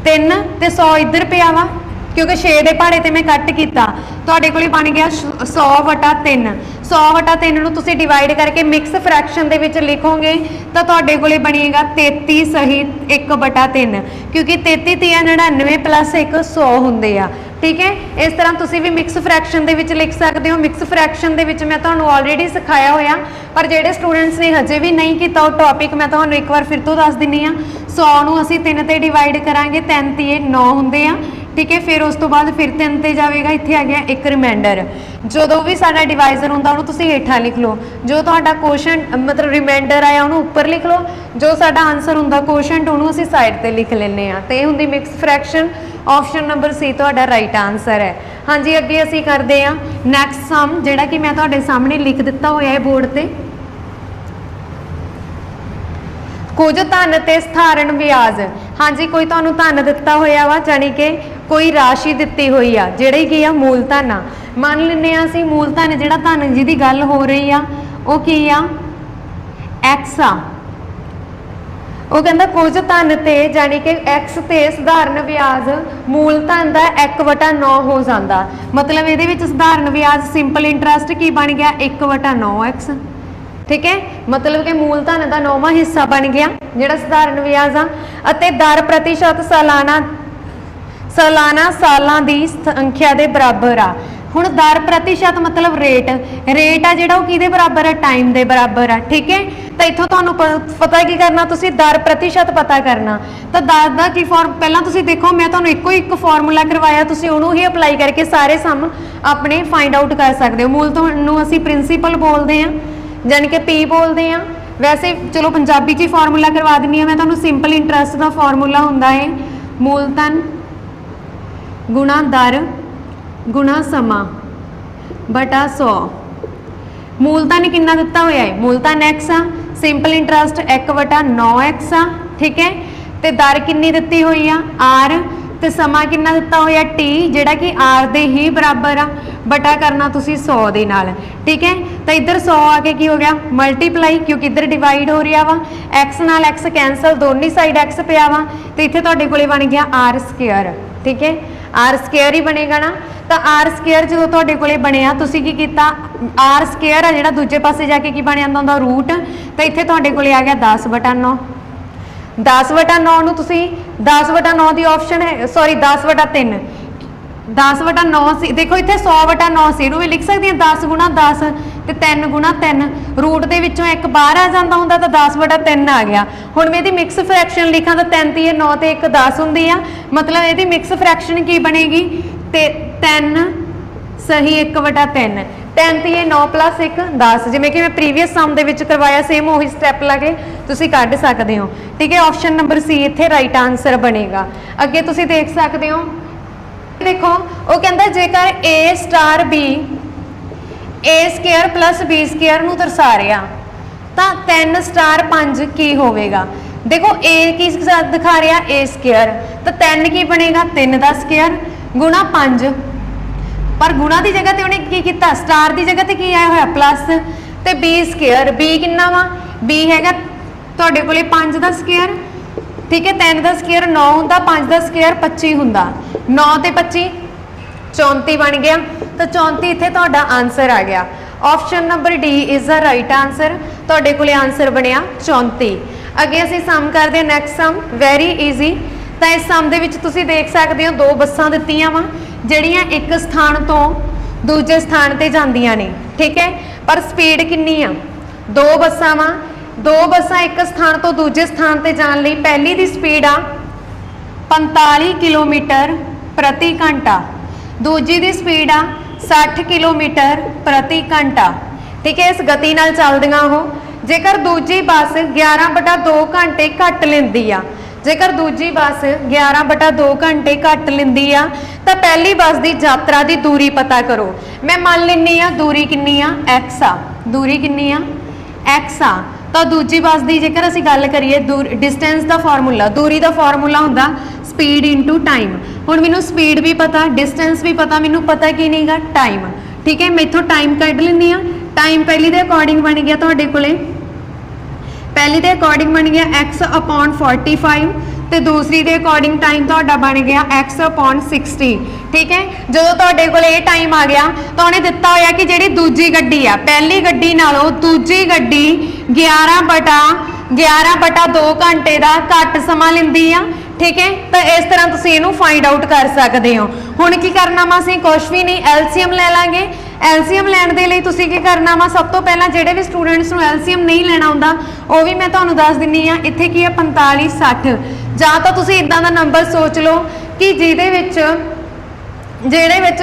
3 ਤੇ 100 ਇੱਧਰ ਪਿਆ ਵਾ ਕਿਉਂਕਿ 6 ਦੇ ਪਹਾੜੇ ਤੇ ਮੈਂ ਕੱਟ ਕੀਤਾ, ਤੁਹਾਡੇ ਕੋਲੇ ਬਣ ਗਿਆ 100/3। 100/3 ਨੂੰ ਤੁਸੀਂ ਡਿਵਾਈਡ ਕਰਕੇ ਮਿਕਸ ਫ੍ਰੈਕਸ਼ਨ ਦੇ ਵਿੱਚ ਲਿਖੋਗੇ ਤਾਂ ਤੁਹਾਡੇ ਕੋਲੇ ਬਣੇਗਾ 33 ਸਹੀ 1/3 ਕਿਉਂਕਿ 33 ਤੀਆ 99 + 1 100 ਹੁੰਦੇ ਆ। ਠੀਕ ਹੈ, ਇਸ ਤਰ੍ਹਾਂ ਤੁਸੀਂ ਵੀ ਮਿਕਸ ਫ੍ਰੈਕਸ਼ਨ ਦੇ ਵਿੱਚ ਲਿਖ ਸਕਦੇ ਹੋ। ਮਿਕਸ ਫ੍ਰੈਕਸ਼ਨ ਦੇ ਵਿੱਚ ਮੈਂ ਤੁਹਾਨੂੰ ਆਲਰੇਡੀ ਸਿਖਾਇਆ ਹੋਇਆ, ਪਰ ਜਿਹੜੇ ਸਟੂਡੈਂਟਸ ਨੇ ਹਜੇ ਵੀ ਨਹੀਂ ਕੀਤਾ ਉਹ ਟੌਪਿਕ ਮੈਂ ਤੁਹਾਨੂੰ ਇੱਕ ਵਾਰ ਫਿਰ ਤੋਂ ਦੱਸ ਦਿੰਨੀ ਆ। 100 ਨੂੰ ਅਸੀਂ 3 ਤੇ ਡਿਵਾਈਡ ਕਰਾਂਗੇ, 3 ਤੀਏ 9 ਹੁੰਦੇ ਆ। ਠੀਕ ਹੈ, ਫਿਰ ਉਸ ਤੋਂ ਬਾਅਦ ਫਿਰ 3 ਤੇ ਜਾਵੇਗਾ, ਇੱਥੇ ਆ ਗਿਆ ਇੱਕ ਰਿਮਾਈਂਡਰ। ਜਦੋਂ ਵੀ ਸਾਡਾ ਡਿਵਾਈਜ਼ਰ ਹੁੰਦਾ ਉਹਨੂੰ ਤੁਸੀਂ ਹੇਠਾਂ ਲਿਖ ਲਓ, ਜੋ ਤੁਹਾਡਾ ਕੁਐਸਚਨ ਮਤਲਬ ਰਿਮਾਈਂਡਰ ਆਇਆ ਉਹਨੂੰ ਉੱਪਰ ਲਿਖ ਲਓ, ਜੋ ਸਾਡਾ ਆਨਸਰ ਹੁੰਦਾ ਕੁਐਸਚਨ ਉਹਨੂੰ ਅਸੀਂ ਸਾਈਡ ਤੇ ਲਿਖ ਲੈਂਦੇ ਆ। ਤੇ ਇਹ ਹੁੰਦੀ ਮਿਕਸ ਫ੍ਰੈਕਸ਼ਨ। ਆਪਸ਼ਨ ਨੰਬਰ ਸੀ ਤੁਹਾਡਾ ਰਾਈਟ ਆਨਸਰ ਹੈ। ਹਾਂਜੀ, ਅੱਗੇ ਅਸੀਂ ਕਰਦੇ ਹਾਂ ਨੈਕਸਟ ਸਮ, ਜਿਹੜਾ ਕਿ ਮੈਂ ਤੁਹਾਡੇ ਸਾਹਮਣੇ ਲਿਖ ਦਿੱਤਾ ਹੋਇਆ ਹੈ ਬੋਰਡ ਤੇ। ਕੁਝ ਧਨ ਤੇ ਸਧਾਰਨ ਵਿਆਜ। ਹਾਂਜੀ, ਕੋਈ ਤੁਹਾਨੂੰ ਧਨ ਦਿੱਤਾ ਹੋਇਆ ਵਾ ਜਾਨੀ ਕਿ ਕੋਈ ਰਾਸ਼ੀ ਦਿੱਤੀ ਹੋਈ ਆ ਜਿਹੜੀ ਕੀ ਆ ਮੂਲ ਧਨ ਆ। ਮੰਨ ਲੈਂਦੇ ਆ ਅਸੀਂ ਮੂਲ ਧਨ ਜਿਹੜਾ ਧਨ ਜਿਹਦੀ ਗੱਲ ਹੋ ਰਹੀ ਆ ਉਹ ਕੀ ਆ x ਆ। ਉਹ ਕਹਿੰਦਾ ਕੁਝ ਧਨ ਤੇ ਜਾਨੀ ਕਿ x ਤੇ ਸਧਾਰਨ ਵਿਆਜ ਮੂਲ ਧਨ ਦਾ 1/9 ਹੋ ਜਾਂਦਾ। ਮਤਲਬ ਇਹਦੇ ਵਿੱਚ ਸਧਾਰਨ ਵਿਆਜ ਸਿੰਪਲ ਇੰਟਰਸਟ ਕੀ ਬਣ ਗਿਆ 1/9x। ਠੀਕ ਹੈ, ਮਤਲਬ ਕਿ ਮੂਲ ਧਨ ਦਾ 9ਵਾਂ ਹਿੱਸਾ ਬਣ ਗਿਆ ਜਿਹੜਾ ਸਧਾਰਨ ਵਿਆਜ ਆ। ਅਤੇ ਦਰ ਪ੍ਰਤੀਸ਼ਤ ਸਾਲਾਨਾ ਸਾਲਾਂ ਦੀ ਸੰਖਿਆ ਦੇ ਬਰਾਬਰ ਆ। ਹੁਣ ਦਰ ਪ੍ਰਤੀਸ਼ਤ ਮਤਲਬ ਰੇਟ ਆ ਜਿਹੜਾ ਉਹ ਕਿਹਦੇ ਬਰਾਬਰ ਆ, ਟਾਈਮ ਦੇ ਬਰਾਬਰ ਆ। ਠੀਕ ਹੈ, ਤਾਂ ਇੱਥੋਂ ਤੁਹਾਨੂੰ ਪਤਾ ਕੀ ਕਰਨਾ, ਤੁਸੀਂ ਦਰ ਪ੍ਰਤੀਸ਼ਤ ਪਤਾ ਕਰਨਾ। ਤਾਂ ਦਰ ਦਾ ਕੀ ਪਹਿਲਾਂ ਤੁਸੀਂ ਦੇਖੋ ਮੈਂ ਤੁਹਾਨੂੰ ਇੱਕੋ ਇੱਕ ਫਾਰਮੂਲਾ ਕਰਵਾਇਆ, ਤੁਸੀਂ ਉਹਨੂੰ ਹੀ ਅਪਲਾਈ ਕਰਕੇ ਸਾਰੇ ਸਮ ਆਪਣੇ ਫਾਈਂਡ ਆਊਟ ਕਰ ਸਕਦੇ ਹੋ। ਮੂਲ ਧਨ ਨੂੰ ਅਸੀਂ ਪ੍ਰਿੰਸੀਪਲ ਬੋਲਦੇ ਹਾਂ ਜਾਨੀ ਕਿ P ਬੋਲਦੇ ਆ। ਵੈਸੇ ਚਲੋ ਪੰਜਾਬੀ 'ਚ ਹੀ ਫਾਰਮੂਲਾ ਕਰਵਾ ਦਿੰਦੀ ਆ ਮੈਂ ਤੁਹਾਨੂੰ। ਸਿੰਪਲ ਇੰਟਰਸਟ ਦਾ ਫਾਰਮੂਲਾ ਹੁੰਦਾ ਹੈ ਮੂਲ ਧਨ ਗੁਣਾ ਦਰ ਗੁਣਾ ਸਮਾਂ ਬਟਾ 100। ਮੂਲ ਧਨ ਕਿੰਨਾ ਦਿੱਤਾ ਹੋਇਆ ਹੈ, ਮੂਲ ਧਨ x ਆ, ਸਿੰਪਲ ਇੰਟਰਸਟ 1/9x ਆ। ਠੀਕ ਹੈ, ਤੇ ਦਰ ਕਿੰਨੀ ਦਿੱਤੀ ਹੋਈ ਆ r, ਤੇ ਸਮਾਂ ਕਿੰਨਾ ਦਿੱਤਾ ਹੋਇਆ t ਜਿਹੜਾ ਕਿ r ਦੇ ਹੀ ਬਰਾਬਰ ਆ। ਬਟਾ ਕਰਨਾ ਤੁਸੀਂ 100 ਦੇ ਨਾਲ। ਠੀਕ ਹੈ, ਤਾਂ ਇੱਧਰ 100 ਆ ਕੇ ਕੀ ਹੋ ਗਿਆ ਮਲਟੀਪਲਾਈ ਕਿਉਂਕਿ ਇੱਧਰ ਡਿਵਾਈਡ ਹੋ ਰਿਹਾ ਵਾ, x ਨਾਲ x ਕੈਂਸਲ, ਦੋਨੀ ਸਾਈਡ x ਪਿਆ ਵਾ ਤੇ ਇੱਥੇ ਤੁਹਾਡੇ ਕੋਲੇ ਬਣ ਗਿਆ r²। ਠੀਕ ਹੈ, r² ਹੀ ਬਣੇਗਾ ਨਾ। ਤਾਂ r² ਜਦੋਂ ਤੁਹਾਡੇ ਕੋਲੇ ਬਣਿਆ ਤੁਸੀਂ ਕੀ ਕੀਤਾ, r² ਆ ਜਿਹੜਾ ਦੂਜੇ ਪਾਸੇ ਜਾ ਕੇ ਕੀ ਬਣ ਜਾਂਦਾ ਹੁੰਦਾ ਰੂਟ, ਤਾਂ ਇੱਥੇ ਤੁਹਾਡੇ ਕੋਲੇ ਆ ਗਿਆ 10/9। 10/9 ਨੂੰ ਤੁਸੀਂ 10/9 ਦੀ ਆਪਸ਼ਨ ਹੈ, ਸੌਰੀ 10/3 10/9 ਸੀ। ਦੇਖੋ ਇੱਥੇ 100/9 ਸੀ, ਇਹਨੂੰ ਵੀ ਲਿਖ ਸਕਦੀ ਹਾਂ 10 × 10 ਤੇ 3 × 3। ਰੂਟ ਦੇ ਵਿੱਚੋਂ ਇੱਕ ਬਾਹਰ ਆ ਜਾਂਦਾ ਹੁੰਦਾ ਤਾਂ 10/3 ਆ ਗਿਆ। ਹੁਣ ਮੈਂ ਇਹਦੀ ਮਿਕਸ ਫ੍ਰੈਕਸ਼ਨ ਲਿਖਾਂ ਤਾਂ 3 ਤੀਏ 9 ਤੇ 1 10 ਹੁੰਦੀ ਆ। ਮਤਲਬ ਇਹਦੀ ਮਿਕਸ ਫ੍ਰੈਕਸ਼ਨ ਕੀ ਬਣੇਗੀ ਤੇ 3 ਸਹੀ 1/3। 3 ਤੀਏ 9 + 1 10, ਜਿਵੇਂ ਕਿ ਮੈਂ ਪ੍ਰੀਵੀਅਸ ਸਮ ਦੇ ਵਿੱਚ ਕਰਵਾਇਆ ਸੇਮ ਉਹੀ ਸਟੈਪ ਲਾ ਕੇ ਤੁਸੀਂ ਕੱਢ ਸਕਦੇ ਹੋ। ਠੀਕ ਹੈ, ਆਪਸ਼ਨ ਨੰਬਰ ਸੀ ਇੱਥੇ ਰਾਈਟ ਆਨਸਰ ਬਣੇਗਾ। ਅੱਗੇ ਤੁਸੀਂ ਦੇਖ ਸਕਦੇ ਹੋ, ਦੇਖੋ ਉਹ ਕਹਿੰਦਾ ਜੇਕਰ a* b a² + b² ਨੂੰ ਦਰਸਾ ਰਿਹਾ ਤਾਂ 3* 5 ਕੀ ਹੋਵੇਗਾ। ਦੇਖੋ a ਕੀ ਦਿਖਾ ਰਿਹਾ a², ਤਾਂ 3 ਕੀ ਬਣੇਗਾ 3 ਦਾ ਸਕੁਅਰ ਗੁਣਾ 5, ਪਰ ਗੁਣਾ ਦੀ ਜਗ੍ਹਾ ਤੇ ਉਹਨੇ ਕੀ ਕੀਤਾ ਸਟਾਰ ਦੀ ਜਗ੍ਹਾ ਤੇ ਕੀ ਆਇਆ ਹੋਇਆ ਪਲੱਸ, ਤੇ b², b ਕਿੰਨਾ ਵਾ b ਹੈਗਾ ਤੁਹਾਡੇ ਕੋਲੇ 5 ਦਾ ਸਕੁਅਰ। ਠੀਕ ਹੈ, 3 ਦਾ ਸਕੁਅਰ 9 ਹੁੰਦਾ, 5 ਦਾ ਸਕੁਅਰ 25 ਹੁੰਦਾ, 9 ਤੇ 25 34 ਬਣ ਗਿਆ। ਤਾਂ 34 ਇੱਥੇ ਤੁਹਾਡਾ ਆਨਸਰ ਆ ਗਿਆ। Option number D is the right answer. ਤੁਹਾਡੇ ਕੋਲੇ ਆਨਸਰ ਬਣਿਆ 34। ਅੱਗੇ ਅਸੀਂ ਸਮ ਕਰਦੇ ਹਾਂ ਨੈਕਸਟ ਸਮ, ਵੈਰੀ ਈਜ਼ੀ। ਤਾਂ ਇਸ ਸਮ ਦੇ ਵਿੱਚ ਤੁਸੀਂ ਦੇਖ ਸਕਦੇ ਹੋ 2 ਬੱਸਾਂ ਦਿੱਤੀਆਂ ਵਾ ਜਿਹੜੀਆਂ ਇੱਕ ਸਥਾਨ ਤੋਂ ਦੂਜੇ ਸਥਾਨ ਤੇ ਜਾਂਦੀਆਂ ਨੇ। ਠੀਕ ਹੈ, ਪਰ ਸਪੀਡ ਕਿੰਨੀ ਆ 2 ਬੱਸਾਂ ਵਾ। 2 ਬੱਸਾਂ ਇੱਕ ਸਥਾਨ ਤੋਂ ਦੂਜੇ ਸਥਾਨ ਤੇ ਜਾਣ ਲਈ ਪਹਿਲੀ ਦੀ ਸਪੀਡ ਆ 45 ਕਿਲੋਮੀਟਰ ਪ੍ਰਤੀ ਘੰਟਾ, ਦੂਜੀ ਦੀ ਸਪੀਡ ਆ 60 ਕਿਲੋਮੀਟਰ ਪ੍ਰਤੀ ਘੰਟਾ। ठीक है, इस गति नाल चलदियां ਉਹ। जेकर दूजी बस 11/2 घंटे घट लेंदी आ, जेकर दूजी बस 11/2 घंटे घट लेंदी आ तो पहली बस की यात्रा की दूरी पता करो। मैं मान लैनी आ दूरी कितनी आ, एक्स आ, दूरी कितनी आ, एक्स आ। तो दूजी बस की जेकर असीं गल करिए डिस्टेंस का फार्मूला, दूरी का फार्मूला हुंदा स्पीड इंटू टाइम। हुण मैनूं स्पीड भी पता, डिस्टेंस भी पता, मैनूं पता की नहीं गा, टाइम। ठीक है, मैं इत्थों टाइम कढ लैनी आ। टाइम पहली के अकॉर्डिंग बन गया तुहाडे कोले, पहली के अकॉर्डिंग बन गया x/45 तो दूसरी के अकॉर्डिंग टाइम तुहाडा बन गया x/60। ठीक है, जो तुहाडे कोले ये टाइम आ गया तो उन्हें दिता होया कि जिहड़ी दूजी गड्डी आ पहली गड्डी नालों दूजी गड्डी 11/2 घंटे का घट समा लैंदी आ। ठीक है, तो इस तरह तुसीं इहनूं फाइंड आउट कर सकते हो। हुण की करना वा, असीं कुछ भी नहीं, एलसीएम ले लांगे। एलसीएम लैण दे लई तुसीं की करना वा, सब तो पहला जिहड़े भी स्टूडेंट्स नूं एलसीएम नहीं लेना आउंदा वो भी मैं तुहानूं दस दिंदी आ। इत्थे की है 45 60, जां तां तुसीं इदां दा नंबर सोच लो कि जिहदे विच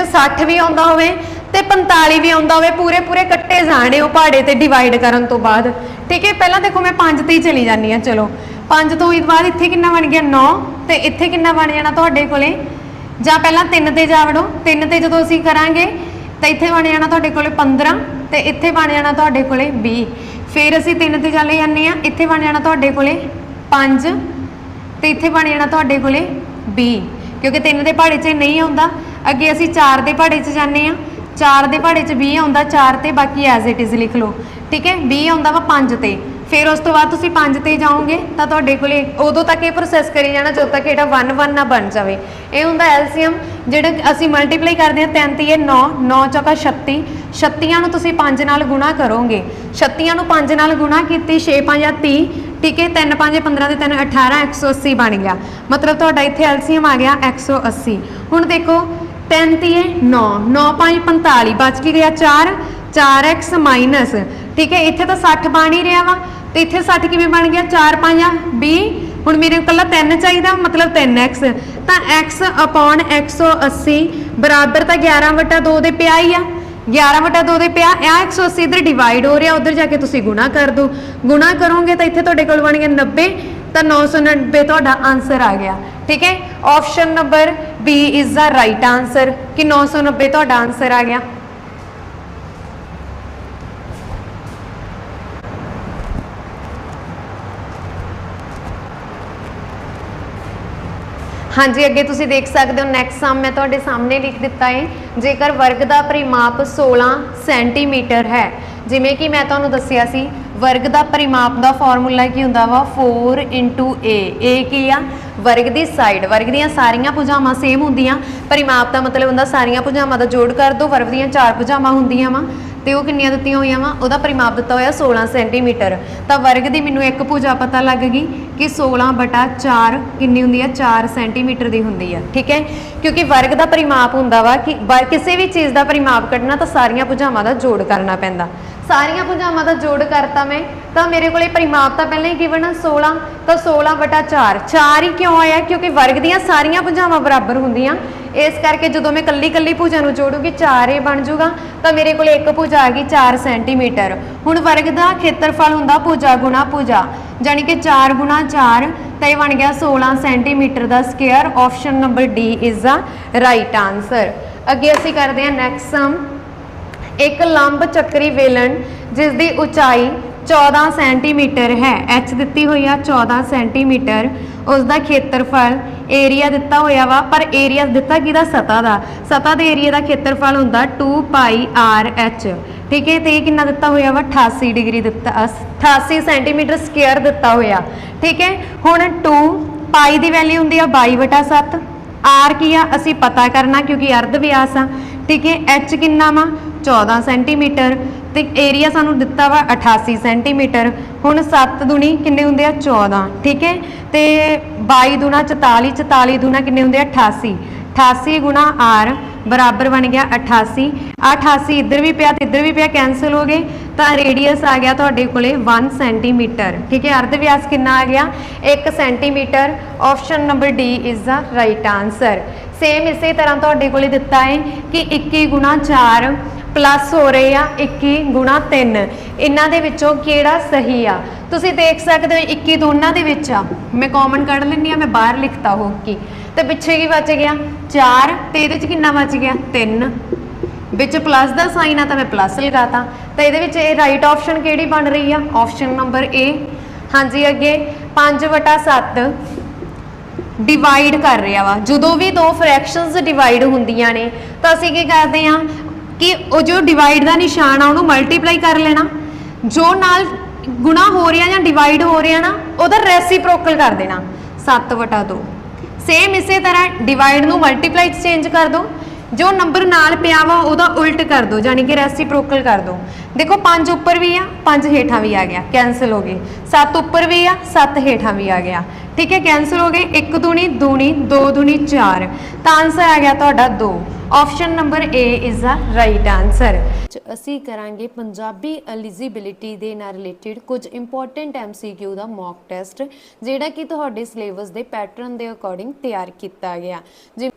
60 भी आउंदा होवे ते 45 भी आउंदा होवे, पूरे पूरे कट्टे जाणे वो पहाड़े ते डिवाइड करन तो बाद। ठीक है, पहला देखो मैं 5 ते ही चली जानी आ। चलो 5 तो बाद इत्थे कितना बन गया 9 ते इत्थे कितना बन जाना तुहाडे कोले, जां पहला 3 ते जा वड़ो। 3 ते जदों असीं करांगे तो इत्थे बन जाना तुहाडे कोले 15 ते इत्थे बन जाना तुहाडे कोले 20। फिर असीं 3 ते चले जाने आ, इत्थे बन जाना तुहाडे कोले 5 ते इत्थे बन जाना तुहाडे कोले 20, क्योंकि 3 दे पहाड़े च नहीं आउंदा। अगे असीं 4 दे पहाड़े च जाने आ, 4 दे पहाड़े च 20 आउंदा, 4 ते बाकी एज इट इज़ लिख लो। ठीक है, 20 आउंदा वा 5 ते, फिर उस तो बाद तुसीं 5 ते जाओगे तो तुहाडे कोले उदों तक ये प्रोसैस करी जाना जदों तक इहड़ा 1 1 ना बन जाए। ये हुंदा एलसीएम, जिहड़ा असीं मल्टीप्लाई करदे हां 3 3 9 9 चौका 36, 36 नूं तुसीं 5 नाल गुणा करोगे, 36 नूं 5 नाल गुणा कीती 6 5 30। ठीक है, 3 5 15 ते 3 18 180 बन गया। मतलब तुहाडा इत्थे एलसीएम आ गया 180। हुण देखो 3 3 9 9 5 45 बच की गया 4 4x माइनस। ठीक है, इत्थे तो 60 बन ही रहा वा, तो इत्थे 60 किवें बन गया 4 5 20। हुण मेरे कल्ला 3 चाहिए, मतलब 3x, तो x/180 बराबर तो 11/2 दे पिया ही आ, 11/2 दे पिया आ। 180 इधर डिवाइड हो रहा, उधर जाके तुसीं गुणा कर दो, गुणा करोगे तो इत्थे तुहाडे कोल बन गया 90, तो 990 तुहाडा आंसर आ गया। ठीक है, option number B is the right answer कि 990 तुहाडा आंसर आ गया। हाँ जी, अगे तुसीं देख सकते हो नैक्सट सम मैं तुहाडे सामने लिख दिता है। जेकर वर्ग का परिमाप 16 सेंटीमीटर है, जिमें कि मैं तुहानूं दस्सिया सी वर्ग का परिमाप का फॉर्मूला की हुंदा वा 4 × ए की आ वर्ग की साइड, वर्ग दी सारियां भुजावां सेम हुंदियां, परिमाप का मतलब हुंदा सारियां भुजावां का जोड़ कर दो, वर्ग दी 4 भुजावां हुंदियां वा तो वह कितनियां दित्तियां होईयां वा, उहदा परिमाप दिता होया 16 सेंटीमीटर। तो वर्ग की मैनूं एक भुजा पता लग गई कि 16/4 कितनी हुंदी है, 4 सेंटीमीटर की हुंदी है। ठीक है, क्योंकि वर्ग का परिमाप हुंदा वा कि किसी भी चीज़ का परिमाप कढ़ना तो सारियां भुजावां का जोड़ करना पैंदा। सारियां भुजावां का जोड़ करता मैं, तो मेरे को परिमाप तो पहले ही गिवन 16, तो 16/4 4 ही क्यों आया, क्योंकि वर्ग दी सारियां भुजावां बराबर हुंदियां, इस करके जो मैं कल्ली कल्ली भुजा नूं जोड़ूगी 4 बन जूगा, तो मेरे को एक भुजा आ गई 4 सेंटीमीटर। हुण वर्ग का खेत्रफल हुंदा भुजा गुणा भुजा, जानी कि 4 × 4 तो यह बन गया 16 सेंटीमीटर का square. Option number D is the right answer. अगे असीं करदे हां नैक्सट सम। एक लंब चक्री वेलन जिसकी उचाई 14 सेंटीमीटर है, एच दी हुई है 14 सेंटीमीटर, उसका खेत्रफल एरिया दिता होया वा, पर एरिया दिता किहदा सतह का, सतह के एरिया का खेत्रफल हुंदा 2πr/h। ठीक है, तो ये कितना दिता होया वा 88 डिग्री दिता, 88 सेंटीमीटर स्क्वेयर दिता होया। ठीक है, हुण 2π की वैल्यू हुंदी आ 22/7, आर की आ असी पता करना क्योंकि अर्ध व्यास आ। ठीक है, एच किन्ना वा 14 सेंटीमीटर, तो एरिया सानू दिता वा 88 सेंटीमीटर। हुण 7 दूनी किन्ने हुंदे आ 14। ठीक है, तो 22 दूना 44, 44 दूना किन्ने हुंदे आ 88, 88 गुणा आर बराबर बन गया 88। 88 इधर भी पिया, इधर भी पिया, कैंसल हो गए, तो रेडियस आ गया तुहाडे कोले 1 सेंटीमीटर। ठीक है, अर्ध व्यास कितना आ गया 1 centimetre. Option number D is the right answer. Same इसे तरह तुहाडे कोले दिता है कि 21 × 4 प्लस हो रहे आ 21 गुणा 3 इन्हां दे विचों किहड़ा सही आ तुसीं देख सकदे हो 21 दोनों दे विच आ मैं कॉमन कढ लैंदी आ मैं बाहर लिखता हो कि ते पिछे की बच गया 4 ते इहदे च किन्ना बच गया 3 विच प्लस का साइन आ तो मैं प्लस लगाता तो ये राइट ऑप्शन किहड़ी बन रही है ऑप्शन नंबर ए। हाँ जी अगे 5/7 डिवाइड कर रहा वा जो भी दो फ्रैक्शनस डिवाइड होंदियां ने तो असीं की करते हैं कि वो जो डिवाइड का निशान आ उन्होंने मल्टीप्लाई कर लेना जो नाल गुणा हो रहा या डिवाइड हो रहा ना उहदा रेसिप्रोकल कर देना 7/2 सेम इस तरह डिवाइड नूं मल्टीप्लाई चेंज कर दो जो नंबर नाल पिया वा उहदा उल्ट कर दो जानी कि रेसिप्रोकल कर दो। देखो 5 उपर भी आ 5 हेठां भी आ गया कैंसल हो गए 7 उपर भी आ 7 हेठां भी आ गया ठीक है कैंसल हो गए 1 दूनी 2 दूनी 4 तो आंसर आ गया तुहाडा 2 option number A is the right answer. असी करांगे पंजाबी एलिजिबिलिटी दे नाल रिलेटेड कुछ इंपॉर्टेंट MCQ का मॉक टेस्ट जिहड़ा कि तुहाडे सिलेबस के पैटर्न के अकॉर्डिंग तैयार किया गया। जी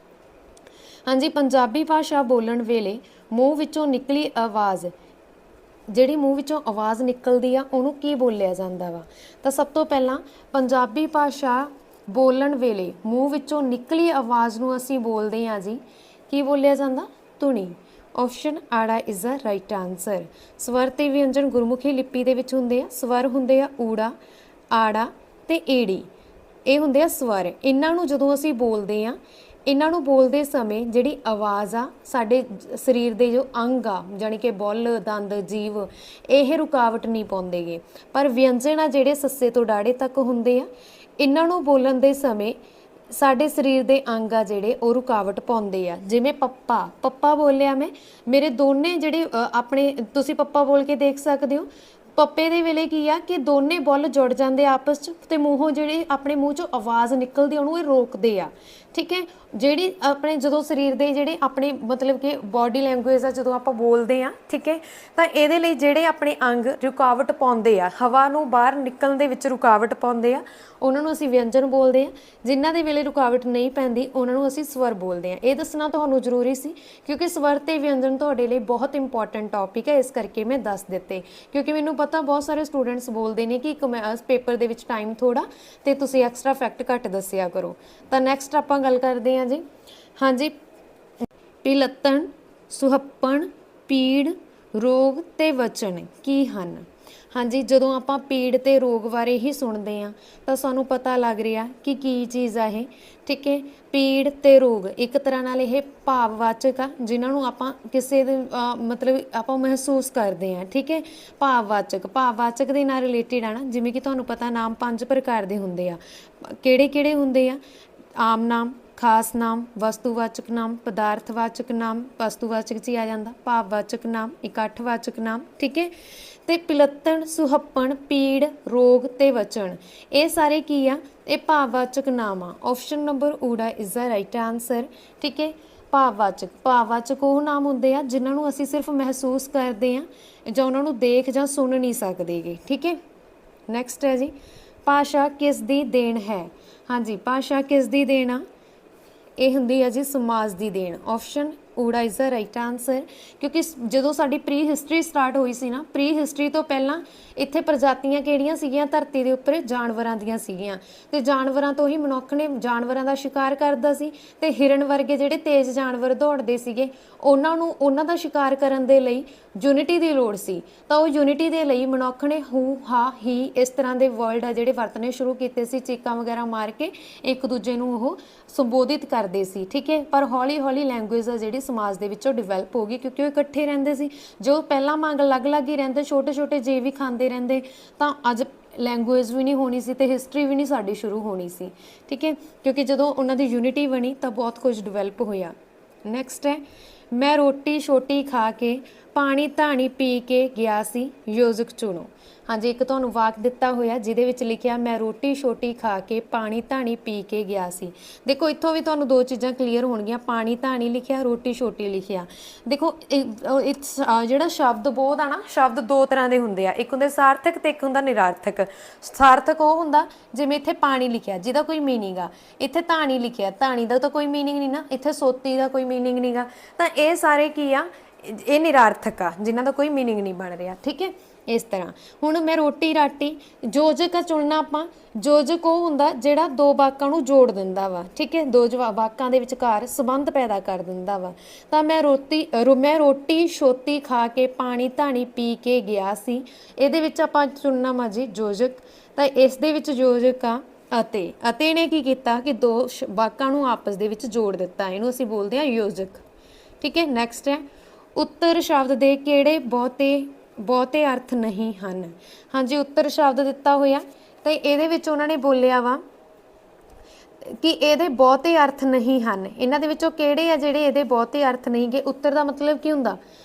हाँ जी पंजाबी भाषा बोलण वेले मूँह विचों निकली आवाज़ ਜਿਹੜੀ ਮੂੰਹ ਵਿੱਚੋਂ ਆਵਾਜ਼ ਨਿਕਲਦੀ ਆ ਉਹਨੂੰ ਕੀ ਬੋਲਿਆ ਜਾਂਦਾ ਵਾ ਤਾਂ ਸਭ ਤੋਂ ਪਹਿਲਾਂ ਪੰਜਾਬੀ ਭਾਸ਼ਾ ਬੋਲਣ ਵੇਲੇ ਮੂੰਹ ਵਿੱਚੋਂ ਨਿਕਲੀ ਆਵਾਜ਼ ਨੂੰ ਅਸੀਂ ਬੋਲਦੇ ਹਾਂ ਜੀ ਕੀ ਬੋਲਿਆ ਜਾਂਦਾ ਧੁਨੀ ਆਪਸ਼ਨ ਆੜਾ ਇਜ਼ ਦਾ ਰਾਈਟ ਆਨਸਰ। ਸਵਰ ਤੇ ਵਿਅੰਜਨ ਗੁਰਮੁਖੀ ਲਿਪੀ ਦੇ ਵਿੱਚ ਹੁੰਦੇ ਆ ਸਵਰ ਹੁੰਦੇ ਆ ਊੜਾ ਆੜਾ ਤੇ ਏੜੀ ਇਹ ਹੁੰਦੇ ਆ ਸਵਰ ਇਹਨਾਂ ਨੂੰ ਜਦੋਂ ਅਸੀਂ ਬੋਲਦੇ ਆ इन्हां नूं बोलते समय जिहड़ी आवाज़ आ साडे शरीर के जो अंग आ जानी कि बुल दंद जीव यह रुकावट नहीं पाउंदे गे पर व्यंजन आ जिहड़े सस्से तो डाढ़े तक हुंदे आ इन्हां नूं बोलण दे समय साडे शरीर के अंग आ जिहड़े वो रुकावट पाउंदे आ जिवें पप्पा पप्पा बोलिया मैं मेरे दोने जिहड़े अपने तुसीं पप्पा बोल के देख सकदे हो पप्पे दे वेले की आ कि दोने बुल जुड़ जाते आपस च ते मूँहों जिहड़े अपने मूँह चों आवाज़ निकलदी उहनूं ये रोकदे आ ठीक है जिहड़ी अपने जो शरीर के जिहड़े अपने मतलब कि बॉडी लैंगुएज आ जो आप बोलते हैं ठीक है तो ये जिहड़े अपने अंग रुकावट पाउंदे आ हवा नूं बाहर निकलण दे विच रुकावट पाउंदे आ उन्हां नूं असीं व्यंजन बोलते हैं जिन्हां दे वेले रुकावट नहीं पैंदी उन्हां नूं असीं स्वर बोलते हैं। ये दसना तुहानूं जरूरी सी क्योंकि स्वर ते व्यंजन तुहाडे लई बहुत इंपॉर्टेंट टॉपिक है इस करके मैं दस दिते क्योंकि मैनूं पता बहुत सारे स्टूडेंट्स बोलते हैं कि एक पेपर दे विच टाइम थोड़ा तो तुसीं एक्सट्रा फैक्ट घट दस्सिया करो। तो नैक्सट आपां गल करते हैं जी हाँ जी पिलत्तण सुहप्पण पीड़ रोग ते वचन की हन। हाँ जी जदों आपां पीड़ ते रोग बारे ही सुनते हैं तो सानूं पता लग रहा कि की चीज़ आ ये ठीक है पीड़ ते रोग एक तरह नाल ये भाववाचक आ जिन्होंने आपां किसी मतलब आपां महसूस करते हैं ठीक है भाववाचक दे नाल रिलेटेड आ ना जिवें कि तुहानूं पता नाम 5 प्रकार दे हुंदे आ किहड़े हुंदे आ आम नाम खास नाम वस्तुवाचक नाम पदार्थवाचक नाम वस्तुवाचक च आ जाता भाववाचक नाम इकट्ठवाचक नाम ठीक है ते पिलत्तण सुहप्पण पीड़ रोग ते वचन ये सारे की आ ये भाववाचक नाम आ ऑप्शन नंबर ऊड़ा इज़ द राइट आंसर ठीक है। भाववाचक वो नाम होंदे आ जिन्हां नूं असीं सिर्फ महसूस करते हैं जां उन्हां नूं देख जां सुन नहीं सकते गे ठीक है। नैक्सट है जी भाषा किस दी देन है। हाँ जी भाषा किस दी देन आ ये हुंदी है जी समाज की देन ऑप्शन ऊड़ा इज़ द राइट आंसर क्योंकि जो साडी प्री हिस्टरी स्टार्ट हुई सी ना प्री हिस्टरी तो पहला इत्थे प्रजातियां किहड़ियां सीगियां धरती दे उपर जानवरां दियां सीगियां ते जानवरां तो ही मनुख ने जानवरां दा शिकार करदा सी ते हिरन वर्गे जिहड़े तेज जानवर दौड़दे सीगे उन्हां दा शिकार करन दे लई यूनिटी की लोड़ सी तो वो यूनिटी के लिए मनुख ने हू हा ही इस तरह के वर्ड आ जिहड़े वरतने शुरू किए सी चीकां वगैरह मार के एक दूजे नूं ओह संबोधित करते सी ठीक है। पर हौली हौली लैंगुएज आ जिहड़ी समाज दे विचों डिवेलप हो गई क्योंकि वो इकट्ठे रहिंदे सी जो पहला मांग अलग अलग ही रहिंदे छोटे छोटे जे भी खांदे रहिंदे तां अज लैंगुएज भी नहीं होनी सी ते हिस्टरी भी नहीं साडी शुरू होनी सी ठीक है क्योंकि जदों उन्हां दी यूनिटी बनी तां बहुत कुछ डिवेलप होया। नैक्सट है मैं रोटी छोटी खा के पानी धानी पी के गया सी योजक चुनो। हाँ जी एक तुहानूं वाक दिता होया जिहदे विच लिखिया मैं रोटी छोटी खा के पानी धानी पी के गया सी। देखो इत्थों भी तुहानूं दो चीज़ां क्लीयर होणगियां पानी धानी लिखिया रोटी छोटी लिखिया। देखो जिहड़ा शब्द बोध आ ना शब्द दो तरह के हुंदे आ एक हुंदा सार्थक ते एक हुंदा निरार्थक। सार्थक वो हुंदा जिवें इत्थे पानी लिखिया जिहदा कोई मीनिंग आ इत्थे धानी लिखिया धानी दा तां कोई मीनिंग नहीं ना इत्थे सोती दा कोई मीनिंग नहीं गा तां ये सारे की आ ਇਹ ਨਿਰਾਰਥਕ ਆ, ਜਿਨ੍ਹਾਂ ਦਾ ਕੋਈ ਮੀਨਿੰਗ ਨਹੀਂ ਬਣ ਰਿਹਾ। ਠੀਕ ਹੈ, ਇਸ ਤਰ੍ਹਾਂ ਹੁਣ ਮੈਂ ਰੋਟੀ ਰਾਟੀ, ਯੋਜਕ ਆ ਚੁਣਨਾ ਆਪਾਂ। ਯੋਜਕ ਉਹ ਹੁੰਦਾ ਜਿਹੜਾ ਦੋ ਵਾਕਾਂ ਨੂੰ ਜੋੜ ਦਿੰਦਾ ਵਾ। ਠੀਕ ਹੈ, ਦੋ ਵਾਕਾਂ ਦੇ ਵਿਚਕਾਰ ਸੰਬੰਧ ਪੈਦਾ ਕਰ ਦਿੰਦਾ ਵਾ। ਤਾਂ ਮੈਂ ਰੋਟੀ ਛੋਤੀ ਖਾ ਕੇ ਪਾਣੀ ਧਾਣੀ ਪੀ ਕੇ ਗਿਆ ਸੀ, ਇਹਦੇ ਵਿੱਚ ਆਪਾਂ ਚੁਣਨਾ ਵਾ ਜੀ ਯੋਜਕ। ਤਾਂ ਇਸ ਦੇ ਵਿੱਚ ਯੋਜਕ ਆ ਅਤੇ ਨੇ ਕੀ ਕੀਤਾ ਕਿ ਦੋ ਵਾਕਾਂ ਨੂੰ ਆਪਸ ਦੇ ਵਿੱਚ ਜੋੜ ਦਿੱਤਾ, ਇਹਨੂੰ ਅਸੀਂ ਬੋਲਦੇ ਹਾਂ ਯੋਜਕ। ਠੀਕ ਹੈ, ਨੈਕਸਟ ਹੈ ਉੱਤਰ ਸ਼ਬਦ ਦੇ ਕਿਹੜੇ ਬਹੁਤੇ ਅਰਥ ਨਹੀਂ ਹਨ। ਹਾਂਜੀ, ਉੱਤਰ ਸ਼ਬਦ ਦਿੱਤਾ ਹੋਇਆ ਤਾਂ ਇਹਦੇ ਵਿੱਚ ਉਹਨਾਂ ਨੇ ਬੋਲਿਆ ਵਾ ਕਿ ਇਹਦੇ ਬਹੁਤੇ ਅਰਥ ਨਹੀਂ ਹਨ। ਇਹਨਾਂ ਦੇ ਵਿੱਚੋਂ ਕਿਹੜੇ ਆ ਜਿਹੜੇ ਇਹਦੇ ਬਹੁਤੇ ਅਰਥ ਨਹੀਂ ਗੇ। ਉੱਤਰ ਦਾ ਮਤਲਬ ਕੀ ਹੁੰਦਾ,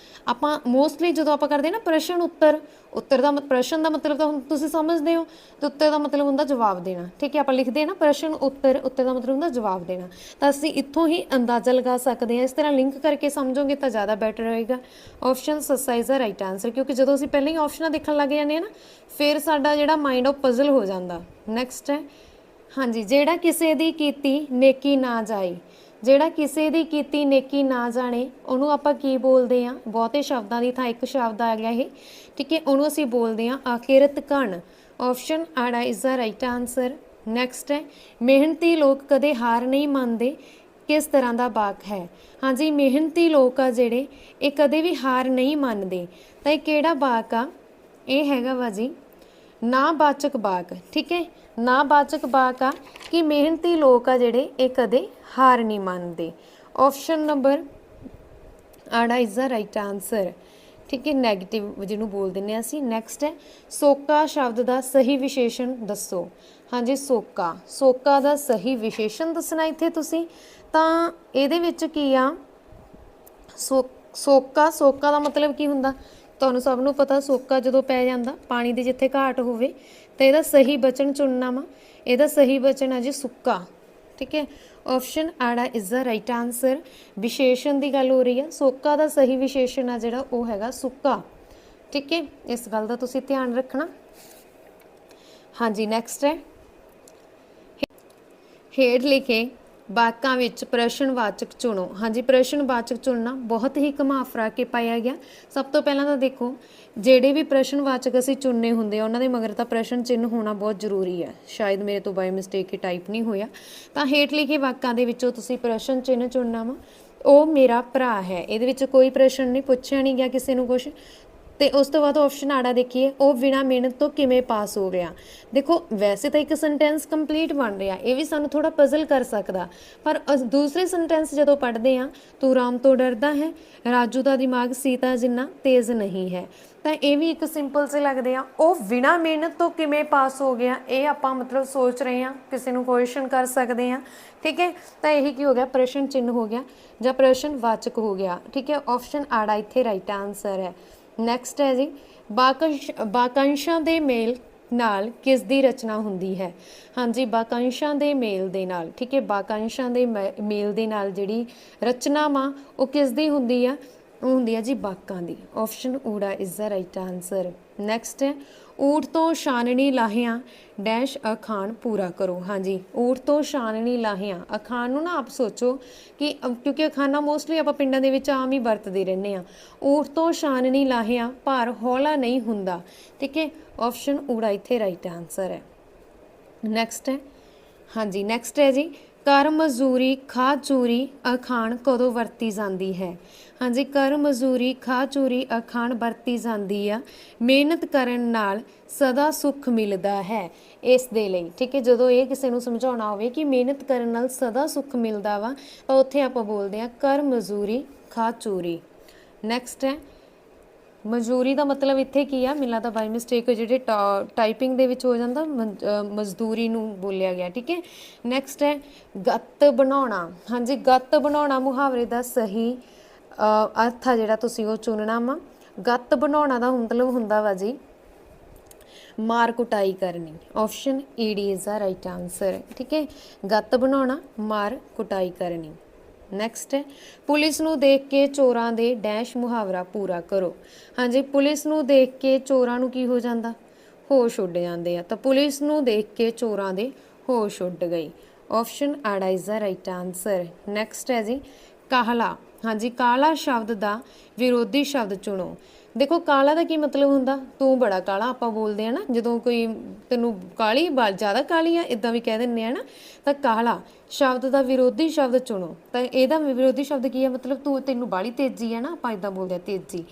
ਆਪਾਂ ਮੋਸਟਲੀ ਜਦੋਂ ਆਪਾਂ ਕਰਦੇ ਨਾ ਪ੍ਰਸ਼ਨ ਉੱਤਰ ਦਾ ਪ੍ਰਸ਼ਨ ਦਾ ਮਤਲਬ ਤਾਂ ਹੁਣ ਤੁਸੀਂ ਸਮਝਦੇ ਹੋ, ਤੇ ਉੱਤਰ ਦਾ ਮਤਲਬ ਹੁੰਦਾ ਜਵਾਬ ਦੇਣਾ। ਠੀਕ ਹੈ, ਆਪਾਂ ਲਿਖਦੇ ਹਾਂ ਨਾ ਪ੍ਰਸ਼ਨ ਉੱਤਰ ਦਾ ਮਤਲਬ ਹੁੰਦਾ ਜਵਾਬ ਦੇਣਾ। ਤਾਂ ਅਸੀਂ ਇੱਥੋਂ ਹੀ ਅੰਦਾਜ਼ਾ ਲਗਾ ਸਕਦੇ ਹਾਂ। ਇਸ ਤਰ੍ਹਾਂ ਲਿੰਕ ਕਰਕੇ ਸਮਝੋਗੇ ਤਾਂ ਜ਼ਿਆਦਾ ਬੈਟਰ ਰਹੇਗਾ। ਆਪਸ਼ਨ ਸੱਸਾ ਇਜ਼ ਦਾ ਰਾਈਟ ਆਨਸਰ, ਕਿਉਂਕਿ ਜਦੋਂ ਅਸੀਂ ਪਹਿਲਾਂ ਹੀ ਆਪਸ਼ਨਾਂ ਦੇਖਣ ਲੱਗ ਜਾਂਦੇ ਹਾਂ ਨਾ, ਫਿਰ ਸਾਡਾ ਜਿਹੜਾ ਮਾਈਂਡ ਉਹ ਪਜ਼ਲ ਹੋ ਜਾਂਦਾ। ਨੈਕਸਟ ਹੈ ਹਾਂਜੀ, ਜਿਹੜਾ ਕਿਸੇ ਦੀ ਕੀਤੀ ਨੇਕੀ ਨਾ ਜਾਏ। ਜਿਹੜਾ ਕਿਸੇ ਦੀ ਕੀਤੀ ਨੇਕੀ ਨਾ ਜਾਣੇ, ਉਹਨੂੰ ਆਪਾਂ ਕੀ ਬੋਲਦੇ ਹਾਂ? ਬਹੁਤੇ ਸ਼ਬਦਾਂ ਦੀ ਥਾਂ ਇੱਕ ਸ਼ਬਦ ਆ ਗਿਆ ਇਹ। ਠੀਕ ਹੈ, ਉਹਨੂੰ ਅਸੀਂ ਬੋਲਦੇ ਹਾਂ ਆਖਿਰਤ ਘਣ। ਆਪਸ਼ਨ ਆੜਾ is the right answer. Next ਹੈ ਮਿਹਨਤੀ ਲੋਕ ਕਦੇ ਹਾਰ ਨਹੀਂ ਮੰਨਦੇ, ਕਿਸ ਤਰ੍ਹਾਂ ਦਾ ਵਾਕ ਹੈ? ਹਾਂਜੀ, ਮਿਹਨਤੀ ਲੋਕ ਆ ਜਿਹੜੇ ਇਹ ਕਦੇ ਵੀ ਹਾਰ ਨਹੀਂ ਮੰਨਦੇ। ਤਾਂ ਇਹ ਕਿਹੜਾ ਵਾਕ ਆ? ਇਹ ਹੈਗਾ ਵਾ ਜੀ ਨਾਵਾਚਕ ਵਾਕ। ਠੀਕ ਹੈ, ਨਾਵਾਚਕ ਵਾਕ ਆ ਕਿ ਮਿਹਨਤੀ ਲੋਕ ਆ ਜਿਹੜੇ ਇਹ ਕਦੇ ਹਾਰ ਨਹੀਂ ਮੰਨਦੇ। ਆਪਸ਼ਨ ਨੰਬਰ ਆੜਾ ਇਜ਼ ਦਾ ਰਾਈਟ ਆਨਸਰ। ਠੀਕ ਹੈ, ਨੈਗੇਟਿਵ ਜਿਹਨੂੰ ਬੋਲ ਦਿੰਦੇ ਹਾਂ ਅਸੀਂ। ਨੈਕਸਟ ਹੈ ਸੋਕਾ ਸ਼ਬਦ ਦਾ ਸਹੀ ਵਿਸ਼ੇਸ਼ਣ ਦੱਸੋ। ਹਾਂਜੀ, ਸੋਕਾ ਦਾ ਸਹੀ ਵਿਸ਼ੇਸ਼ਣ ਦੱਸਣਾ ਇੱਥੇ ਤੁਸੀਂ। ਤਾਂ ਇਹਦੇ ਵਿੱਚ ਕੀ ਆ, ਸੋਕਾ ਦਾ ਮਤਲਬ ਕੀ ਹੁੰਦਾ ਤੁਹਾਨੂੰ ਸਭ ਨੂੰ ਪਤਾ। ਸੋਕਾ ਜਦੋਂ ਪੈ ਜਾਂਦਾ ਪਾਣੀ ਦੀ ਜਿੱਥੇ ਘਾਟ ਹੋਵੇ ਤਾਂ ਇਹਦਾ ਸਹੀ ਬਚਨ ਚੁਣਨਾ ਵਾ। ਇਹਦਾ ਸਹੀ ਬਚਨ ਹੈ ਜੀ ਸੁੱਕਾ। ਠੀਕ ਹੈ, ਆਪਸ਼ਨ ਆੜਾ ਇਜ਼ ਦਾ ਰਾਈਟ ਆਨਸਰ। ਵਿਸ਼ੇਸ਼ਣ ਦੀ ਗੱਲ ਹੋ ਰਹੀ ਹੈ, ਸੋਕਾ ਦਾ ਸਹੀ ਵਿਸ਼ੇਸ਼ਣ ਆ ਜਿਹੜਾ ਉਹ ਹੈਗਾ ਸੁੱਕਾ। ਠੀਕ ਹੈ, ਇਸ ਗੱਲ ਦਾ ਤੁਸੀਂ ਧਿਆਨ ਰੱਖਣਾ। ਹਾਂਜੀ, ਨੈਕਸਟ ਹੈ ਹੇਠ ਲਿਖੇ ਵਾਕਾਂ ਵਿੱਚ ਪ੍ਰਸ਼ਨਵਾਚਕ ਚੁਣੋ। ਹਾਂਜੀ, ਪ੍ਰਸ਼ਨਵਾਚਕ ਚੁਣਨਾ ਬਹੁਤ ਹੀ ਘੁਮਾ ਫਿਰਾ ਕੇ ਪਾਇਆ ਗਿਆ। ਸਭ ਤੋਂ ਪਹਿਲਾਂ ਤਾਂ ਦੇਖੋ ਜਿਹੜੇ ਵੀ ਪ੍ਰਸ਼ਨਵਾਚਕ ਅਸੀਂ ਚੁਣਨੇ ਹੁੰਦੇ ਆ ਉਹਨਾਂ ਦੇ ਮਗਰ ਤਾਂ ਪ੍ਰਸ਼ਨ ਚਿੰਨ੍ਹ ਹੋਣਾ ਬਹੁਤ ਜ਼ਰੂਰੀ ਹੈ। ਸ਼ਾਇਦ ਮੇਰੇ ਤੋਂ ਬਾਈ ਮਿਸਟੇਕ ਹੀ ਟਾਈਪ ਨਹੀਂ ਹੋਇਆ। ਤਾਂ ਹੇਠ ਲਿਖੇ ਵਾਕਾਂ ਦੇ ਵਿੱਚੋਂ ਤੁਸੀਂ ਪ੍ਰਸ਼ਨ ਚਿੰਨ੍ਹ ਚੁਣਨਾ ਵਾ। ਉਹ ਮੇਰਾ ਭਰਾ ਹੈ, ਇਹਦੇ ਵਿੱਚ ਕੋਈ ਪ੍ਰਸ਼ਨ ਨਹੀਂ ਪੁੱਛਿਆ ਨਹੀਂ ਗਿਆ ਕਿਸੇ ਨੂੰ ਕੁਛ। ਤੇ ਉਸ ਤੋਂ ਬਾਅਦ ਆਪਸ਼ਨ ਆੜਾ ਦੇਖੀਏ, ਉਹ ਬਿਨਾਂ ਮਿਹਨਤ ਤੋਂ ਕਿਵੇਂ ਪਾਸ ਹੋ ਗਿਆ। ਦੇਖੋ ਵੈਸੇ ਤਾਂ ਇੱਕ ਸੈਂਟੈਂਸ ਕੰਪਲੀਟ ਬਣ ਰਿਹਾ, ਇਹ ਵੀ ਸਾਨੂੰ ਥੋੜਾ ਪਜ਼ਲ ਕਰ ਸਕਦਾ। ਪਰ ਦੂਸਰੇ ਸੈਂਟੈਂਸ ਜਦੋਂ ਪੜ੍ਹਦੇ ਹਾਂ, ਤੂੰ ਰਾਮ ਤੋਂ ਡਰਦਾ ਹੈ, ਰਾਜੂ ਦਾ ਦਿਮਾਗ ਸੀਤਾ ਜਿੰਨਾ ਤੇਜ਼ ਨਹੀਂ ਹੈ। ਤਾਂ ਇਹ ਵੀ ਇੱਕ ਸਿੰਪਲ ਜਿਹੇ ਲੱਗਦੇ ਆ। ਉਹ ਬਿਨਾਂ ਮਿਹਨਤ ਤੋਂ ਕਿਵੇਂ ਪਾਸ ਹੋ ਗਿਆ, ਇਹ ਆਪਾਂ ਮਤਲਬ ਸੋਚ ਰਹੇ ਹਾਂ, ਕਿਸੇ ਨੂੰ ਕੁਐਸਚਨ ਕਰ ਸਕਦੇ ਹਾਂ। ਠੀਕ ਹੈ, ਤਾਂ ਇਹੀ ਕੀ ਹੋ ਗਿਆ, ਪ੍ਰਸ਼ਨ ਚਿੰਨ੍ਹ ਹੋ ਗਿਆ ਜਾਂ ਪ੍ਰਸ਼ਨ ਵਾਚਕ ਹੋ ਗਿਆ। ਠੀਕ ਹੈ, ਆਪਸ਼ਨ ਆੜਾ ਇੱਥੇ ਰਾਈਟ ਆਨਸਰ ਹੈ। ਨੈਕਸਟ ਹੈ ਜੀ ਵਾਕੰਸ਼ਾਂ ਦੇ ਮੇਲ ਨਾਲ ਕਿਸ ਦੀ ਰਚਨਾ ਹੁੰਦੀ ਹੈ। ਹਾਂਜੀ, ਵਾਕੰਸ਼ਾਂ ਦੇ ਮੇਲ ਦੇ ਨਾਲ। ਠੀਕ ਹੈ, ਵਾਕੰਸ਼ਾਂ ਦੇ ਮੇਲ ਦੇ ਨਾਲ ਜਿਹੜੀ ਰਚਨਾ ਵਾ ਉਹ ਕਿਸ ਦੀ ਹੁੰਦੀ ਆ? ਉਹ ਹੁੰਦੀ ਆ ਜੀ ਵਾਕਾਂ ਦੀ। ਆਪਸ਼ਨ ਊੜਾ is the right answer. Next ਹੈ ਊਠ ਤੋਂ ਛਾਨਣੀ ਲਾਹਿਆਂ ਡੈਸ਼ ਅਖਾਣ ਪੂਰਾ ਕਰੋ। ਹਾਂਜੀ, ਊਠ ਤੋਂ ਛਾਨਣੀ ਲਾਹਿਆਂ, ਅਖਾਣ ਨੂੰ ਨਾ ਆਪ ਸੋਚੋ ਕਿ ਕਿਉਂਕਿ ਅਖਾਨਾਂ ਮੋਸਟਲੀ ਆਪਾਂ ਪਿੰਡਾਂ ਦੇ ਵਿੱਚ ਆਮ ਹੀ ਵਰਤਦੇ ਰਹਿੰਦੇ ਹਾਂ। ਊਠ ਤੋਂ ਛਾਨਣੀ ਲਾਹਿਆਂ ਭਾਰ ਹੌਲਾ ਨਹੀਂ ਹੁੰਦਾ। ਠੀਕ ਹੈ, ਆਪਸ਼ਨ ਊੜਾ ਇੱਥੇ ਰਾਈਟ ਆਨਸਰ ਹੈ। ਨੈਕਸਟ ਹੈ ਹਾਂਜੀ, ਨੈਕਸਟ ਹੈ ਜੀ ਕਰ ਮਜ਼ਦੂਰੀ ਖਾ ਚੂਰੀ ਅਖਾਣ ਕਦੋਂ ਵਰਤੀ ਜਾਂਦੀ ਹੈ। ਹਾਂਜੀ, ਕਰ ਮਜ਼ਦੂਰੀ ਖਾ ਚੂਰੀ ਅਖਾਣ ਵਰਤੀ ਜਾਂਦੀ ਆ ਮਿਹਨਤ ਕਰਨ ਨਾਲ ਸਦਾ ਸੁੱਖ ਮਿਲਦਾ ਹੈ, ਇਸ ਦੇ ਲਈ। ਠੀਕ ਹੈ, ਜਦੋਂ ਇਹ ਕਿਸੇ ਨੂੰ ਸਮਝਾਉਣਾ ਹੋਵੇ ਕਿ ਮਿਹਨਤ ਕਰਨ ਨਾਲ ਸਦਾ ਸੁੱਖ ਮਿਲਦਾ ਵਾ ਤਾਂ ਉੱਥੇ ਆਪਾਂ ਬੋਲਦੇ ਹਾਂ ਕਰ ਮਜ਼ਦੂਰੀ ਖਾ ਚੂਰੀ। ਨੈਕਸਟ ਹੈ ਮਜ਼ਦੂਰੀ ਦਾ ਮਤਲਬ ਇੱਥੇ ਕੀ ਆ, ਮੈਨੂੰ ਲੱਗਦਾ ਬਾਈ ਮਿਸਟੇਕ ਜਿਹੜੇ ਟਾਈਪਿੰਗ ਦੇ ਵਿੱਚ ਹੋ ਜਾਂਦਾ, ਮਜ਼ਦੂਰੀ ਨੂੰ ਬੋਲਿਆ ਗਿਆ। ਠੀਕ ਹੈ, ਨੈਕਸਟ ਹੈ ਗੱਤ ਬਣਾਉਣਾ। ਹਾਂਜੀ, ਗੱਤ ਬਣਾਉਣਾ ਮੁਹਾਵਰੇ ਦਾ ਸਹੀ ਅਰਥ ਆ ਜਿਹੜਾ ਤੁਸੀਂ ਉਹ ਚੁਣਨਾ ਵਾ। ਗੱਤ ਬਣਾਉਣਾ ਦਾ ਮਤਲਬ ਹੁੰਦਾ ਵਾ ਜੀ ਮਾਰ ਕੁਟਾਈ ਕਰਨੀ। Option ED is the right answer. ਠੀਕ ਹੈ, ਗੱਤ ਬਣਾਉਣਾ ਮਾਰ ਕੁਟਾਈ ਕਰਨੀ। ਨੈਕਸਟ ਹੈ ਪੁਲਿਸ ਨੂੰ ਦੇਖ ਕੇ ਚੋਰਾਂ ਦੇ ਡੈਸ਼ ਮੁਹਾਵਰਾ ਪੂਰਾ ਕਰੋ। ਹਾਂਜੀ, ਪੁਲਿਸ ਨੂੰ ਦੇਖ ਕੇ ਚੋਰਾਂ ਨੂੰ ਕੀ ਹੋ ਜਾਂਦਾ? ਹੋਸ਼ ਉੱਡ ਜਾਂਦੇ ਆ। ਤਾਂ ਪੁਲਿਸ ਨੂੰ ਦੇਖ ਕੇ ਚੋਰਾਂ ਦੇ ਹੋਸ਼ ਉੱਡ ਗਈ। ਆਪਸ਼ਨ ਆੜਾ is the right answer. Next ਹੈ ਜੀ ਕਾਹਲਾ। हाँ जी, काला शब्द दा विरोधी शब्द चुनो। देखो काला ਦਾ ਕੀ ਮਤਲਬ ਹੁੰਦਾ, ਤੂੰ ਬੜਾ ਕਾਲਾ ਆਪਾਂ ਬੋਲਦੇ ਆ ਨਾ, ਜਦੋਂ ਕੋਈ ਤੈਨੂੰ ਕਾਲੀ ਜ਼ਿਆਦਾ ਕਾਲੀ ਆ ਇਦਾਂ ਵੀ ਕਹਿ ਦਿੰਦੇ ਆ ਨਾ, ਤਾਂ ਕਾਲਾ ਸ਼ਬਦ ਦਾ ਵਿਰੋਧੀ ਸ਼ਬਦ ਚੁਣੋ। ਤਾਂ ਇਹਦਾ ਵਿਰੋਧੀ ਸ਼ਬਦ ਕੀ ਹੈ, ਮਤਲਬ ਤੈਨੂੰ ਬਾਹਲੀ ਤੇਜ਼ੀ ਹੈ ਨਾ, ਆਪਾਂ ਇਦਾਂ ਬੋਲਦੇ ਆ ਤੇਜ਼ੀ,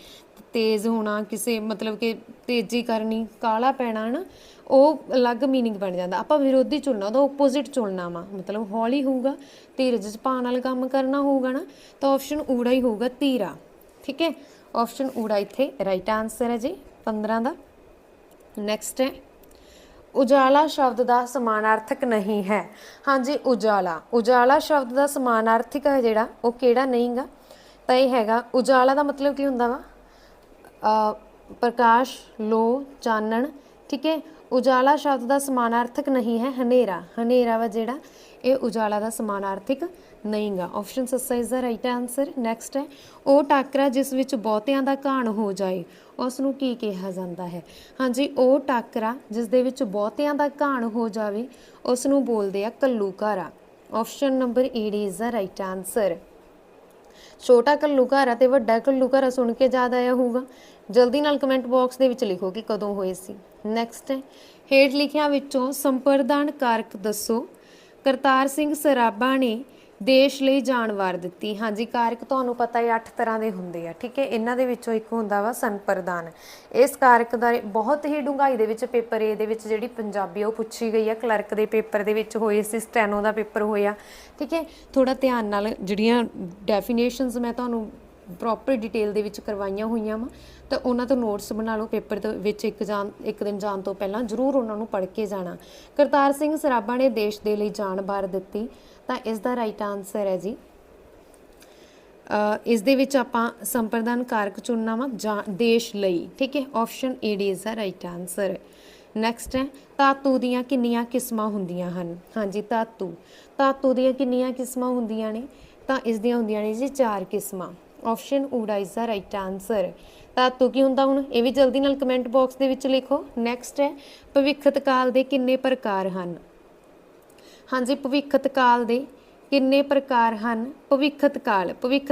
ਤੇਜ਼ ਹੋਣਾ, ਕਿਸੇ ਮਤਲਬ ਕਿ ਤੇਜ਼ੀ ਕਰਨੀ, ਕਾਲਾ ਪੈਣਾ ਹੈ ਨਾ, ਉਹ ਅਲੱਗ ਮੀਨਿੰਗ ਬਣ ਜਾਂਦਾ। ਆਪਾਂ ਵਿਰੋਧੀ ਚੁਣਨਾ, ਉਹਦਾ ਓਪੋਜ਼ਿਟ ਚੁਣਨਾ ਵਾ, ਮਤਲਬ ਹੌਲੀ ਹੋਊਗਾ, ਧੀਰਜ ਭਾਅ ਨਾਲ ਕੰਮ ਕਰਨਾ ਹੋਊਗਾ ਨਾ, ਤਾਂ ਆਪਸ਼ਨ ਊੜਾ ਹੀ ਹੋਊਗਾ, ਧੀਰਾ। ਠੀਕ ਹੈ, ਆਪਸ਼ਨ ਊੜਾ ਇੱਥੇ ਰਾਈਟ ਆਨਸਰ ਹੈ ਜੀ 15 ਦਾ। ਨੈਕਸਟ ਹੈ ਉਜਾਲਾ ਸ਼ਬਦ ਦਾ ਸਮਾਨਾਰਥਕ ਨਹੀਂ ਹੈ। ਹਾਂਜੀ, ਉਜਾਲਾ ਸ਼ਬਦ ਦਾ ਸਮਾਨਾਰਥਕ ਹੈ ਜਿਹੜਾ, ਉਹ ਕਿਹੜਾ ਨਹੀਂ ਗਾ, ਤਾਂ ਇਹ ਹੈਗਾ ਉਜਾਲਾ ਦਾ ਮਤਲਬ ਕੀ ਹੁੰਦਾ ਵਾ, ਪ੍ਰਕਾਸ਼, ਲੋ, ਚਾਨਣ। ਠੀਕ ਹੈ, ਉਜਾਲਾ ਸ਼ਬਦ ਦਾ ਸਮਾਨਾਰਥਕ ਨਹੀਂ ਹੈ ਹਨੇਰਾ। ਹਨੇਰਾ ਵਾ ਜਿਹੜਾ, ਇਹ ਉਜਾਲਾ ਦਾ ਸਮਾਨਾਰਥਕ ਨਹੀਂ ਗਾ। ਆਪਸ਼ਨ ਸੱਸਾ is the right answer. Next ਹੈ ਉਹ ਟਾਕਰਾ ਜਿਸ ਵਿੱਚ ਬਹੁਤਿਆਂ ਦਾ ਘਾਣ ਹੋ ਜਾਏ, ਉਸ ਨੂੰ ਕੀ ਕਿਹਾ ਜਾਂਦਾ ਹੈ। ਹਾਂਜੀ, ਉਹ ਟਾਕਰਾ ਜਿਸ ਦੇ ਵਿੱਚ ਬਹੁਤਿਆਂ ਦਾ ਘਾਣ ਹੋ ਜਾਵੇ, ਉਸ ਨੂੰ ਬੋਲਦੇ ਆ ਘੱਲੂਘਾਰਾ। Option number A D is the right answer. ਛੋਟਾ ਘੱਲੂਘਾਰਾ ਤੇ ਵੱਡਾ ਘੱਲੂਘਾਰਾ ਸੁਣ ਕੇ ਯਾਦ ਆਇਆ ਹੋਊਗਾ। ਜਲਦੀ ਨਾਲ ਕਮੈਂਟ ਬਾਕਸ ਦੇ ਵਿੱਚ ਲਿਖੋ ਕਿ ਕਦੋਂ ਹੋਏ ਸੀ। ਨੈਕਸਟ ਹੈ ਹੇਠ ਲਿਖਿਆਂ ਵਿੱਚੋਂ ਸੰਪਰਦਾਨ ਕਾਰਕ ਦੱਸੋ। ਕਰਤਾਰ ਸਿੰਘ ਸਰਾਭਾ ਨੇ ਦੇਸ਼ ਲਈ ਜਾਨ ਵਾਰ ਦਿੱਤੀ। ਹਾਂਜੀ, ਕਾਰਕ ਤੁਹਾਨੂੰ ਪਤਾ ਹੈ 8 ਤਰ੍ਹਾਂ ਦੇ ਹੁੰਦੇ ਆ। ਠੀਕ ਹੈ, ਇਹਨਾਂ ਦੇ ਵਿੱਚੋਂ ਇੱਕ ਹੁੰਦਾ ਵਾ ਸੰਪਰਦਾਨ। ਇਸ ਕਾਰਕ ਦਾ ਬਹੁਤ ਹੀ ਡੂੰਘਾਈ ਦੇ ਵਿੱਚ ਪੇਪਰ ਏ ਦੇ ਵਿੱਚ ਜਿਹੜੀ ਪੰਜਾਬੀ ਉਹ ਪੁੱਛੀ ਗਈ ਆ। ਕਲਰਕ ਦੇ ਪੇਪਰ ਦੇ ਵਿੱਚ ਹੋਏ ਸੀ, ਸਟੈਨੋ ਦਾ ਪੇਪਰ ਹੋਇਆ। ਠੀਕ ਹੈ, ਥੋੜ੍ਹਾ ਧਿਆਨ ਨਾਲ ਜਿਹੜੀਆਂ ਡੈਫੀਨੇਸ਼ਨਸ ਮੈਂ ਤੁਹਾਨੂੰ ਪ੍ਰੋਪਰ ਡਿਟੇਲ ਦੇ ਵਿੱਚ ਕਰਵਾਈਆਂ ਹੋਈਆਂ ਵਾ, ਤਾਂ ਉਹਨਾਂ ਤੋਂ ਨੋਟਸ ਬਣਾ ਲਓ। ਪੇਪਰ ਦੇ ਵਿੱਚ ਇੱਕ ਦਿਨ ਜਾਣ ਤੋਂ ਪਹਿਲਾਂ ਜ਼ਰੂਰ ਉਹਨਾਂ ਨੂੰ ਪੜ੍ਹ ਕੇ ਜਾਣਾ। ਕਰਤਾਰ ਸਿੰਘ ਸਰਾਭਾ ਨੇ ਦੇਸ਼ ਦੇ ਲਈ ਜਾਨ ਵਾਰ ਦਿੱਤੀ, ਤਾਂ ਇਸ ਦਾ ਰਾਈਟ ਆਨਸਰ ਹੈ ਜੀ, ਇਸ ਦੇ ਵਿੱਚ ਆਪਾਂ ਸੰਪਰਦਾਨ ਕਾਰਕ ਚੁਣਨਾ ਵਾ ਦੇਸ਼ ਲਈ। ਠੀਕ ਹੈ, option A D is the right answer. Next ਹੈ ਧਾਤੂ ਦੀਆਂ ਕਿੰਨੀਆਂ ਕਿਸਮਾਂ ਹੁੰਦੀਆਂ ਹਨ। ਹਾਂਜੀ, ਧਾਤੂ ਦੀਆਂ ਕਿੰਨੀਆਂ ਕਿਸਮਾਂ ਹੁੰਦੀਆਂ ਨੇ, ਤਾਂ ਇਸ ਦੀਆਂ ਹੁੰਦੀਆਂ ਨੇ ਜੀ 4 ਕਿਸਮਾਂ। ਆਪਸ਼ਨ ਊੜਾ ਇਜ਼ ਦਾ ਰਾਈਟ ਆਨਸਰ। ਧਾਤੂ ਕੀ ਹੁੰਦਾ, ਹੁਣ ਇਹ ਵੀ ਜਲਦੀ ਨਾਲ ਕਮੈਂਟ ਬਾਕਸ ਦੇ ਵਿੱਚ ਲਿਖੋ। ਨੈਕਸਟ ਹੈ ਭਵਿੱਖਤ ਕਾਲ ਦੇ ਕਿੰਨੇ ਪ੍ਰਕਾਰ ਹਨ। ਹਾਂਜੀ, ਭਵਿੱਖਤ ਕਾਲ ਦੇ ਕਿੰਨੇ ਪ੍ਰਕਾਰ ਹਨ। ਭਵਿੱਖਤ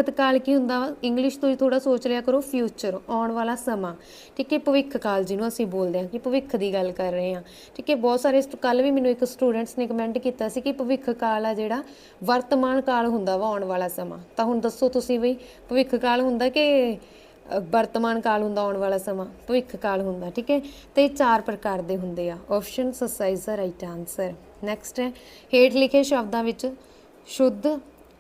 ਕਾਲ ਕੀ ਹੁੰਦਾ ਵਾ, ਇੰਗਲਿਸ਼ ਤੋਂ ਹੀ ਥੋੜਾ ਸੋਚ ਲਿਆ ਕਰੋ, ਫਿਊਚਰ, ਆਉਣ ਵਾਲਾ ਸਮਾਂ। ਠੀਕ ਹੈ, ਭਵਿੱਖ ਕਾਲ ਜਿਹਨੂੰ ਅਸੀਂ ਬੋਲਦੇ ਹਾਂ ਕਿ ਭਵਿੱਖ ਦੀ ਗੱਲ ਕਰ ਰਹੇ ਹਾਂ। ਠੀਕ ਹੈ, ਬਹੁਤ ਸਾਰੇ ਕੱਲ ਵੀ ਮੈਨੂੰ ਇੱਕ ਸਟੂਡੈਂਟਸ ਨੇ ਕਮੈਂਟ ਕੀਤਾ ਸੀ ਕਿ ਭਵਿੱਖ ਕਾਲ ਆ ਜਿਹੜਾ ਵਰਤਮਾਨ ਕਾਲ ਹੁੰਦਾ ਵਾ, ਆਉਣ ਵਾਲਾ ਸਮਾਂ। ਤਾਂ ਹੁਣ ਦੱਸੋ ਤੁਸੀਂ ਬਈ ਭਵਿੱਖ ਕਾਲ ਹੁੰਦਾ ਕਿ ਵਰਤਮਾਨ ਕਾਲ ਹੁੰਦਾ, ਆਉਣ ਵਾਲਾ ਸਮਾਂ ਭਵਿੱਖ ਕਾਲ ਹੁੰਦਾ। ਠੀਕ ਹੈ, ਤੇ 4 ਪ੍ਰਕਾਰ ਦੇ ਹੁੰਦੇ ਆ। ਆਪਸ਼ਨ ਸੱਸਾ is the right answer. Next ਹੈ ਹੇਠ ਲਿਖੇ ਸ਼ਬਦਾਂ ਵਿੱਚ ਸ਼ੁੱਧ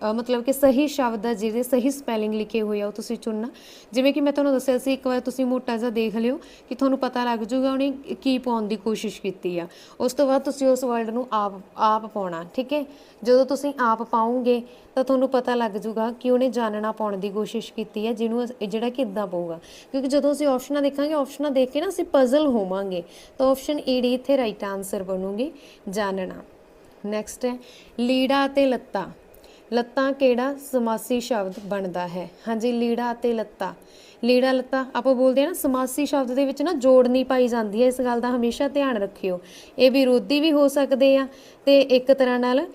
ਮਤਲਬ ਕਿ ਸਹੀ ਸ਼ਬਦ ਆ ਜਿਹਦੇ ਸਹੀ ਸਪੈਲਿੰਗ ਲਿਖੇ ਹੋਏ ਆ ਉਹ ਤੁਸੀਂ ਚੁਣਨਾ। ਜਿਵੇਂ ਕਿ ਮੈਂ ਤੁਹਾਨੂੰ ਦੱਸਿਆ ਸੀ, ਇੱਕ ਵਾਰ ਤੁਸੀਂ ਮੋਟਾ ਜਿਹਾ ਦੇਖ ਲਿਓ ਕਿ ਤੁਹਾਨੂੰ ਪਤਾ ਲੱਗ ਜੂਗਾ ਉਹਨੇ ਕੀ ਪਾਉਣ ਦੀ ਕੋਸ਼ਿਸ਼ ਕੀਤੀ ਆ। ਉਸ ਤੋਂ ਬਾਅਦ ਤੁਸੀਂ ਉਸ ਵਰਡ ਨੂੰ ਆਪ ਪਾਉਣਾ। ਠੀਕ ਹੈ, ਜਦੋਂ ਤੁਸੀਂ ਆਪ ਪਾਉਂਗੇ ਤਾਂ ਤੁਹਾਨੂੰ ਪਤਾ ਲੱਗ ਜੂਗਾ ਕਿ ਉਹਨੇ ਜਾਣਨਾ ਪਾਉਣ ਦੀ ਕੋਸ਼ਿਸ਼ ਕੀਤੀ ਹੈ, ਜਿਹੜਾ ਕਿ ਇੱਦਾਂ ਪਊਗਾ। ਕਿਉਂਕਿ ਜਦੋਂ ਅਸੀਂ ਆਪਸ਼ਨਾਂ ਦੇਖਾਂਗੇ, ਆਪਸ਼ਨਾਂ ਦੇਖ ਕੇ ਨਾ ਅਸੀਂ ਪਜ਼ਲ ਹੋਵਾਂਗੇ। ਤਾਂ ਆਪਸ਼ਨ ਏ ਡੀ ਇੱਥੇ ਰਾਈਟ ਆਨਸਰ ਬਣੂਗੀ, ਜਾਣਨਾ। ਨੈਕਸਟ ਹੈ ਲੀੜਾ ਅਤੇ ਲੱਤਾਂ ਕਿਹੜਾ ਸਮਾਸੀ ਸ਼ਬਦ ਬਣਦਾ ਹੈ। ਹਾਂਜੀ, ਲੀੜਾ ਅਤੇ ਲੱਤਾਂ ਆਪਾਂ ਬੋਲਦੇ ਹਾਂ ਨਾ, ਸਮਾਸੀ ਸ਼ਬਦ ਦੇ ਵਿੱਚ ਨਾ ਜੋੜ ਨਹੀਂ ਪਾਈ ਜਾਂਦੀ ਹੈ। ਇਸ ਗੱਲ ਦਾ ਹਮੇਸ਼ਾ ਧਿਆਨ ਰੱਖਿਓ। ਇਹ ਵਿਰੋਧੀ ਵੀ ਹੋ ਸਕਦੇ ਆ, ਤੇ ਇੱਕ ਤਰ੍ਹਾਂ ਨਾਲ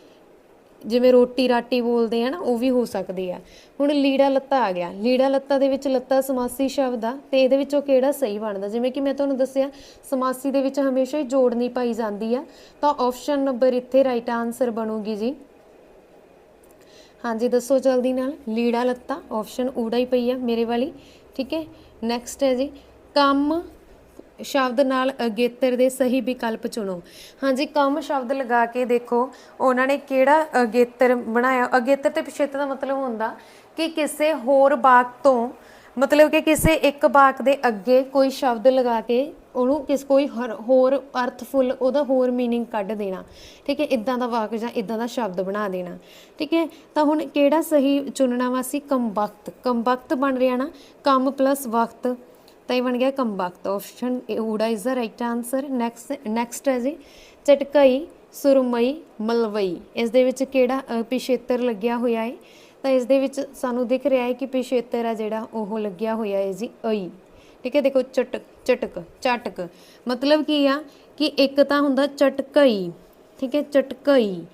ਜਿਵੇਂ ਰੋਟੀ ਰਾਟੀ ਬੋਲਦੇ ਆ ਨਾ, ਉਹ ਵੀ ਹੋ ਸਕਦੇ ਆ। ਹੁਣ ਲੀੜਾ ਲੱਤਾ ਆ ਗਿਆ, ਲੀੜਾ ਲੱਤਾ ਦੇ ਵਿੱਚ ਲੱਤਾ ਸਮਾਸੀ ਸ਼ਬਦ ਆ, ਤੇ ਇਹਦੇ ਵਿੱਚੋਂ ਕਿਹੜਾ ਸਹੀ ਬਣਦਾ। ਜਿਵੇਂ ਕਿ ਮੈਂ ਤੁਹਾਨੂੰ ਦੱਸਿਆ, ਸਮਾਸੀ ਦੇ ਵਿੱਚ ਹਮੇਸ਼ਾ ਹੀ ਜੋੜ ਨਹੀਂ ਪਾਈ ਜਾਂਦੀ ਆ, ਤਾਂ ਆਪਸ਼ਨ ਨੰਬਰ ਇੱਥੇ ਰਾਈਟ ਆਨਸਰ ਬਣੂਗੀ ਜੀ। ਹਾਂਜੀ, ਦੱਸੋ ਜਲਦੀ ਨਾਲ, ਲੀੜਾ ਲੱਤਾ। ਆਪਸ਼ਨ ਊੜਾ ਹੀ ਪਈ ਆ ਮੇਰੇ ਵਾਲੀ। ਠੀਕ ਹੈ, ਨੈਕਸਟ ਹੈ ਜੀ ਕੰਮ ਸ਼ਬਦ ਨਾਲ ਅਗੇਤਰ ਦੇ ਸਹੀ ਵਿਕਲਪ ਚੁਣੋ। ਹਾਂਜੀ, ਕੰਮ ਸ਼ਬਦ ਲਗਾ ਕੇ ਦੇਖੋ ਉਹਨਾਂ ਨੇ ਕਿਹੜਾ ਅਗੇਤਰ ਬਣਾਇਆ। ਅਗੇਤਰ ਤੇ ਪਿਛੇਤਰ ਦਾ ਮਤਲਬ ਹੁੰਦਾ ਕਿ ਕਿਸੇ ਹੋਰ ਵਾਕ ਤੋਂ, ਮਤਲਬ ਕਿ ਕਿਸੇ ਇੱਕ ਵਾਕ ਦੇ ਅੱਗੇ ਕੋਈ ਸ਼ਬਦ ਲਗਾ ਕੇ ਉਹਨੂੰ ਕੋਈ ਹੋਰ ਅਰਥਫੁੱਲ ਉਹਦਾ ਹੋਰ ਮੀਨਿੰਗ ਕੱਢ ਦੇਣਾ। ਠੀਕ ਹੈ, ਇੱਦਾਂ ਦਾ ਵਾਕ ਜਾਂ ਇੱਦਾਂ ਦਾ ਸ਼ਬਦ ਬਣਾ ਦੇਣਾ। ਠੀਕ ਹੈ, ਤਾਂ ਹੁਣ ਕਿਹੜਾ ਸਹੀ ਚੁਣਨਾ ਵਾ ਅਸੀਂ, ਕੰਬਖਤ ਬਣ ਰਿਹਾ ਨਾ, ਕੰਮ ਪਲੱਸ ਵਕਤ, ਤਾਂ ਇਹ ਬਣ ਗਿਆ ਕੰਬਖਤ। ਆਪਸ਼ਨ ਊੜਾ is the right answer. Next ਹੈ ਜੀ ਝਟਕਈ, ਸੁਰਮਈ, ਮਲਵਈ। ਇਸ ਦੇ ਵਿੱਚ ਕਿਹੜਾ ਪਿਛੇਤਰ ਲੱਗਿਆ ਹੋਇਆ ਹੈ, ਤਾਂ ਇਸ ਦੇ ਵਿੱਚ ਸਾਨੂੰ ਦਿਖ ਰਿਹਾ ਹੈ ਕਿ ਪਿਛੇਤਰ ਆ ਜਿਹੜਾ ਉਹ ਲੱਗਿਆ ਹੋਇਆ ਹੈ ਜੀ ਅਈ। ਠੀਕ ਹੈ, ਦੇਖੋ ਝਟਕ ਮਤਲਬ ਕੀ ਆ ਕਿ ਇੱਕ ਤਾਂ ਹੁੰਦਾ ਝਟਕਈ। ਠੀਕ ਹੈ, ਝਟਕਈ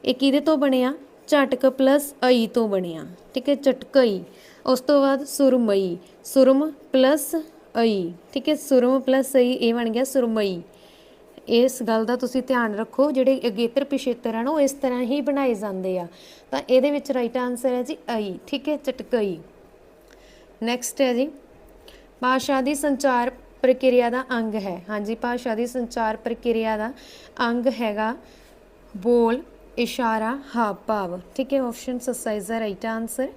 ਇਹ ਕਿਹਦੇ ਤੋਂ ਬਣਿਆ, ਝਟਕ ਪਲੱਸ ਅਈ ਤੋਂ ਬਣਿਆ, ਠੀਕ ਹੈ, ਝਟਕਈ। ਉਸ ਤੋਂ ਬਾਅਦ ਸੁਰਮਈ, ਸੁਰਮ ਪਲੱਸ ਅਈ, ਠੀਕ ਹੈ, ਸੁਰਮ ਪਲੱਸ ਅਈ, ਇਹ ਬਣ ਗਿਆ ਸੁਰਮਈ। ਇਸ ਗੱਲ ਦਾ ਤੁਸੀਂ ਧਿਆਨ ਰੱਖੋ, ਜਿਹੜੇ ਅਗੇਤਰ ਪਿਛੇਤਰ ਹਨ ਉਹ ਇਸ ਤਰ੍ਹਾਂ ਹੀ ਬਣਾਏ ਜਾਂਦੇ ਆ। ਤਾਂ ਇਹਦੇ ਵਿੱਚ ਰਾਈਟ ਆਨਸਰ ਹੈ ਜੀ ਅਈ, ਠੀਕ ਹੈ, ਝਟਕਈ। ਨੈਕਸਟ ਹੈ ਜੀ ਭਾਸ਼ਾ ਦੀ ਸੰਚਾਰ ਪ੍ਰਕਿਰਿਆ ਦਾ ਅੰਗ ਹੈ। ਹਾਂਜੀ, ਭਾਸ਼ਾ ਦੀ ਸੰਚਾਰ ਪ੍ਰਕਿਰਿਆ ਦਾ ਅੰਗ ਹੈਗਾ ਬੋਲ, ਇਸ਼ਾਰਾ, ਹਾਵ ਭਾਵ, ਠੀਕ ਹੈ। ਆਪਸ਼ਨ ਸੱਸਾ is the right answer.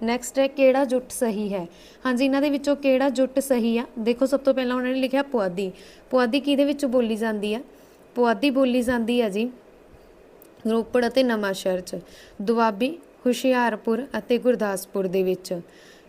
Next ਹੈ ਕਿਹੜਾ ਜੁੱਟ ਸਹੀ ਹੈ। ਹਾਂਜੀ, ਇਹਨਾਂ ਦੇ ਵਿੱਚੋਂ ਕਿਹੜਾ ਜੁੱਟ ਸਹੀ ਆ। ਦੇਖੋ, ਸਭ ਤੋਂ ਪਹਿਲਾਂ ਉਹਨਾਂ ਨੇ ਲਿਖਿਆ ਪੁਆਧੀ। ਪੁਆਧੀ ਕਿਹਦੇ ਵਿੱਚ ਬੋਲੀ ਜਾਂਦੀ ਆ। ਪੁਆਧੀ ਬੋਲੀ ਜਾਂਦੀ ਆ ਜੀ ਰੋਪੜ ਅਤੇ ਨਵਾਂਸ਼ਹਿਰ 'ਚ, ਦੁਆਬੀ ਹੁਸ਼ਿਆਰਪੁਰ ਅਤੇ ਗੁਰਦਾਸਪੁਰ ਦੇ ਵਿੱਚ,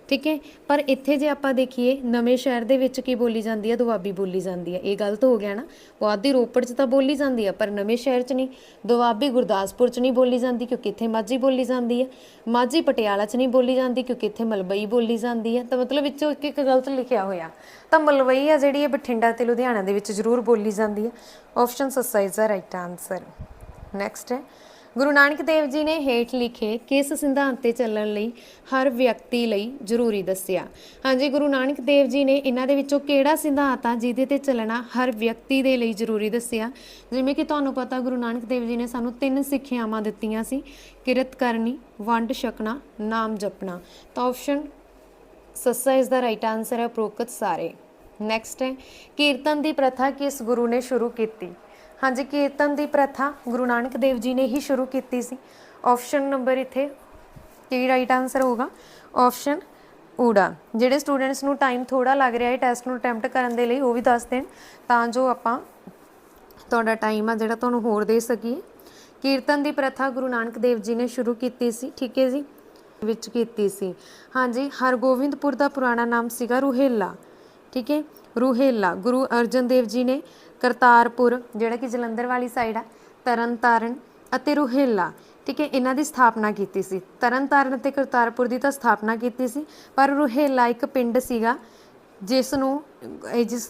ਠੀਕ ਹੈ। ਪਰ ਇੱਥੇ ਜੇ ਆਪਾਂ ਦੇਖੀਏ ਨਵੇਂ ਸ਼ਹਿਰ ਦੇ ਵਿੱਚ ਕੀ ਬੋਲੀ ਜਾਂਦੀ ਹੈ, ਦੁਆਬੀ ਬੋਲੀ ਜਾਂਦੀ ਹੈ। ਇਹ ਗਲਤ ਹੋ ਗਿਆ ਨਾ। ਪੁਆਧੀ ਰੋਪੜ 'ਚ ਤਾਂ ਬੋਲੀ ਜਾਂਦੀ ਆ ਪਰ ਨਵੇਂ ਸ਼ਹਿਰ 'ਚ ਨਹੀਂ। ਦੁਆਬੀ ਗੁਰਦਾਸਪੁਰ 'ਚ ਨਹੀਂ ਬੋਲੀ ਜਾਂਦੀ ਕਿਉਂਕਿ ਇੱਥੇ ਮਾਝੀ ਬੋਲੀ ਜਾਂਦੀ ਹੈ। ਮਾਝੀ ਪਟਿਆਲਾ 'ਚ ਨਹੀਂ ਬੋਲੀ ਜਾਂਦੀ ਕਿਉਂਕਿ ਇੱਥੇ ਮਲਵਈ ਬੋਲੀ ਜਾਂਦੀ ਹੈ। ਤਾਂ ਮਤਲਬ ਵਿੱਚੋਂ ਇੱਕ ਇੱਕ ਗਲਤ ਲਿਖਿਆ ਹੋਇਆ। ਤਾਂ ਮਲਵਈ ਆ ਜਿਹੜੀ ਇਹ ਬਠਿੰਡਾ ਅਤੇ ਲੁਧਿਆਣਾ ਦੇ ਵਿੱਚ ਜ਼ਰੂਰ ਬੋਲੀ ਜਾਂਦੀ ਹੈ। ਆਪਸ਼ਨ ਸੱਸਾ is the right answer. Next ਹੈ ਗੁਰੂ ਨਾਨਕ ਦੇਵ ਜੀ ਨੇ ਹੇਠ ਲਿਖੇ ਕਿਸ ਸਿਧਾਂਤ 'ਤੇ ਚੱਲਣ ਲਈ ਹਰ ਵਿਅਕਤੀ ਲਈ ਜ਼ਰੂਰੀ ਦੱਸਿਆ। ਹਾਂਜੀ, ਗੁਰੂ ਨਾਨਕ ਦੇਵ ਜੀ ਨੇ ਇਹਨਾਂ ਦੇ ਵਿੱਚੋਂ ਕਿਹੜਾ ਸਿਧਾਂਤ ਆ ਜਿਹਦੇ 'ਤੇ ਚੱਲਣਾ ਹਰ ਵਿਅਕਤੀ ਦੇ ਲਈ ਜ਼ਰੂਰੀ ਦੱਸਿਆ। ਜਿਵੇਂ ਕਿ ਤੁਹਾਨੂੰ ਪਤਾ ਗੁਰੂ ਨਾਨਕ ਦੇਵ ਜੀ ਨੇ ਸਾਨੂੰ 3 ਸਿੱਖਿਆਵਾਂ ਦਿੱਤੀਆਂ ਸੀ, ਕਿਰਤ ਕਰਨੀ, ਵੰਡ ਛਕਣਾ, ਨਾਮ ਜਪਣਾ। ਤਾਂ ਆਪਸ਼ਨ ਸੱਸਾ ਇਜ਼ ਦਾ ਰਾਈਟ ਆਨਸਰ ਹੈ, ਉਪਰੋਕਤ ਸਾਰੇ। ਨੈਕਸਟ ਹੈ ਕੀਰਤਨ ਦੀ ਪ੍ਰਥਾ ਕਿਸ ਗੁਰੂ ਨੇ ਸ਼ੁਰੂ ਕੀਤੀ। ਹਾਂਜੀ, ਕੀਰਤਨ ਦੀ ਪ੍ਰਥਾ ਗੁਰੂ ਨਾਨਕ ਦੇਵ ਜੀ ਨੇ ਹੀ ਸ਼ੁਰੂ ਕੀਤੀ ਸੀ। ਆਪਸ਼ਨ ਨੰਬਰ ਇੱਥੇ ਕੀ ਰਾਈਟ ਆਨਸਰ ਹੋਊਗਾ, ਆਪਸ਼ਨ ਊੜਾ। ਜਿਹੜੇ ਸਟੂਡੈਂਟਸ ਨੂੰ ਟਾਈਮ ਥੋੜ੍ਹਾ ਲੱਗ ਰਿਹਾ ਹੈ ਟੈਸਟ ਨੂੰ ਅਟੈਂਪਟ ਕਰਨ ਦੇ ਲਈ ਉਹ ਵੀ ਦੱਸ ਦੇਣ ਤਾਂ ਜੋ ਆਪਾਂ ਤੁਹਾਡਾ ਟਾਈਮ ਆ ਜਿਹੜਾ ਤੁਹਾਨੂੰ ਹੋਰ ਦੇ ਸਕੀਏ। ਕੀਰਤਨ ਦੀ ਪ੍ਰਥਾ ਗੁਰੂ ਨਾਨਕ ਦੇਵ ਜੀ ਨੇ ਸ਼ੁਰੂ ਕੀਤੀ ਸੀ, ਠੀਕ ਹੈ ਜੀ, ਵਿੱਚ ਕੀਤੀ ਸੀ। ਹਾਂਜੀ, ਹਰਗੋਬਿੰਦਪੁਰ ਦਾ ਪੁਰਾਣਾ ਨਾਮ ਸੀਗਾ ਰੁਹੇਲਾ, ਠੀਕ ਹੈ, ਰੁਹੇਲਾ। ਗੁਰੂ ਅਰਜਨ ਦੇਵ ਜੀ ਨੇ ਕਰਤਾਰਪੁਰ ਜਿਹੜਾ ਕਿ ਜਲੰਧਰ ਵਾਲੀ ਸਾਈਡ ਆ, ਤਰਨ ਤਾਰਨ ਅਤੇ ਰੁਹੇਲਾ, ਠੀਕ ਹੈ, ਇਹਨਾਂ ਦੀ ਸਥਾਪਨਾ ਕੀਤੀ ਸੀ। ਤਰਨ ਤਾਰਨ ਅਤੇ ਕਰਤਾਰਪੁਰ ਦੀ ਤਾਂ ਸਥਾਪਨਾ ਕੀਤੀ ਸੀ ਪਰ ਰੁਹੇਲਾ ਇੱਕ ਪਿੰਡ ਸੀਗਾ ਜਿਸ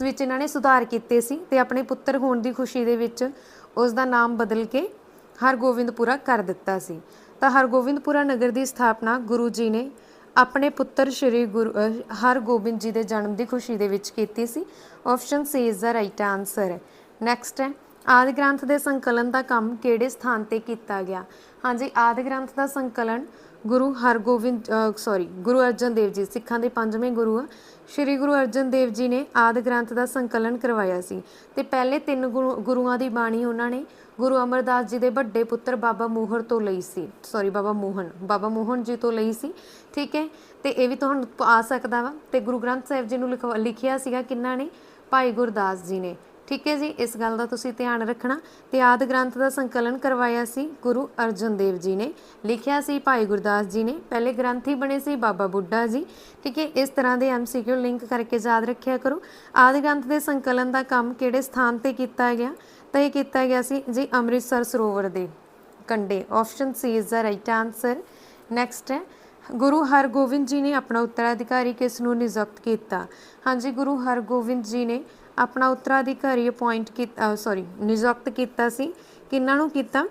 ਵਿੱਚ ਇਹਨਾਂ ਨੇ ਸੁਧਾਰ ਕੀਤੇ ਸੀ ਅਤੇ ਆਪਣੇ ਪੁੱਤਰ ਹੋਣ ਦੀ ਖੁਸ਼ੀ ਦੇ ਵਿੱਚ ਉਸ ਦਾ ਨਾਮ ਬਦਲ ਕੇ ਹਰਗੋਬਿੰਦਪੁਰਾ ਕਰ ਦਿੱਤਾ ਸੀ। ਤਾਂ ਹਰਗੋਬਿੰਦਪੁਰਾ ਨਗਰ ਦੀ ਸਥਾਪਨਾ ਗੁਰੂ ਜੀ ਨੇ ਆਪਣੇ ਪੁੱਤਰ ਸ਼੍ਰੀ ਹਰਗੋਬਿੰਦ ਜੀ ਦੇ ਜਨਮ ਦੀ ਖੁਸ਼ੀ ਦੇ ਵਿੱਚ ਕੀਤੀ ਸੀ। Option C is the right answer ਹੈ। ਨੈਕਸਟ ਹੈ ਆਦਿ ਗ੍ਰੰਥ ਦੇ ਸੰਕਲਨ ਦਾ ਕੰਮ ਕਿਹੜੇ ਸਥਾਨ 'ਤੇ ਕੀਤਾ ਗਿਆ। ਹਾਂਜੀ, ਆਦਿ ਗ੍ਰੰਥ ਦਾ ਸੰਕਲਨ ਗੁਰੂ ਅਰਜਨ ਦੇਵ ਜੀ, ਸਿੱਖਾਂ ਦੇ 5ਵੇਂ ਗੁਰੂ ਆ, ਸ਼੍ਰੀ ਗੁਰੂ ਅਰਜਨ ਦੇਵ ਜੀ ਨੇ ਆਦਿ ਗ੍ਰੰਥ ਦਾ ਸੰਕਲਨ ਕਰਵਾਇਆ ਸੀ। ਅਤੇ ਪਹਿਲੇ 3 ਗੁਰੂਆਂ ਦੀ ਬਾਣੀ ਉਹਨਾਂ ਨੇ ਗੁਰੂ ਅਮਰਦਾਸ ਜੀ ਦੇ ਵੱਡੇ ਪੁੱਤਰ ਬਾਬਾ ਮੋਹਨ ਜੀ ਤੋਂ ਲਈ ਸੀ, ਠੀਕ ਹੈ। ਅਤੇ ਇਹ ਵੀ ਤੁਹਾਨੂੰ ਆ ਸਕਦਾ ਵਾ। ਅਤੇ ਗੁਰੂ ਗ੍ਰੰਥ ਸਾਹਿਬ ਜੀ ਨੂੰ ਲਿਖਿਆ ਸੀਗਾ ਕਿਹਨਾਂ ਨੇ, ਭਾਈ ਗੁਰਦਾਸ ਜੀ ਨੇ, ਠੀਕ ਹੈ ਜੀ। ਇਸ ਗੱਲ ਦਾ ਤੁਸੀਂ ਧਿਆਨ ਰੱਖਣਾ। ਅਤੇ ਆਦਿ ਗ੍ਰੰਥ ਦਾ ਸੰਕਲਨ ਕਰਵਾਇਆ ਸੀ ਗੁਰੂ ਅਰਜਨ ਦੇਵ ਜੀ ਨੇ, ਲਿਖਿਆ ਸੀ ਭਾਈ ਗੁਰਦਾਸ ਜੀ ਨੇ, ਪਹਿਲੇ ਗ੍ਰੰਥੀ ਬਣੇ ਸੀ ਬਾਬਾ ਬੁੱਢਾ ਜੀ, ਠੀਕ ਹੈ। ਇਸ ਤਰ੍ਹਾਂ ਦੇ MCQ ਲਿੰਕ ਕਰਕੇ ਯਾਦ ਰੱਖਿਆ ਕਰੋ। ਆਦਿ ਗ੍ਰੰਥ ਦੇ ਸੰਕਲਨ ਦਾ ਕੰਮ ਕਿਹੜੇ ਸਥਾਨ 'ਤੇ ਕੀਤਾ ਗਿਆ। ਤਾਂ ਇਹ ਕੀਤਾ ਗਿਆ ਸੀ ਜੀ ਅੰਮ੍ਰਿਤਸਰ ਸਰੋਵਰ ਦੇ ਕੰਢੇ। Option C is the right answer. Next ਹੈ ਗੁਰੂ ਹਰਗੋਬਿੰਦ ਜੀ ਨੇ ਆਪਣਾ ਉੱਤਰਾਧਿਕਾਰੀ ਕਿਸ ਨੂੰ ਨਿਯੁਕਤ ਕੀਤਾ। ਹਾਂਜੀ, ਗੁਰੂ ਹਰਗੋਬਿੰਦ ਜੀ ਨੇ ਆਪਣਾ ਉੱਤਰਾਧਿਕਾਰੀ ਨਿਯੁਕਤ ਕੀਤਾ ਸੀ। ਕਿਹਨਾਂ ਨੂੰ ਕੀਤਾ।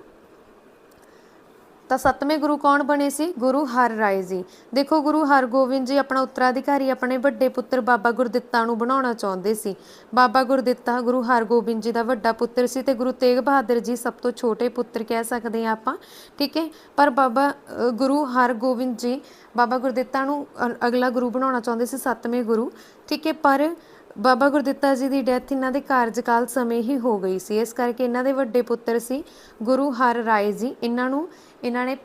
ਤਾਂ 7ਵੇਂ ਗੁਰੂ ਕੌਣ ਬਣੇ ਸੀ, ਗੁਰੂ ਹਰਰਾਏ ਜੀ। ਦੇਖੋ, ਗੁਰੂ ਹਰਗੋਬਿੰਦ ਜੀ ਆਪਣਾ ਉੱਤਰਾਧਿਕਾਰੀ ਆਪਣੇ ਵੱਡੇ ਪੁੱਤਰ ਬਾਬਾ ਗੁਰਦਿੱਤਾ ਨੂੰ ਬਣਾਉਣਾ ਚਾਹੁੰਦੇ ਸੀ। ਬਾਬਾ ਗੁਰਦਿੱਤਾ ਗੁਰੂ ਹਰਗੋਬਿੰਦ ਜੀ ਦਾ ਵੱਡਾ ਪੁੱਤਰ ਸੀ ਅਤੇ ਗੁਰੂ ਤੇਗ ਬਹਾਦਰ ਜੀ ਸਭ ਤੋਂ ਛੋਟੇ ਪੁੱਤਰ ਕਹਿ ਸਕਦੇ ਹਾਂ ਆਪਾਂ, ਠੀਕ ਹੈ। ਪਰ ਗੁਰੂ ਹਰਗੋਬਿੰਦ ਜੀ ਬਾਬਾ ਗੁਰਦਿੱਤਾ ਨੂੰ ਅਗਲਾ ਗੁਰੂ ਬਣਾਉਣਾ ਚਾਹੁੰਦੇ ਸੀ, 7ਵੇਂ ਗੁਰੂ, ਠੀਕ ਹੈ। ਪਰ ਬਾਬਾ ਗੁਰਦਿੱਤਾ ਜੀ ਦੀ ਡੈਥ ਇਹਨਾਂ ਦੇ ਕਾਰਜਕਾਲ ਸਮੇਂ ਹੀ ਹੋ ਗਈ ਸੀ। ਇਸ ਕਰਕੇ ਇਹਨਾਂ ਦੇ ਵੱਡੇ ਪੁੱਤਰ ਸੀ ਗੁਰੂ ਹਰਰਾਏ ਜੀ, ਇਹਨਾਂ ਨੇ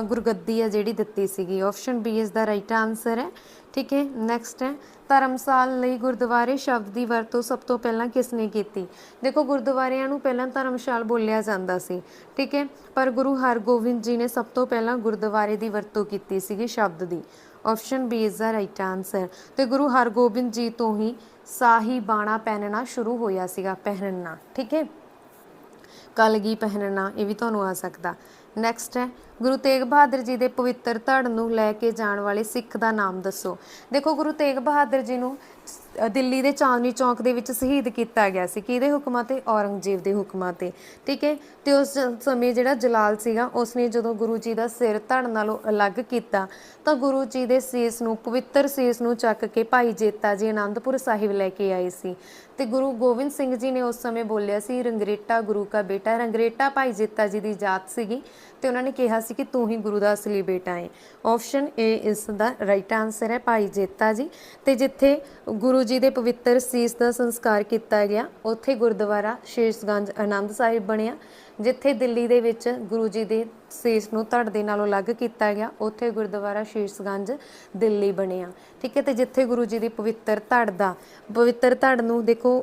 ਗੁਰਗੱਦੀ ਆ ਜਿਹੜੀ ਦਿੱਤੀ ਸੀਗੀ। Option B is the right answer ਹੈ, ਠੀਕ ਹੈ। ਨੈਕਸਟ ਹੈ ਧਰਮਸਾਲ ਲਈ ਗੁਰਦੁਆਰੇ ਸ਼ਬਦ ਦੀ ਵਰਤੋਂ ਸਭ ਤੋਂ ਪਹਿਲਾਂ ਕਿਸ ਨੇ ਕੀਤੀ। ਦੇਖੋ, ਗੁਰਦੁਆਰਿਆਂ ਨੂੰ ਪਹਿਲਾਂ ਧਰਮਸ਼ਾਲ ਬੋਲਿਆ ਜਾਂਦਾ ਸੀ, ਠੀਕ ਹੈ। ਪਰ ਗੁਰੂ ਹਰਗੋਬਿੰਦ ਜੀ ਨੇ ਸਭ ਤੋਂ ਪਹਿਲਾਂ ਗੁਰਦੁਆਰੇ ਦੀ ਵਰਤੋਂ ਕੀਤੀ ਸੀਗੀ ਸ਼ਬਦ ਦੀ। Option B is the right answer. ਅਤੇ ਗੁਰੂ ਹਰਗੋਬਿੰਦ ਜੀ ਤੋਂ ਹੀ ਸਾਹੀ ਬਾਣਾ ਪਹਿਨਣਾ ਸ਼ੁਰੂ ਹੋਇਆ ਸੀਗਾ, ਪਹਿਨਣਾ, ਠੀਕ ਹੈ। ਕਲਗੀ ਪਹਿਨਣਾ ਇਹ ਵੀ ਤੁਹਾਨੂੰ ਆ ਸਕਦਾ। ਨੈਕਸਟ ਹੈ ਗੁਰੂ ਤੇਗ ਬਹਾਦਰ ਜੀ ਦੇ ਪਵਿੱਤਰ ਧੜ ਨੂੰ ਲੈ ਕੇ ਜਾਣ ਵਾਲੇ ਸਿੱਖ ਦਾ ਨਾਮ ਦੱਸੋ। ਦੇਖੋ ਗੁਰੂ ਤੇਗ ਬਹਾਦਰ ਜੀ ਨੂੰ ਦਿੱਲੀ ਦੇ ਚਾਂਦਨੀ ਚੌਕ ਦੇ ਵਿੱਚ ਸ਼ਹੀਦ ਕੀਤਾ ਗਿਆ ਸੀ, ਕਿਹਦੇ ਹੁਕਮਾਂ ਤੇ? ਔਰੰਗਜ਼ੇਬ ਦੇ ਹੁਕਮਾਂ ਤੇ। ਠੀਕ ਹੈ, ਤੇ ਉਸ ਸਮੇਂ ਜਿਹੜਾ ਜਲਾਲ ਸੀਗਾ ਉਸਨੇ ਜਦੋਂ ਗੁਰੂ ਜੀ ਦਾ ਸਿਰ ਧੜ ਨਾਲੋਂ ਅਲੱਗ ਕੀਤਾ ਤਾਂ ਗੁਰੂ ਜੀ ਦੇ ਸੀਸ ਨੂੰ, ਪਵਿੱਤਰ ਸੀਸ ਨੂੰ ਚੱਕ ਕੇ ਭਾਈ ਜੇਤਾ ਜੀ ਆਨੰਦਪੁਰ ਸਾਹਿਬ ਲੈ ਕੇ ਆਏ ਸੀ। ਤੇ ਗੁਰੂ ਗੋਬਿੰਦ ਸਿੰਘ ਜੀ ਨੇ ਉਸ ਸਮੇਂ ਬੋਲਿਆ ਸੀ, ਰੰਗਰੇਟਾ ਗੁਰੂ ਕਾ ਬੇਟਾ। ਰੰਗਰੇਟਾ ਭਾਈ ਜੇਤਾ ਜੀ ਦੀ ਜਾਤ ਸੀਗੀ ਤੇ ਉਹਨਾਂ ਨੇ ਕਿਹਾ ਸੀ ਕਿ ਤੂੰ ਹੀ ਗੁਰੂ ਦਾ ਅਸਲੀ ਬੇਟਾ ਹੈ। ਆਪਸ਼ਨ ਏ ਇਸ ਦਾ ਰਾਈਟ ਆਨਸਰ ਹੈ, ਭਾਈ ਜੇਤਾ ਜੀ। ਤੇ ਜਿੱਥੇ ਗੁਰੂ ਜੀ ਦੇ ਪਵਿੱਤਰ ਸੀਸ ਦਾ ਸੰਸਕਾਰ ਕੀਤਾ ਗਿਆ ਉੱਥੇ ਗੁਰਦੁਆਰਾ ਸ਼ੀਸ਼ਗੰਜ ਆਨੰਦ ਸਾਹਿਬ ਬਣਿਆ। ਜਿੱਥੇ ਦਿੱਲੀ ਦੇ ਵਿੱਚ ਗੁਰੂ ਜੀ ਦੇ ਸੀਸ ਨੂੰ ਧੜ ਦੇ ਨਾਲੋਂ ਅਲੱਗ ਕੀਤਾ ਗਿਆ ਉੱਥੇ ਗੁਰਦੁਆਰਾ ਸ਼ੀਸ਼ਗੰਜ ਦਿੱਲੀ ਬਣਿਆ। ਠੀਕ ਹੈ, ਤੇ ਜਿੱਥੇ ਗੁਰੂ ਜੀ ਦੀ ਪਵਿੱਤਰ ਪਵਿੱਤਰ ਧੜ ਨੂੰ ਦੇਖੋ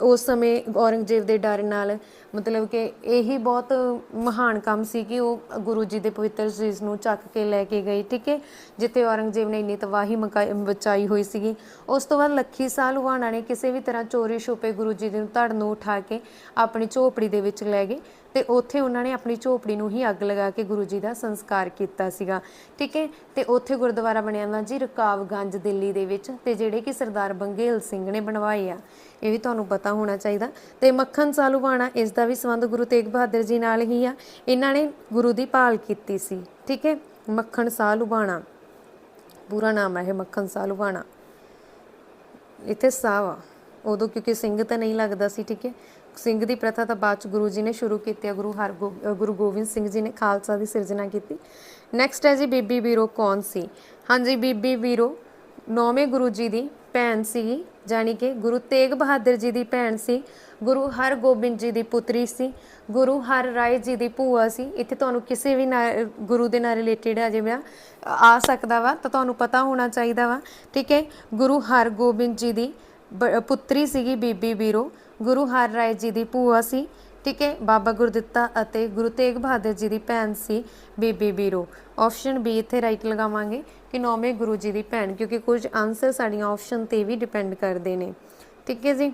ਉਸ ਸਮੇਂ ਔਰੰਗਜ਼ੇਬ ਦੇ ਡਰ ਨਾਲ, ਮਤਲਬ ਕਿ ਇਹੀ ਬਹੁਤ ਮਹਾਨ ਕੰਮ ਸੀ ਕਿ ਉਹ ਗੁਰੂ ਜੀ ਦੇ ਪਵਿੱਤਰ ਸੀਸ ਨੂੰ ਚੱਕ ਕੇ ਲੈ ਕੇ ਗਏ। ਠੀਕ ਹੈ, ਜਿੱਥੇ ਔਰੰਗਜ਼ੇਬ ਨੇ ਇੰਨੀ ਤਬਾਹੀ ਮਚਾਈ ਹੋਈ ਸੀਗੀ। ਉਸ ਤੋਂ ਬਾਅਦ ਲੱਖੀ ਸਾਹ ਲੁਹਾਣਾ ਨੇ ਕਿਸੇ ਵੀ ਤਰ੍ਹਾਂ ਚੋਰੀ ਛੁਪੇ ਗੁਰੂ ਜੀ ਦੀ ਧੜ ਨੂੰ ਉਠਾ ਕੇ ਆਪਣੀ ਝੋਪੜੀ ਦੇ ਵਿੱਚ ਲੈ ਗਏ ਤੇ ਉੱਥੇ ਉਹਨਾਂ ਨੇ ਆਪਣੀ ਝੋਪੜੀ ਨੂੰ ਹੀ ਅੱਗ ਲਗਾ ਕੇ ਗੁਰੂ ਜੀ ਦਾ ਸੰਸਕਾਰ ਕੀਤਾ ਸੀਗਾ। ਠੀਕ ਹੈ, ਤੇ ਉੱਥੇ ਗੁਰਦੁਆਰਾ ਬਣਿਆ ਵਾ ਜੀ ਰਕਾਬਗੰਜ ਦਿੱਲੀ ਦੇ ਵਿੱਚ, ਤੇ ਜਿਹੜੇ ਕਿ ਸਰਦਾਰ ਬੰਗੇਲ ਸਿੰਘ ਨੇ ਬਣਵਾਏ ਆ, ਇਹ ਵੀ ਤੁਹਾਨੂੰ ਪਤਾ ਹੋਣਾ ਚਾਹੀਦਾ। ਤੇ ਮੱਖਣ ਸਾਹ ਲੁਹਾਣਾ, ਇਸ ਦਾ ਵੀ ਸੰਬੰਧ ਗੁਰੂ ਤੇਗ ਬਹਾਦਰ ਜੀ ਨਾਲ ਹੀ ਆ। ਇਹਨਾਂ ਨੇ ਗੁਰੂ ਦੀ ਭਾਲ ਕੀਤੀ ਸੀ। ਠੀਕ ਹੈ, ਮੱਖਣ ਸਾਹ ਲੁਹਾਣਾ ਪੂਰਾ ਨਾਮ ਹੈ ਇਹ, ਮੱਖਣ ਸਾਹ ਲੁਹਾਣਾ। ਇੱਥੇ ਸਾਹ ਵਾ ਉਦੋਂ ਕਿਉਂਕਿ ਸਿੰਘ ਤਾਂ ਨਹੀਂ ਲੱਗਦਾ ਸੀ। ਠੀਕ ਹੈ, ਸਿੰਘ ਦੀ ਪ੍ਰਥਾ ਤਾਂ ਬਾਅਦ ਚ ਗੁਰੂ ਜੀ ਨੇ ਸ਼ੁਰੂ ਕੀਤੀ। ਗੁਰੂ ਗੋਬਿੰਦ ਸਿੰਘ ਜੀ ਨੇ ਖਾਲਸਾ ਦੀ ਸਿਰਜਣਾ ਕੀਤੀ। ਨੈਕਸਟ ਹੈ ਜੀ ਬੀਬੀ ਵੀਰੋ ਕੌਣ ਸੀ? ਹਾਂਜੀ, ਬੀਬੀ ਵੀਰੋ 9ਵੇਂ ਗੁਰੂ ਜੀ ਦੀ ਭੈਣ ਸੀਗੀ, ਜਾਣੀ ਕਿ ਗੁਰੂ ਤੇਗ ਬਹਾਦਰ ਜੀ ਦੀ ਭੈਣ ਸੀ। ਗੁਰੂ ਹਰਗੋਬਿੰਦ ਜੀ ਦੀ ਪੁੱਤਰੀ ਸੀ। ਗੁਰੂ ਹਰ ਰਾਏ ਜੀ ਦੀ ਭੂਆ ਸੀ। ਇੱਥੇ ਤੁਹਾਨੂੰ ਕਿਸੇ ਵੀ ਗੁਰੂ ਦੇ ਨਾਲ ਰਿਲੇਟਡ ਆ ਜਿਵੇਂ ਆ ਸਕਦਾ ਵਾ ਤਾਂ ਤੁਹਾਨੂੰ ਪਤਾ ਹੋਣਾ ਚਾਹੀਦਾ ਵਾ। ਠੀਕ ਹੈ, ਗੁਰੂ ਹਰਗੋਬਿੰਦ ਜੀ ਦੀ ਪੁੱਤਰੀ ਸੀਗੀ ਬੀਬੀ ਵੀਰੋ। ਗੁਰੂ ਹਰ ਰਾਏ ਜੀ ਦੀ ਭੂਆ ਸੀ। ਠੀਕ ਹੈ, ਬਾਬਾ ਗੁਰਦਿੱਤਾ ਅਤੇ ਗੁਰੂ ਤੇਗ ਬਹਾਦਰ ਜੀ ਦੀ ਭੈਣ ਸੀ ਬੀਬੀ ਵੀਰੋ। ਆਪਸ਼ਨ ਬੀ ਇੱਥੇ ਰਾਈਟ ਲਗਾਵਾਂਗੇ ਕਿ 9ਵੇਂ ਗੁਰੂ ਜੀ ਦੀ ਭੈਣ, ਕਿਉਂਕਿ ਕੁਝ ਆਨਸਰ ਸਾਡੀਆਂ ਆਪਸ਼ਨ ਤੇ ਵੀ ਡਿਪੈਂਡ ਕਰਦੇ ਨੇ। ਠੀਕ ਹੈ ਜੀ,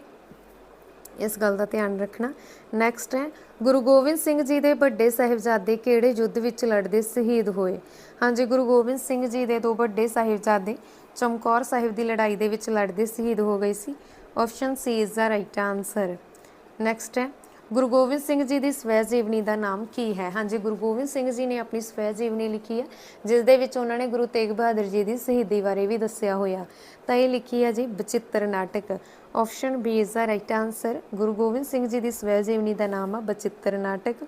ਇਸ ਗੱਲ ਦਾ ਧਿਆਨ ਰੱਖਣਾ। ਨੈਕਸਟ ਹੈ ਗੁਰੂ ਗੋਬਿੰਦ ਸਿੰਘ ਜੀ ਦੇ ਵੱਡੇ ਸਾਹਿਬਜ਼ਾਦੇ ਕਿਹੜੇ ਯੁੱਧ ਵਿੱਚ ਲੜਦੇ ਸ਼ਹੀਦ ਹੋਏ? ਹਾਂਜੀ, ਗੁਰੂ ਗੋਬਿੰਦ ਸਿੰਘ ਜੀ ਦੇ 2 ਵੱਡੇ ਸਾਹਿਬਜ਼ਾਦੇ ਚਮਕੌਰ ਸਾਹਿਬ ਦੀ ਲੜਾਈ ਦੇ ਵਿੱਚ ਲੜਦੇ ਸ਼ਹੀਦ ਹੋ ਗਏ ਸੀ। Option C is the right answer. Next ਹੈ ਗੁਰੂ ਗੋਬਿੰਦ ਸਿੰਘ ਜੀ ਦੀ ਸਵੈ ਜੀਵਨੀ ਦਾ ਨਾਮ ਕੀ ਹੈ? ਹਾਂਜੀ, ਗੁਰੂ ਗੋਬਿੰਦ ਸਿੰਘ ਜੀ ਨੇ ਆਪਣੀ ਸਵੈ ਜੀਵਨੀ ਲਿਖੀ ਹੈ ਜਿਸ ਦੇ ਵਿੱਚ ਉਹਨਾਂ ਨੇ ਗੁਰੂ ਤੇਗ ਬਹਾਦਰ ਜੀ ਦੀ ਸ਼ਹੀਦੀ ਬਾਰੇ ਵੀ ਦੱਸਿਆ ਹੋਇਆ। ਤਾਂ ਇਹ ਲਿਖੀ ਹੈ ਜੀ Bachittar Natak. Option B is the right answer. Guru Gobind Singh ji ਦੀ ਸਵੈ ਜੀਵਨੀ ਦਾ ਨਾਮ ਆ ਬਚਿੱਤਰ ਨਾਟਕ।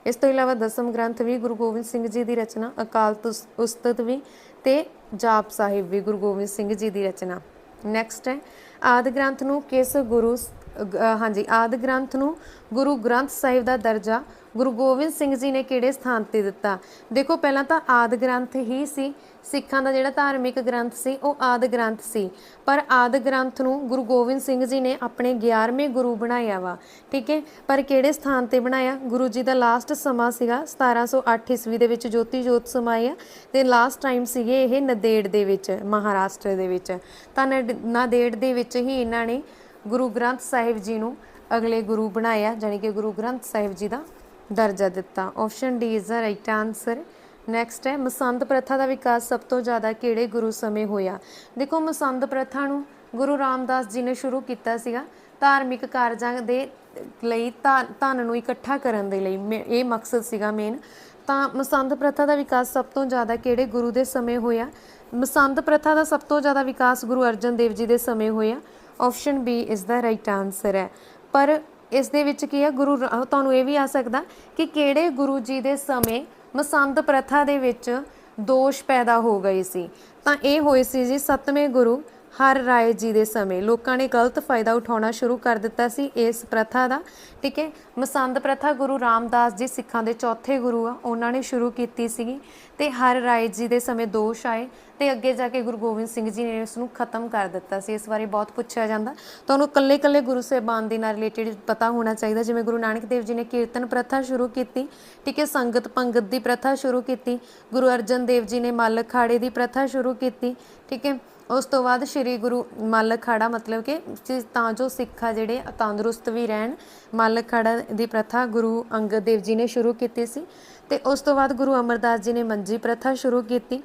ਇਸ ਤੋਂ ਇਲਾਵਾ ਦਸਮ ਗ੍ਰੰਥ ਵੀ ਗੁਰੂ ਗੋਬਿੰਦ ਸਿੰਘ ਜੀ ਦੀ ਰਚਨਾ, ਅਕਾਲ ਉਸਤਤ ਵੀ ਤੇ ਜਾਪ ਸਾਹਿਬ ਵੀ ਗੁਰੂ ਗੋਬਿੰਦ ਸਿੰਘ ਜੀ ਦੀ ਰਚਨਾ। ਨੈਕਸਟ ਹੈ ਆਦਿ ਗ੍ਰੰਥ ਨੂੰ ਕਿਸ ਗੁਰੂ ਆਦਿ ਗ੍ਰੰਥ ਨੂੰ ਗੁਰੂ ਗ੍ਰੰਥ ਸਾਹਿਬ ਦਾ ਦਰਜਾ ਗੁਰੂ ਗੋਬਿੰਦ ਸਿੰਘ ਜੀ ਨੇ ਕਿਹੜੇ ਸਥਾਨ ਤੇ ਦਿੱਤਾ? ਦੇਖੋ ਪਹਿਲਾਂ ਤਾਂ ਆਦਿ ਗ੍ਰੰਥ ਹੀ ਸੀ, ਸਿੱਖਾਂ ਦਾ ਜਿਹੜਾ ਧਾਰਮਿਕ ਗ੍ਰੰਥ ਸੀ ਉਹ ਆਦਿ ਗ੍ਰੰਥ ਸੀ, ਪਰ ਆਦਿ ਗ੍ਰੰਥ ਨੂੰ ਗੁਰੂ ਗੋਬਿੰਦ ਸਿੰਘ ਜੀ ਨੇ ਆਪਣੇ 11ਵੇਂ ਗੁਰੂ ਬਣਾਇਆ ਵਾ। ਠੀਕ ਹੈ, ਪਰ ਕਿਹੜੇ ਸਥਾਨ ਤੇ ਬਣਾਇਆ? ਗੁਰੂ ਜੀ ਦਾ ਲਾਸਟ ਸਮਾਂ ਸੀਗਾ 1708 ਈਸਵੀ ਦੇ ਵਿੱਚ ਜੋਤੀ ਜੋਤ ਸਮਾਏ ਆ, ਤੇ ਲਾਸਟ ਟਾਈਮ ਸੀਗੇ ਇਹ ਨੰਦੇੜ ਦੇ ਵਿੱਚ, ਮਹਾਰਾਸ਼ਟਰ ਦੇ ਵਿੱਚ। ਤਾਂ ਨੰਦੇੜ ਦੇ ਵਿੱਚ ਹੀ ਇਹਨਾਂ ਨੇ ਗੁਰੂ ਗ੍ਰੰਥ ਸਾਹਿਬ ਜੀ ਨੂੰ ਅਗਲੇ ਗੁਰੂ ਬਣਾਇਆ, ਜਾਣੀ ਕਿ ਗੁਰੂ ਗ੍ਰੰਥ ਸਾਹਿਬ ਜੀ ਦਾ ਦਰਜਾ ਦਿੱਤਾ। Option D is the right answer. Next ਹੈ ਮਸੰਦ ਪ੍ਰਥਾ ਦਾ ਵਿਕਾਸ ਸਭ ਤੋਂ ਜ਼ਿਆਦਾ ਕਿਹੜੇ ਗੁਰੂ ਸਮੇਂ ਹੋਇਆ? ਦੇਖੋ ਮਸੰਦ ਪ੍ਰਥਾ ਨੂੰ ਗੁਰੂ ਰਾਮਦਾਸ ਜੀ ਨੇ ਸ਼ੁਰੂ ਕੀਤਾ ਸੀਗਾ ਧਾਰਮਿਕ ਕਾਰਜਾਂ ਦੇ ਲਈ, ਧਨ ਨੂੰ ਇਕੱਠਾ ਕਰਨ ਦੇ ਲਈ, ਇਹ ਮਕਸਦ ਸੀਗਾ ਮੇਨ। ਤਾਂ ਮਸੰਦ ਪ੍ਰਥਾ ਦਾ ਵਿਕਾਸ ਸਭ ਤੋਂ ਜ਼ਿਆਦਾ ਕਿਹੜੇ ਗੁਰੂ ਦੇ ਸਮੇਂ ਹੋਇਆ? ਮਸੰਦ ਪ੍ਰਥਾ ਦਾ ਸਭ ਤੋਂ ਜ਼ਿਆਦਾ ਵਿਕਾਸ ਗੁਰੂ ਅਰਜਨ ਦੇਵ ਜੀ ਦੇ ਸਮੇਂ ਹੋਇਆ। ਆਪਸ਼ਨ ਬੀ ਇਸ ਦਾ ਰਾਈਟ ਆਨਸਰ ਹੈ। ਪਰ ਇਸ ਦੇ ਵਿੱਚ ਕੀ ਹੈ, ਤੁਹਾਨੂੰ ਇਹ ਵੀ ਆ ਸਕਦਾ ਕਿ ਕਿਹੜੇ ਗੁਰੂ ਜੀ ਦੇ ਸਮੇਂ ਮਸੰਦ ਪ੍ਰਥਾ ਦੇ ਵਿੱਚ ਦੋਸ਼ ਪੈਦਾ ਹੋ ਗਏ ਸੀ? ਤਾਂ ਇਹ ਹੋਏ ਸੀ ਜੀ 7ਵੇਂ ਗੁਰੂ ਹਰ ਰਾਏ ਜੀ ਦੇ ਸਮੇਂ। ਲੋਕਾਂ ਨੇ ਗਲਤ ਫਾਇਦਾ ਉਠਾਉਣਾ ਸ਼ੁਰੂ ਕਰ ਦਿੱਤਾ ਸੀ ਇਸ ਪ੍ਰਥਾ ਦਾ। ਠੀਕ ਹੈ, ਮਸੰਦ ਪ੍ਰਥਾ ਗੁਰੂ ਰਾਮਦਾਸ ਜੀ ਸਿੱਖਾਂ ਦੇ 4ਥੇ ਗੁਰੂ ਆ, ਉਹਨਾਂ ਨੇ ਸ਼ੁਰੂ ਕੀਤੀ ਸੀਗੀ, ਤੇ ਹਰ ਰਾਏ ਜੀ ਦੇ ਸਮੇਂ ਦੋਸ਼ ਆਏ ਤੇ ਅੱਗੇ ਜਾ ਕੇ ਗੁਰੂ ਗੋਬਿੰਦ ਸਿੰਘ ਜੀ ਨੇ ਇਸ ਨੂੰ ਖਤਮ ਕਰ ਦਿੱਤਾ ਸੀ। ਇਸ ਬਾਰੇ ਬਹੁਤ ਪੁੱਛਿਆ ਜਾਂਦਾ, ਤੁਹਾਨੂੰ ਇਕੱਲੇ ਗੁਰੂ ਸਾਹਿਬਾਨ ਦੇ ਨਾਲ ਰਿਲੇਟਿਡ ਪਤਾ ਹੋਣਾ ਚਾਹੀਦਾ। ਜਿਵੇਂ ਗੁਰੂ ਨਾਨਕ ਦੇਵ ਜੀ ਨੇ ਕੀਰਤਨ ਪ੍ਰਥਾ ਸ਼ੁਰੂ ਕੀਤੀ, ਠੀਕ ਹੈ, ਸੰਗਤ ਪੰਗਤ ਦੀ ਪ੍ਰਥਾ ਸ਼ੁਰੂ ਕੀਤੀ। ਗੁਰੂ ਅਰਜਨ ਦੇਵ ਜੀ ਨੇ ਮੱਲ ਅਖਾੜੇ ਦੀ ਪ੍ਰਥਾ ਸ਼ੁਰੂ ਕੀਤੀ। ਠੀਕ ਹੈ, ਉਸ ਤੋਂ ਬਾਅਦ ਸ਼੍ਰੀ ਗੁਰੂ ਮੱਲ ਅਖਾੜਾ, ਮਤਲਬ ਕਿ ਤਾਂ ਜੋ ਸਿੱਖ ਆ ਜਿਹੜੇ ਤੰਦਰੁਸਤ ਵੀ ਰਹਿਣ, ਮੱਲ ਅਖਾੜਾ ਦੀ ਪ੍ਰਥਾ ਗੁਰੂ ਅੰਗਦ ਦੇਵ ਜੀ ਨੇ ਸ਼ੁਰੂ ਕੀਤੀ ਸੀ। ਤੇ ਉਸ ਤੋਂ ਬਾਅਦ ਗੁਰੂ ਅਮਰਦਾਸ ਜੀ ਨੇ ਮੰਜੀ ਪ੍ਰਥਾ ਸ਼ੁਰੂ ਕੀਤੀ,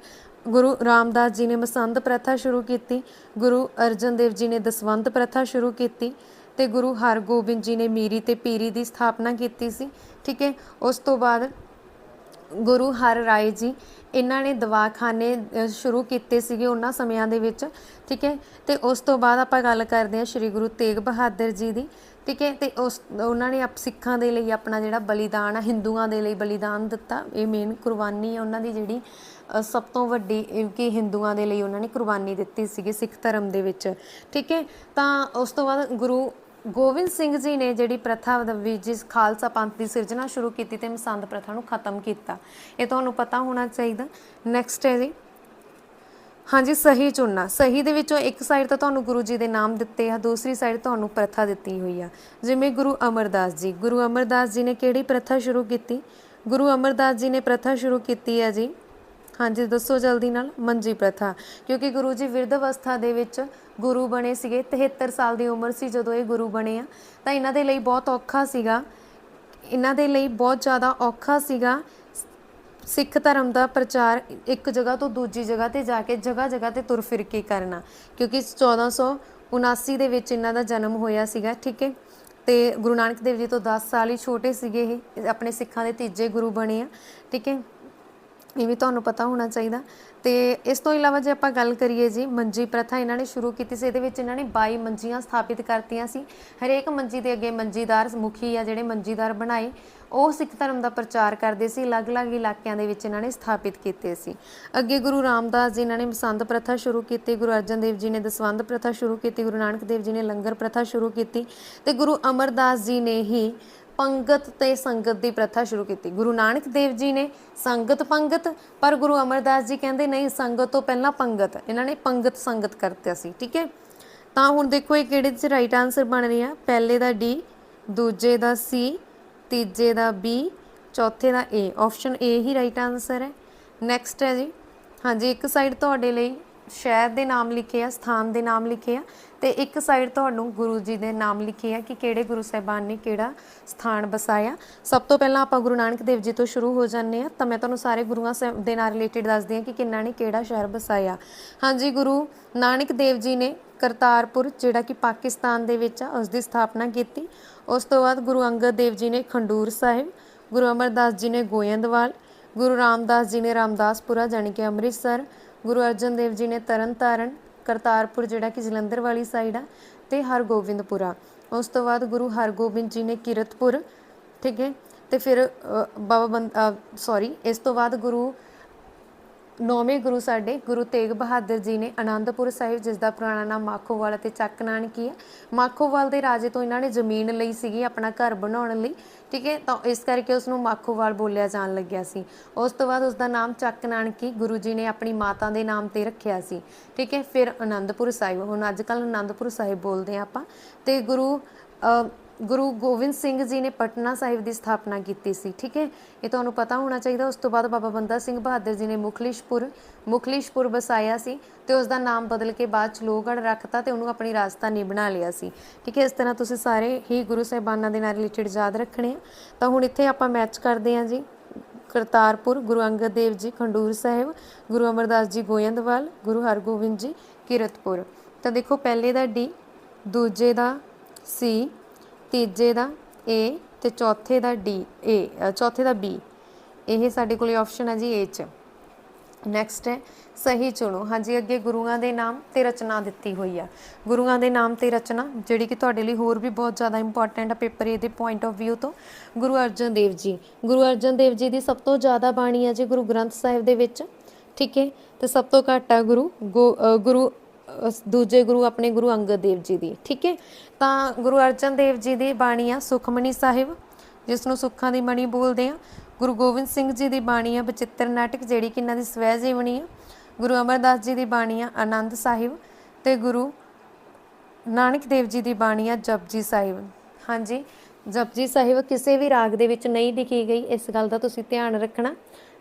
ਗੁਰੂ ਰਾਮਦਾਸ ਜੀ ਨੇ ਮਸੰਦ ਪ੍ਰਥਾ ਸ਼ੁਰੂ ਕੀਤੀ, ਗੁਰੂ ਅਰਜਨ ਦੇਵ ਜੀ ਨੇ ਦਸਵੰਧ ਪ੍ਰਥਾ ਸ਼ੁਰੂ ਕੀਤੀ ਤੇ ਗੁਰੂ ਹਰਗੋਬਿੰਦ ਜੀ ਨੇ ਮੀਰੀ ਤੇ ਪੀਰੀ ਦੀ ਸਥਾਪਨਾ ਕੀਤੀ ਸੀ। ਠੀਕ ਹੈ, ਉਸ ਤੋਂ ਬਾਅਦ ਗੁਰੂ ਹਰ ਰਾਏ ਜੀ ਇਹਨਾਂ ਨੇ ਦਵਾਖਾਨੇ ਸ਼ੁਰੂ ਕੀਤੇ ਸੀਗੇ ਉਹਨਾਂ ਸਮਿਆਂ ਦੇ ਵਿੱਚ। ਠੀਕ ਹੈ, ਤੇ ਉਸ ਤੋਂ ਬਾਅਦ ਆਪਾਂ ਗੱਲ ਕਰਦੇ ਹਾਂ ਸ਼੍ਰੀ ਗੁਰੂ ਤੇਗ ਬਹਾਦਰ ਜੀ ਦੀ। ਠੀਕ ਹੈ, ਤੇ ਉਹਨਾਂ ਨੇ ਸਿੱਖਾਂ ਦੇ ਲਈ ਆਪਣਾ ਜਿਹੜਾ ਬਲੀਦਾਨ ਆ, ਹਿੰਦੂਆਂ ਦੇ ਲਈ ਬਲੀਦਾਨ ਦਿੱਤਾ। ਇਹ ਮੇਨ ਕੁਰਬਾਨੀ ਆ ਉਹਨਾਂ ਦੀ ਜਿਹੜੀ ਸਭ ਤੋਂ ਵੱਡੀ, ਕਿ ਹਿੰਦੂਆਂ ਦੇ ਲਈ ਉਹਨਾਂ ਨੇ ਕੁਰਬਾਨੀ ਦਿੱਤੀ ਸੀਗੀ ਸਿੱਖ ਧਰਮ ਦੇ ਵਿੱਚ। ਠੀਕ ਹੈ, ਤਾਂ ਉਸ ਤੋਂ ਬਾਅਦ ਗੁਰੂ ਗੋਬਿੰਦ ਸਿੰਘ ਜੀ ਨੇ ਜਿਹੜੀ ਪ੍ਰਥਾ ਜਿਸ ਖਾਲਸਾ ਪੰਥ ਦੀ ਸਿਰਜਣਾ ਸ਼ੁਰੂ ਕੀਤੀ ਤੇ ਮਸੰਦ ਪ੍ਰਥਾ ਨੂੰ ਖਤਮ ਕੀਤਾ। ਇਹ ਤੁਹਾਨੂੰ ਪਤਾ ਹੋਣਾ ਚਾਹੀਦਾ। ਨੈਕਸਟ ਹੈ ਜੀ, ਹਾਂਜੀ, ਸਹੀ ਚੁਣਨਾ। ਸਹੀ ਦੇ ਵਿੱਚੋਂ ਇੱਕ ਸਾਈਡ ਤਾਂ ਤੁਹਾਨੂੰ ਗੁਰੂ ਜੀ ਦੇ ਨਾਮ ਦਿੱਤੇ ਆ, ਦੂਸਰੀ ਸਾਈਡ ਤੁਹਾਨੂੰ ਪ੍ਰਥਾ ਦਿੱਤੀ ਹੋਈ ਆ। ਜਿਵੇਂ ਗੁਰੂ ਅਮਰਦਾਸ ਜੀ, ਗੁਰੂ ਅਮਰਦਾਸ ਜੀ ਨੇ ਕਿਹੜੀ ਪ੍ਰਥਾ ਸ਼ੁਰੂ ਕੀਤੀ? ਗੁਰੂ ਅਮਰਦਾਸ ਜੀ ਨੇ ਪ੍ਰਥਾ ਸ਼ੁਰੂ ਕੀਤੀ ਹੈ ਜੀ, ਹਾਂਜੀ ਦੱਸੋ ਜਲਦੀ ਨਾਲ, ਮੰਜੀ ਪ੍ਰਥਾ। ਕਿਉਂਕਿ ਗੁਰੂ ਜੀ ਬਿਰਧ ਅਵਸਥਾ ਦੇ ਵਿੱਚ ਗੁਰੂ ਬਣੇ ਸੀਗੇ, 73 ਸਾਲ ਦੀ ਉਮਰ ਸੀ ਜਦੋਂ ਇਹ ਗੁਰੂ ਬਣੇ ਆ। ਤਾਂ ਇਹਨਾਂ ਦੇ ਲਈ ਬਹੁਤ ਔਖਾ ਸੀਗਾ, ਇਹਨਾਂ ਦੇ ਲਈ ਬਹੁਤ ਜ਼ਿਆਦਾ ਔਖਾ ਸੀਗਾ ਸਿੱਖ ਧਰਮ ਦਾ ਪ੍ਰਚਾਰ ਇੱਕ ਜਗ੍ਹਾ ਤੋਂ ਦੂਜੀ ਜਗ੍ਹਾ 'ਤੇ ਜਾ ਕੇ ਜਗ੍ਹਾ ਜਗ੍ਹਾ 'ਤੇ ਤੁਰ ਫਿਰ ਕੇ ਕਰਨਾ। ਕਿਉਂਕਿ 1479 ਦੇ ਵਿੱਚ ਇਹਨਾਂ ਦਾ ਜਨਮ ਹੋਇਆ ਸੀਗਾ। ਠੀਕ ਹੈ, ਤੇ ਗੁਰੂ ਨਾਨਕ ਦੇਵ ਜੀ ਤੋਂ 10 ਸਾਲ ਹੀ ਛੋਟੇ ਸੀਗੇ ਇਹ, ਆਪਣੇ ਸਿੱਖਾਂ ਦੇ ਤੀਜੇ ਗੁਰੂ ਬਣੇ ਆ। ਠੀਕ ਹੈ, ਇਹ ਵੀ ਤੁਹਾਨੂੰ ਪਤਾ ਹੋਣਾ ਚਾਹੀਦਾ। ਤੇ ਇਸ ਤੋਂ ਇਲਾਵਾ ਜੇ ਆਪਾਂ ਗੱਲ ਕਰੀਏ ਜੀ, ਮੰਜੀ ਪ੍ਰਥਾ ਇਹਨਾਂ ਨੇ ਸ਼ੁਰੂ ਕੀਤੀ ਸੀ। ਇਹਦੇ ਵਿੱਚ ਇਹਨਾਂ ਨੇ 22 ਮੰਜੀਆਂ ਸਥਾਪਿਤ ਕਰਤੀਆਂ ਸੀ। ਹਰੇਕ ਮੰਜੀ ਦੇ ਅੱਗੇ ਮੰਜੀਦਾਰ ਮੁਖੀ ਆ ਜਿਹੜੇ ਮੰਜੀਦਾਰ ਬਣਾਏ, ਉਹ ਸਿੱਖ ਧਰਮ ਦਾ ਪ੍ਰਚਾਰ ਕਰਦੇ ਸੀ। ਅਲੱਗ-ਅਲੱਗ ਇਲਾਕਿਆਂ ਦੇ ਵਿੱਚ ਇਹਨਾਂ ਨੇ ਸਥਾਪਿਤ ਕੀਤੇ ਸੀ। ਅੱਗੇ ਗੁਰੂ ਰਾਮਦਾਸ ਜੀ ਇਹਨਾਂ ਨੇ ਮਸੰਦ ਪ੍ਰਥਾ ਸ਼ੁਰੂ ਕੀਤੀ, ਗੁਰੂ ਅਰਜਨ ਦੇਵ ਜੀ ਨੇ ਦਸਵੰਧ ਪ੍ਰਥਾ ਸ਼ੁਰੂ ਕੀਤੀ, ਗੁਰੂ ਨਾਨਕ ਦੇਵ ਜੀ ਨੇ ਲੰਗਰ ਪ੍ਰਥਾ ਸ਼ੁਰੂ ਕੀਤੀ ਤੇ ਗੁਰੂ ਅਮਰਦਾਸ ਜੀ ਨੇ ਹੀ ਪੰਗਤ ਤੇ ਸੰਗਤ ਦੀ ਪ੍ਰਥਾ ਸ਼ੁਰੂ ਕੀਤੀ। ਗੁਰੂ ਨਾਨਕ ਦੇਵ ਜੀ ਨੇ ਸੰਗਤ ਪੰਗਤ, ਪਰ ਗੁਰੂ ਅਮਰਦਾਸ ਜੀ ਕਹਿੰਦੇ ਨਹੀਂ, ਸੰਗਤ ਤੋਂ ਪਹਿਲਾਂ ਪੰਗਤ। ਇਹਨਾਂ ਨੇ ਪੰਗਤ ਸੰਗਤ ਕਰਤਿਆ ਸੀ। ਠੀਕ ਹੈ, ਤਾਂ ਹੁਣ ਦੇਖੋ ਇਹ ਕਿਹੜੇ 'ਚ ਰਾਈਟ ਆਨਸਰ ਬਣ ਰਿਹਾ? ਪਹਿਲੇ ਦਾ ਡੀ, ਦੂਜੇ ਦਾ ਸੀ, ਤੀਜੇ ਦਾ ਬੀ, ਚੌਥੇ ਦਾ ਏ। ਆਪਸ਼ਨ ਏ ਹੀ ਰਾਈਟ ਆਨਸਰ ਹੈ। ਨੈਕਸਟ ਹੈ ਜੀ, ਹਾਂਜੀ, ਇੱਕ ਸਾਈਡ ਤੁਹਾਡੇ ਲਈ ਸ਼ਹਿਰ ਦੇ ਨਾਮ ਲਿਖੇ ਆ, ਸਥਾਨ ਦੇ ਨਾਮ ਲਿਖੇ ਆ, ਤੇ ਇੱਕ ਸਾਈਡ ਤੁਹਾਨੂੰ ਗੁਰੂ ਜੀ ਦੇ ਨਾਮ ਲਿਖੇ ਆ ਕਿ ਕਿਹੜੇ ਗੁਰੂ ਸਾਹਿਬਾਨ ਨੇ ਕਿਹੜਾ ਸਥਾਨ ਵਸਾਇਆ। ਸਭ ਤੋਂ ਪਹਿਲਾਂ ਆਪਾਂ ਗੁਰੂ ਨਾਨਕ ਦੇਵ ਜੀ ਤੋਂ ਸ਼ੁਰੂ ਹੋ ਜਾਂਦੇ ਹਾਂ। ਤਾਂ ਮੈਂ ਤੁਹਾਨੂੰ ਸਾਰੇ ਗੁਰੂਆਂ ਸਾਹਿਬ ਦੇ ਨਾਲ ਰਿਲੇਟਿਡ ਦੱਸਦੀ ਹਾਂ ਕਿ ਕਿਹਨਾਂ ਨੇ ਕਿਹੜਾ ਸ਼ਹਿਰ ਵਸਾਇਆ। ਹਾਂਜੀ, ਗੁਰੂ ਨਾਨਕ ਦੇਵ ਜੀ ਨੇ ਕਰਤਾਰਪੁਰ, ਜਿਹੜਾ ਕਿ ਪਾਕਿਸਤਾਨ ਦੇ ਵਿੱਚ ਆ, ਉਸ ਦੀ ਸਥਾਪਨਾ ਕੀਤੀ। ਉਸ ਤੋਂ ਬਾਅਦ ਗੁਰੂ ਅੰਗਦ ਦੇਵ ਜੀ ਨੇ ਖੰਡੂਰ ਸਾਹਿਬ, ਗੁਰੂ ਅਮਰਦਾਸ ਜੀ ਨੇ ਗੋਇੰਦਵਾਲ, ਗੁਰੂ ਰਾਮਦਾਸ ਜੀ ਨੇ ਰਾਮਦਾਸਪੁਰਾ ਜਾਣੀ ਕਿ ਅੰਮ੍ਰਿਤਸਰ, ਗੁਰੂ ਅਰਜਨ ਦੇਵ ਜੀ ਨੇ ਤਰਨ ਤਾਰਨ, ਕਰਤਾਰਪੁਰ ਜਿਹੜਾ ਕਿ ਜਲੰਧਰ ਵਾਲੀ ਸਾਈਡ ਆ, ਤੇ ਹਰਗੋਬਿੰਦਪੁਰਾ। ਉਸ ਤੋਂ ਬਾਅਦ ਗੁਰੂ ਹਰਗੋਬਿੰਦ ਜੀ ਨੇ ਕੀਰਤਪੁਰ। ਠੀਕ ਹੈ, ਤੇ ਫਿਰ ਇਸ ਤੋਂ ਬਾਅਦ ਨੌਵੇਂ ਗੁਰੂ ਸਾਡੇ ਗੁਰੂ ਤੇਗ ਬਹਾਦਰ ਜੀ ਨੇ ਅਨੰਦਪੁਰ ਸਾਹਿਬ, ਜਿਸ ਦਾ ਪੁਰਾਣਾ ਨਾਮ ਮਾਖੋਵਾਲ ਅਤੇ ਚੱਕ ਨਾਨਕੀ ਹੈ। ਮਾਖੋਵਾਲ ਦੇ ਰਾਜੇ ਤੋਂ ਇਹਨਾਂ ਨੇ ਜ਼ਮੀਨ ਲਈ ਸੀਗੀ ਆਪਣਾ ਘਰ ਬਣਾਉਣ ਲਈ। ਠੀਕ ਹੈ, ਤਾਂ ਇਸ ਕਰਕੇ ਉਸਨੂੰ ਮਾਖੋਵਾਲ ਬੋਲਿਆ ਜਾਣ ਲੱਗਿਆ ਸੀ। ਉਸ ਤੋਂ ਬਾਅਦ ਉਸਦਾ ਨਾਮ ਚੱਕ ਨਾਨਕੀ ਗੁਰੂ ਜੀ ਨੇ ਆਪਣੀ ਮਾਤਾ ਦੇ ਨਾਮ 'ਤੇ ਰੱਖਿਆ ਸੀ। ਠੀਕ ਹੈ, ਫਿਰ ਅਨੰਦਪੁਰ ਸਾਹਿਬ, ਹੁਣ ਅੱਜ ਕੱਲ੍ਹ ਅਨੰਦਪੁਰ ਸਾਹਿਬ ਬੋਲਦੇ ਹਾਂ ਆਪਾਂ। ਤੇ ਗੁਰੂ ਗੋਬਿੰਦ ਸਿੰਘ ਜੀ ਨੇ ਪਟਨਾ ਸਾਹਿਬ ਦੀ ਸਥਾਪਨਾ ਕੀਤੀ ਸੀ। ਠੀਕ ਹੈ, ਇਹ ਤੁਹਾਨੂੰ ਪਤਾ ਹੋਣਾ ਚਾਹੀਦਾ। ਉਸ ਤੋਂ ਬਾਅਦ ਬਾਬਾ ਬੰਦਾ ਸਿੰਘ ਬਹਾਦਰ ਜੀ ਨੇ ਮੁਖਲਿਸ਼ਪੁਰ ਵਸਾਇਆ ਸੀ ਤੇ ਉਸ ਦਾ ਨਾਮ ਬਦਲ ਕੇ ਬਾਅਦ 'ਚ ਲੋਹਗੜ੍ਹ ਰੱਖਤਾ ਤੇ ਉਹਨੂੰ ਆਪਣੀ ਰਾਜਧਾਨੀ ਬਣਾ ਲਿਆ ਸੀ। ਠੀਕ ਹੈ, ਇਸ ਤਰ੍ਹਾਂ ਤੁਸੀਂ ਸਾਰੇ ਹੀ ਗੁਰੂ ਸਾਹਿਬਾਨਾਂ ਦੇ ਨਾਲ ਰਿਲੇਟਿਡ ਯਾਦ ਰੱਖਣੇ ਆ। ਤਾਂ ਹੁਣ ਇੱਥੇ ਆਪਾਂ ਮੈਚ ਕਰਦੇ ਹਾਂ ਜੀ, ਕਰਤਾਰਪੁਰ, ਗੁਰੂ ਅੰਗਦ ਦੇਵ ਜੀ ਖੰਡੂਰ ਸਾਹਿਬ, ਗੁਰੂ ਅਮਰਦਾਸ ਜੀ ਗੋਇੰਦਵਾਲ, ਗੁਰੂ ਹਰਗੋਬਿੰਦ ਜੀ ਕੀਰਤਪੁਰ। ਤਾਂ ਦੇਖੋ ਪਹਿਲੇ ਦਾ ਡੀ, ਦੂਜੇ ਦਾ ਸੀ, ਤੀਜੇ ਦਾ ਏ ਤੇ ਚੌਥੇ ਦਾ ਬੀ। ਇਹ ਸਾਡੇ ਕੋਲ ਆਪਸ਼ਨ ਹੈ ਜੀ ਏ 'ਚ। ਨੈਕਸਟ ਹੈ ਸਹੀ ਚੁਣੋ। ਹਾਂਜੀ, ਅੱਗੇ ਗੁਰੂਆਂ ਦੇ ਨਾਮ ਤੇ ਰਚਨਾ ਦਿੱਤੀ ਹੋਈ ਆ। ਗੁਰੂਆਂ ਦੇ ਨਾਮ ਤੇ ਰਚਨਾ ਜਿਹੜੀ ਕਿ ਤੁਹਾਡੇ ਲਈ ਹੋਰ ਵੀ ਬਹੁਤ ਜ਼ਿਆਦਾ ਇੰਪੋਰਟੈਂਟ ਆ ਪੇਪਰ ਇਹਦੇ ਪੁਆਇੰਟ ਆਫ ਵਿਊ ਤੋਂ। ਗੁਰੂ ਅਰਜਨ ਦੇਵ ਜੀ ਦੀ ਸਭ ਤੋਂ ਜ਼ਿਆਦਾ ਬਾਣੀ ਆ ਜੀ ਗੁਰੂ ਗ੍ਰੰਥ ਸਾਹਿਬ ਦੇ ਵਿੱਚ। ਠੀਕ ਹੈ, ਤੇ ਸਭ ਤੋਂ ਘੱਟ ਆ ਦੂਜੇ ਗੁਰੂ ਆਪਣੇ ਗੁਰੂ ਅੰਗਦ ਦੇਵ ਜੀ ਦੀ। ਠੀਕ ਹੈ, ਤਾਂ ਗੁਰੂ ਅਰਜਨ ਦੇਵ ਜੀ ਦੀ ਬਾਣੀ ਆ ਸੁਖਮਨੀ ਸਾਹਿਬ, ਜਿਸ ਨੂੰ ਸੁੱਖਾਂ ਦੀ ਮਣੀ ਬੋਲਦੇ ਆ। ਗੁਰੂ ਗੋਬਿੰਦ ਸਿੰਘ ਜੀ ਦੀ ਬਾਣੀ ਆ ਬਚਿੱਤਰ ਨਾਟਕ, ਜਿਹੜੀ ਕਿ ਇਹਨਾਂ ਦੀ ਸਵੈ ਜੀਵਨੀ ਆ। ਗੁਰੂ ਅਮਰਦਾਸ ਜੀ ਦੀ ਬਾਣੀ ਆ ਆਨੰਦ ਸਾਹਿਬ, ਤੇ ਗੁਰੂ ਨਾਨਕ ਦੇਵ ਜੀ ਦੀ ਬਾਣੀ ਆ ਜਪਜੀ ਸਾਹਿਬ। ਹਾਂਜੀ, ਜਪਜੀ ਸਾਹਿਬ ਕਿਸੇ ਵੀ ਰਾਗ ਦੇ ਵਿੱਚ ਨਹੀਂ ਲਿਖੀ ਗਈ, ਇਸ ਗੱਲ ਦਾ ਤੁਸੀਂ ਧਿਆਨ ਰੱਖਣਾ।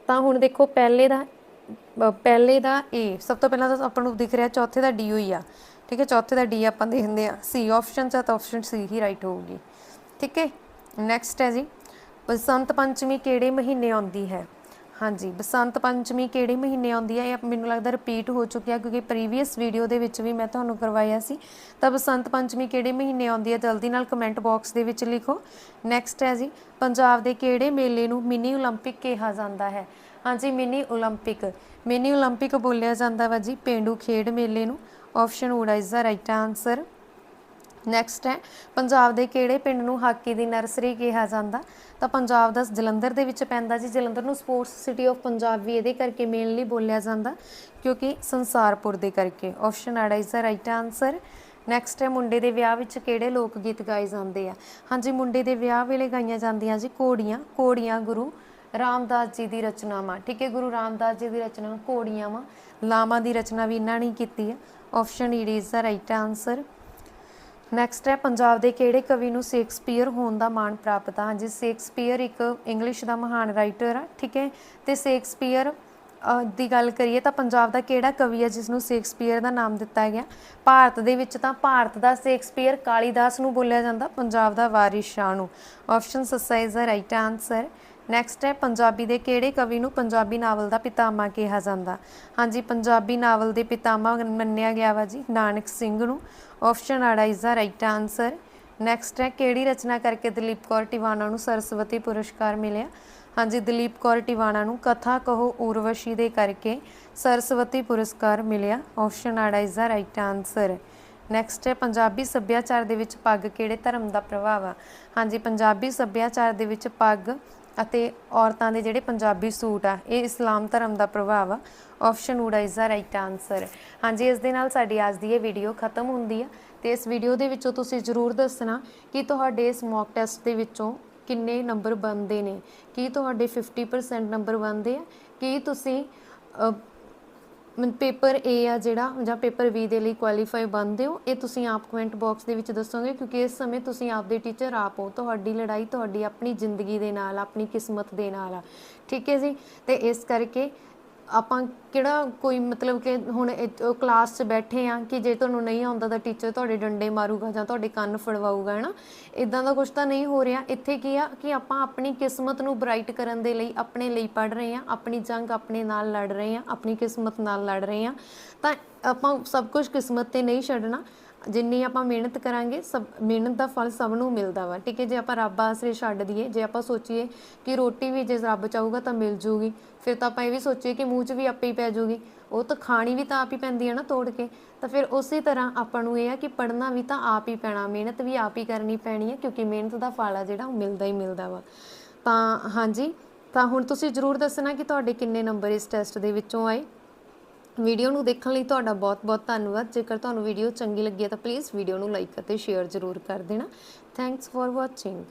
ਤਾਂ ਹੁਣ ਦੇਖੋ ਪਹਿਲੇ ਦਾ ਏ, ਸਭ ਤੋਂ ਪਹਿਲਾਂ ਤਾਂ ਆਪਾਂ ਨੂੰ ਦਿਖ ਰਿਹਾ ਚੌਥੇ ਦਾ ਡੀ ਹੋਈ ਆ। ਠੀਕ ਹੈ, ਚੌਥੇ ਦਾ ਡੀ ਆਪਾਂ ਦੇਖਦੇ ਹਾਂ ਸੀ ਆਪਸ਼ਨ 'ਚ, ਤਾਂ ਆਪਸ਼ਨ ਸੀ ਹੀ ਰਾਈਟ ਹੋਊਗੀ। ਠੀਕ ਹੈ, ਨੈਕਸਟ ਹੈ ਜੀ ਬਸੰਤ ਪੰਚਮੀ ਕਿਹੜੇ ਮਹੀਨੇ ਆਉਂਦੀ ਹੈ? ਹਾਂਜੀ, ਬਸੰਤ ਪੰਚਮੀ ਕਿਹੜੇ ਮਹੀਨੇ ਆਉਂਦੀ ਹੈ? ਇਹ ਮੈਨੂੰ ਲੱਗਦਾ ਰਿਪੀਟ ਹੋ ਚੁੱਕਿਆ ਕਿਉਂਕਿ ਪ੍ਰੀਵੀਅਸ ਵੀਡੀਓ ਦੇ ਵਿੱਚ ਵੀ ਮੈਂ ਤੁਹਾਨੂੰ ਕਰਵਾਇਆ ਸੀ। ਤਾਂ ਬਸੰਤ ਪੰਚਮੀ ਕਿਹੜੇ ਮਹੀਨੇ ਆਉਂਦੀ ਹੈ? ਜਲਦੀ ਨਾਲ ਕਮੈਂਟ ਬਾਕਸ ਦੇ ਵਿੱਚ ਲਿਖੋ। ਨੈਕਸਟ ਹੈ ਜੀ, ਪੰਜਾਬ ਦੇ ਕਿਹੜੇ ਮੇਲੇ ਨੂੰ ਮਿਨੀ ਓਲੰਪਿਕ ਕਿਹਾ ਜਾਂਦਾ ਹੈ? ਹਾਂਜੀ, ਮਿਨੀ ਓਲੰਪਿਕ। ਮਿਨੀ ਓਲੰਪਿਕ ਬੋਲਿਆ ਜਾਂਦਾ ਵਾ ਜੀ ਪੇਂਡੂ ਖੇਡ ਮੇਲੇ ਨੂੰ। ਆਪਸ਼ਨ ਊੜਾ is the right answer. Next ਹੈ, ਪੰਜਾਬ ਦੇ ਕਿਹੜੇ ਪਿੰਡ ਨੂੰ ਹਾਕੀ ਦੀ ਨਰਸਰੀ ਕਿਹਾ ਜਾਂਦਾ? ਤਾਂ ਪੰਜਾਬ ਦਾ ਜਲੰਧਰ ਦੇ ਵਿੱਚ ਪੈਂਦਾ ਜੀ। ਜਲੰਧਰ ਨੂੰ ਸਪੋਰਟਸ ਸਿਟੀ ਆਫ ਪੰਜਾਬ ਵੀ ਇਹਦੇ ਕਰਕੇ ਮੇਨਲੀ ਬੋਲਿਆ ਜਾਂਦਾ ਕਿਉਂਕਿ ਸੰਸਾਰਪੁਰ ਦੇ ਕਰਕੇ। ਆਪਸ਼ਨ ਆੜਾ is the right answer. Next ਹੈ, ਮੁੰਡੇ ਦੇ ਵਿਆਹ ਵਿੱਚ ਕਿਹੜੇ ਲੋਕ ਗੀਤ ਗਾਏ ਜਾਂਦੇ ਆ? ਹਾਂਜੀ, ਮੁੰਡੇ ਦੇ ਵਿਆਹ ਵੇਲੇ ਗਾਈਆਂ ਜਾਂਦੀਆਂ ਜੀ ਘੋੜੀਆਂ। ਘੋੜੀਆਂ ਗੁਰੂ ਰਾਮਦਾਸ ਜੀ ਦੀ ਰਚਨਾਵਾਂ, ਠੀਕ ਹੈ, ਗੁਰੂ ਰਾਮਦਾਸ ਜੀ ਦੀ ਰਚਨਾ ਘੋੜੀਆਂ ਵਾ। ਲਾਵਾਂ ਦੀ ਰਚਨਾ ਵੀ ਇਹਨਾਂ ਨੇ ਕੀਤੀ ਹੈ। Option E is the right answer. Next ਹੈ, ਪੰਜਾਬ ਦੇ ਕਿਹੜੇ ਕਵੀ ਨੂੰ ਸ਼ੇਕਸਪੀਅਰ ਹੋਣ ਦਾ ਮਾਣ ਪ੍ਰਾਪਤ ਆ? ਹਾਂਜੀ, ਸ਼ੇਕਸਪੀਅਰ ਇੱਕ ਇੰਗਲਿਸ਼ ਦਾ ਮਹਾਨ ਰਾਈਟਰ ਆ, ਠੀਕ ਹੈ। ਅਤੇ ਸ਼ੇਕਸਪੀਅਰ ਦੀ ਗੱਲ ਕਰੀਏ ਤਾਂ ਪੰਜਾਬ ਦਾ ਕਿਹੜਾ ਕਵੀ ਹੈ ਜਿਸ ਨੂੰ ਸ਼ੇਕਸਪੀਅਰ ਦਾ ਨਾਮ ਦਿੱਤਾ ਗਿਆ? ਭਾਰਤ ਦੇ ਵਿੱਚ ਤਾਂ ਭਾਰਤ ਦਾ ਸ਼ੇਕਸਪੀਅਰ ਕਾਲੀਦਾਸ ਨੂੰ ਬੋਲਿਆ ਜਾਂਦਾ, ਪੰਜਾਬ ਦਾ ਵਾਰਿਸ ਸ਼ਾਹ ਨੂੰ। ਆਪਸ਼ਨ ਸੱਸਾ is the right answer. Next ਹੈ, ਪੰਜਾਬੀ ਦੇ ਕਿਹੜੇ ਕਵੀ ਨੂੰ ਪੰਜਾਬੀ ਨਾਵਲ ਦਾ ਪਿਤਾਮਾ ਕਿਹਾ ਜਾਂਦਾ? ਹਾਂਜੀ, ਪੰਜਾਬੀ ਨਾਵਲ ਦੇ ਪਿਤਾਮਾ ਮੰਨਿਆ ਗਿਆ ਵਾ ਜੀ ਨਾਨਕ ਸਿੰਘ ਨੂੰ। ਆਪਸ਼ਨ ਆੜਾ is the right answer. Next ਹੈ, ਕਿਹੜੀ ਰਚਨਾ ਕਰਕੇ ਦਲੀਪ ਕੌਰ ਟਿਵਾਣਾ ਨੂੰ ਸਰਸਵਤੀ ਪੁਰਸਕਾਰ ਮਿਲਿਆ? ਹਾਂਜੀ, ਦਲੀਪ ਕੌਰ ਟਿਵਾਣਾ ਨੂੰ ਕਥਾ ਕਹੋ ਉਰਵਸ਼ੀ ਦੇ ਕਰਕੇ ਸਰਸਵਤੀ ਪੁਰਸਕਾਰ ਮਿਲਿਆ। ਆਪਸ਼ਨ ਆੜਾ is the right answer. Next ਹੈ, ਪੰਜਾਬੀ ਸੱਭਿਆਚਾਰ ਦੇ ਵਿੱਚ ਪੱਗ ਕਿਹੜੇ ਧਰਮ ਦਾ ਪ੍ਰਭਾਵ ਆ? ਹਾਂਜੀ, ਪੰਜਾਬੀ ਸੱਭਿਆਚਾਰ ਦੇ ਵਿੱਚ ਪੱਗ ਅਤੇ ਔਰਤਾਂ ਦੇ ਜਿਹੜੇ ਪੰਜਾਬੀ ਸੂਟ ਆ ਇਹ ਇਸਲਾਮ ਧਰਮ ਦਾ ਪ੍ਰਭਾਵ ਆ। ਆਪਸ਼ਨ ਊੜਾ ਇਜ਼ ਦਾ ਰਾਈਟ ਆਨਸਰ। ਹਾਂਜੀ, ਇਸ ਦੇ ਨਾਲ ਸਾਡੀ ਅੱਜ ਦੀ ਇਹ ਵੀਡੀਓ ਖਤਮ ਹੁੰਦੀ ਆ। ਅਤੇ ਇਸ ਵੀਡੀਓ ਦੇ ਵਿੱਚੋਂ ਤੁਸੀਂ ਜ਼ਰੂਰ ਦੱਸਣਾ ਕਿ ਤੁਹਾਡੇ ਇਸ ਮੌਕ ਟੈਸਟ ਦੇ ਵਿੱਚੋਂ ਕਿੰਨੇ ਨੰਬਰ ਬਣਦੇ ਨੇ। ਕੀ ਤੁਹਾਡੇ 50% ਨੰਬਰ ਬਣਦੇ ਆ? ਕੀ ਤੁਸੀਂ ਪੇਪਰ ਏ ਆ ਜਿਹੜਾ ਜਾਂ ਪੇਪਰ ਬੀ ਦੇ ਲਈ ਕੁਆਲੀਫਾਈ ਬਣਦੇ ਹੋ? ਇਹ ਤੁਸੀਂ ਆਪ ਕਮੈਂਟ ਬਾਕਸ ਦੇ ਵਿੱਚ ਦੱਸੋਗੇ ਕਿਉਂਕਿ ਇਸ ਸਮੇਂ ਤੁਸੀਂ ਆਪਦੇ ਟੀਚਰ ਆਪ ਹੋ। ਤੁਹਾਡੀ ਲੜਾਈ ਤੁਹਾਡੀ ਆਪਣੀ ਜ਼ਿੰਦਗੀ ਦੇ ਨਾਲ, ਆਪਣੀ ਕਿਸਮਤ ਦੇ ਨਾਲ ਆ, ਠੀਕ ਹੈ ਜੀ। ਅਤੇ ਇਸ ਕਰਕੇ ਆਪਾਂ ਕਿਹੜਾ ਕੋਈ ਮਤਲਬ ਕਿ ਹੁਣ ਕਲਾਸ 'ਚ ਬੈਠੇ ਹਾਂ ਕਿ ਜੇ ਤੁਹਾਨੂੰ ਨਹੀਂ ਆਉਂਦਾ ਤਾਂ ਟੀਚਰ ਤੁਹਾਡੇ ਡੰਡੇ ਮਾਰੂਗਾ ਜਾਂ ਤੁਹਾਡੇ ਕੰਨ ਫੜਵਾਊਗਾ, ਹੈ ਨਾ। ਇੱਦਾਂ ਦਾ ਕੁਛ ਤਾਂ ਨਹੀਂ ਹੋ ਰਿਹਾ। ਇੱਥੇ ਕੀ ਆ ਕਿ ਆਪਾਂ ਆਪਣੀ ਕਿਸਮਤ ਨੂੰ ਬਰਾਈਟ ਕਰਨ ਦੇ ਲਈ ਆਪਣੇ ਲਈ ਪੜ੍ਹ ਰਹੇ ਹਾਂ, ਆਪਣੀ ਜੰਗ ਆਪਣੇ ਨਾਲ ਲੜ ਰਹੇ ਹਾਂ, ਆਪਣੀ ਕਿਸਮਤ ਨਾਲ ਲੜ ਰਹੇ ਹਾਂ। ਤਾਂ ਆਪਾਂ ਸਭ ਕੁਝ ਕਿਸਮਤ 'ਤੇ ਨਹੀਂ ਛੱਡਣਾ। ਜਿੰਨੀ ਆਪਾਂ ਮਿਹਨਤ ਕਰਾਂਗੇ ਸਭ ਮਿਹਨਤ ਦਾ ਫਲ ਸਭ ਨੂੰ ਮਿਲਦਾ ਵਾ, ਠੀਕ ਹੈ। ਜੇ ਆਪਾਂ ਰੱਬ ਆਸਰੇ ਛੱਡ ਦਈਏ, ਜੇ ਆਪਾਂ ਸੋਚੀਏ ਕਿ ਰੋਟੀ ਵੀ ਜੇ ਰੱਬ ਚਾਹੂਗਾ ਤਾਂ ਮਿਲ ਜੂਗੀ, ਫਿਰ ਤਾਂ ਆਪਾਂ ਇਹ ਵੀ ਸੋਚੀਏ ਕਿ ਮੂੰਹ 'ਚ ਵੀ ਆਪੇ ਹੀ ਪੈ ਜੂਗੀ। ਉਹ ਤਾਂ ਖਾਣੀ ਵੀ ਤਾਂ ਆਪ ਹੀ ਪੈਂਦੀ ਹੈ ਨਾ ਤੋੜ ਕੇ। ਤਾਂ ਫਿਰ ਉਸੇ ਤਰ੍ਹਾਂ ਆਪਾਂ ਨੂੰ ਇਹ ਆ ਕਿ ਪੜ੍ਹਨਾ ਵੀ ਤਾਂ ਆਪ ਹੀ ਪੈਣਾ, ਮਿਹਨਤ ਵੀ ਆਪ ਹੀ ਕਰਨੀ ਪੈਣੀ ਹੈ ਕਿਉਂਕਿ ਮਿਹਨਤ ਦਾ ਫਲ ਆ ਜਿਹੜਾ ਉਹ ਮਿਲਦਾ ਹੀ ਮਿਲਦਾ ਵਾ। ਤਾਂ ਹਾਂਜੀ, ਤਾਂ ਹੁਣ ਤੁਸੀਂ ਜ਼ਰੂਰ ਦੱਸਣਾ ਕਿ ਤੁਹਾਡੇ ਕਿੰਨੇ ਨੰਬਰ ਇਸ ਟੈਸਟ ਦੇ ਵਿੱਚੋਂ ਆਏ। ਵੀਡੀਓ ਨੂੰ ਦੇਖਣ ਲਈ ਤੁਹਾਡਾ ਬਹੁਤ ਬਹੁਤ ਧੰਨਵਾਦ। ਜੇਕਰ ਤੁਹਾਨੂੰ ਵੀਡੀਓ ਚੰਗੀ ਲੱਗੀ ਹੈ ਤਾਂ ਪਲੀਜ਼ ਵੀਡੀਓ ਨੂੰ ਲਾਈਕ ਅਤੇ ਸ਼ੇਅਰ ਜ਼ਰੂਰ ਕਰ ਦੇਣਾ। Thanks for watching.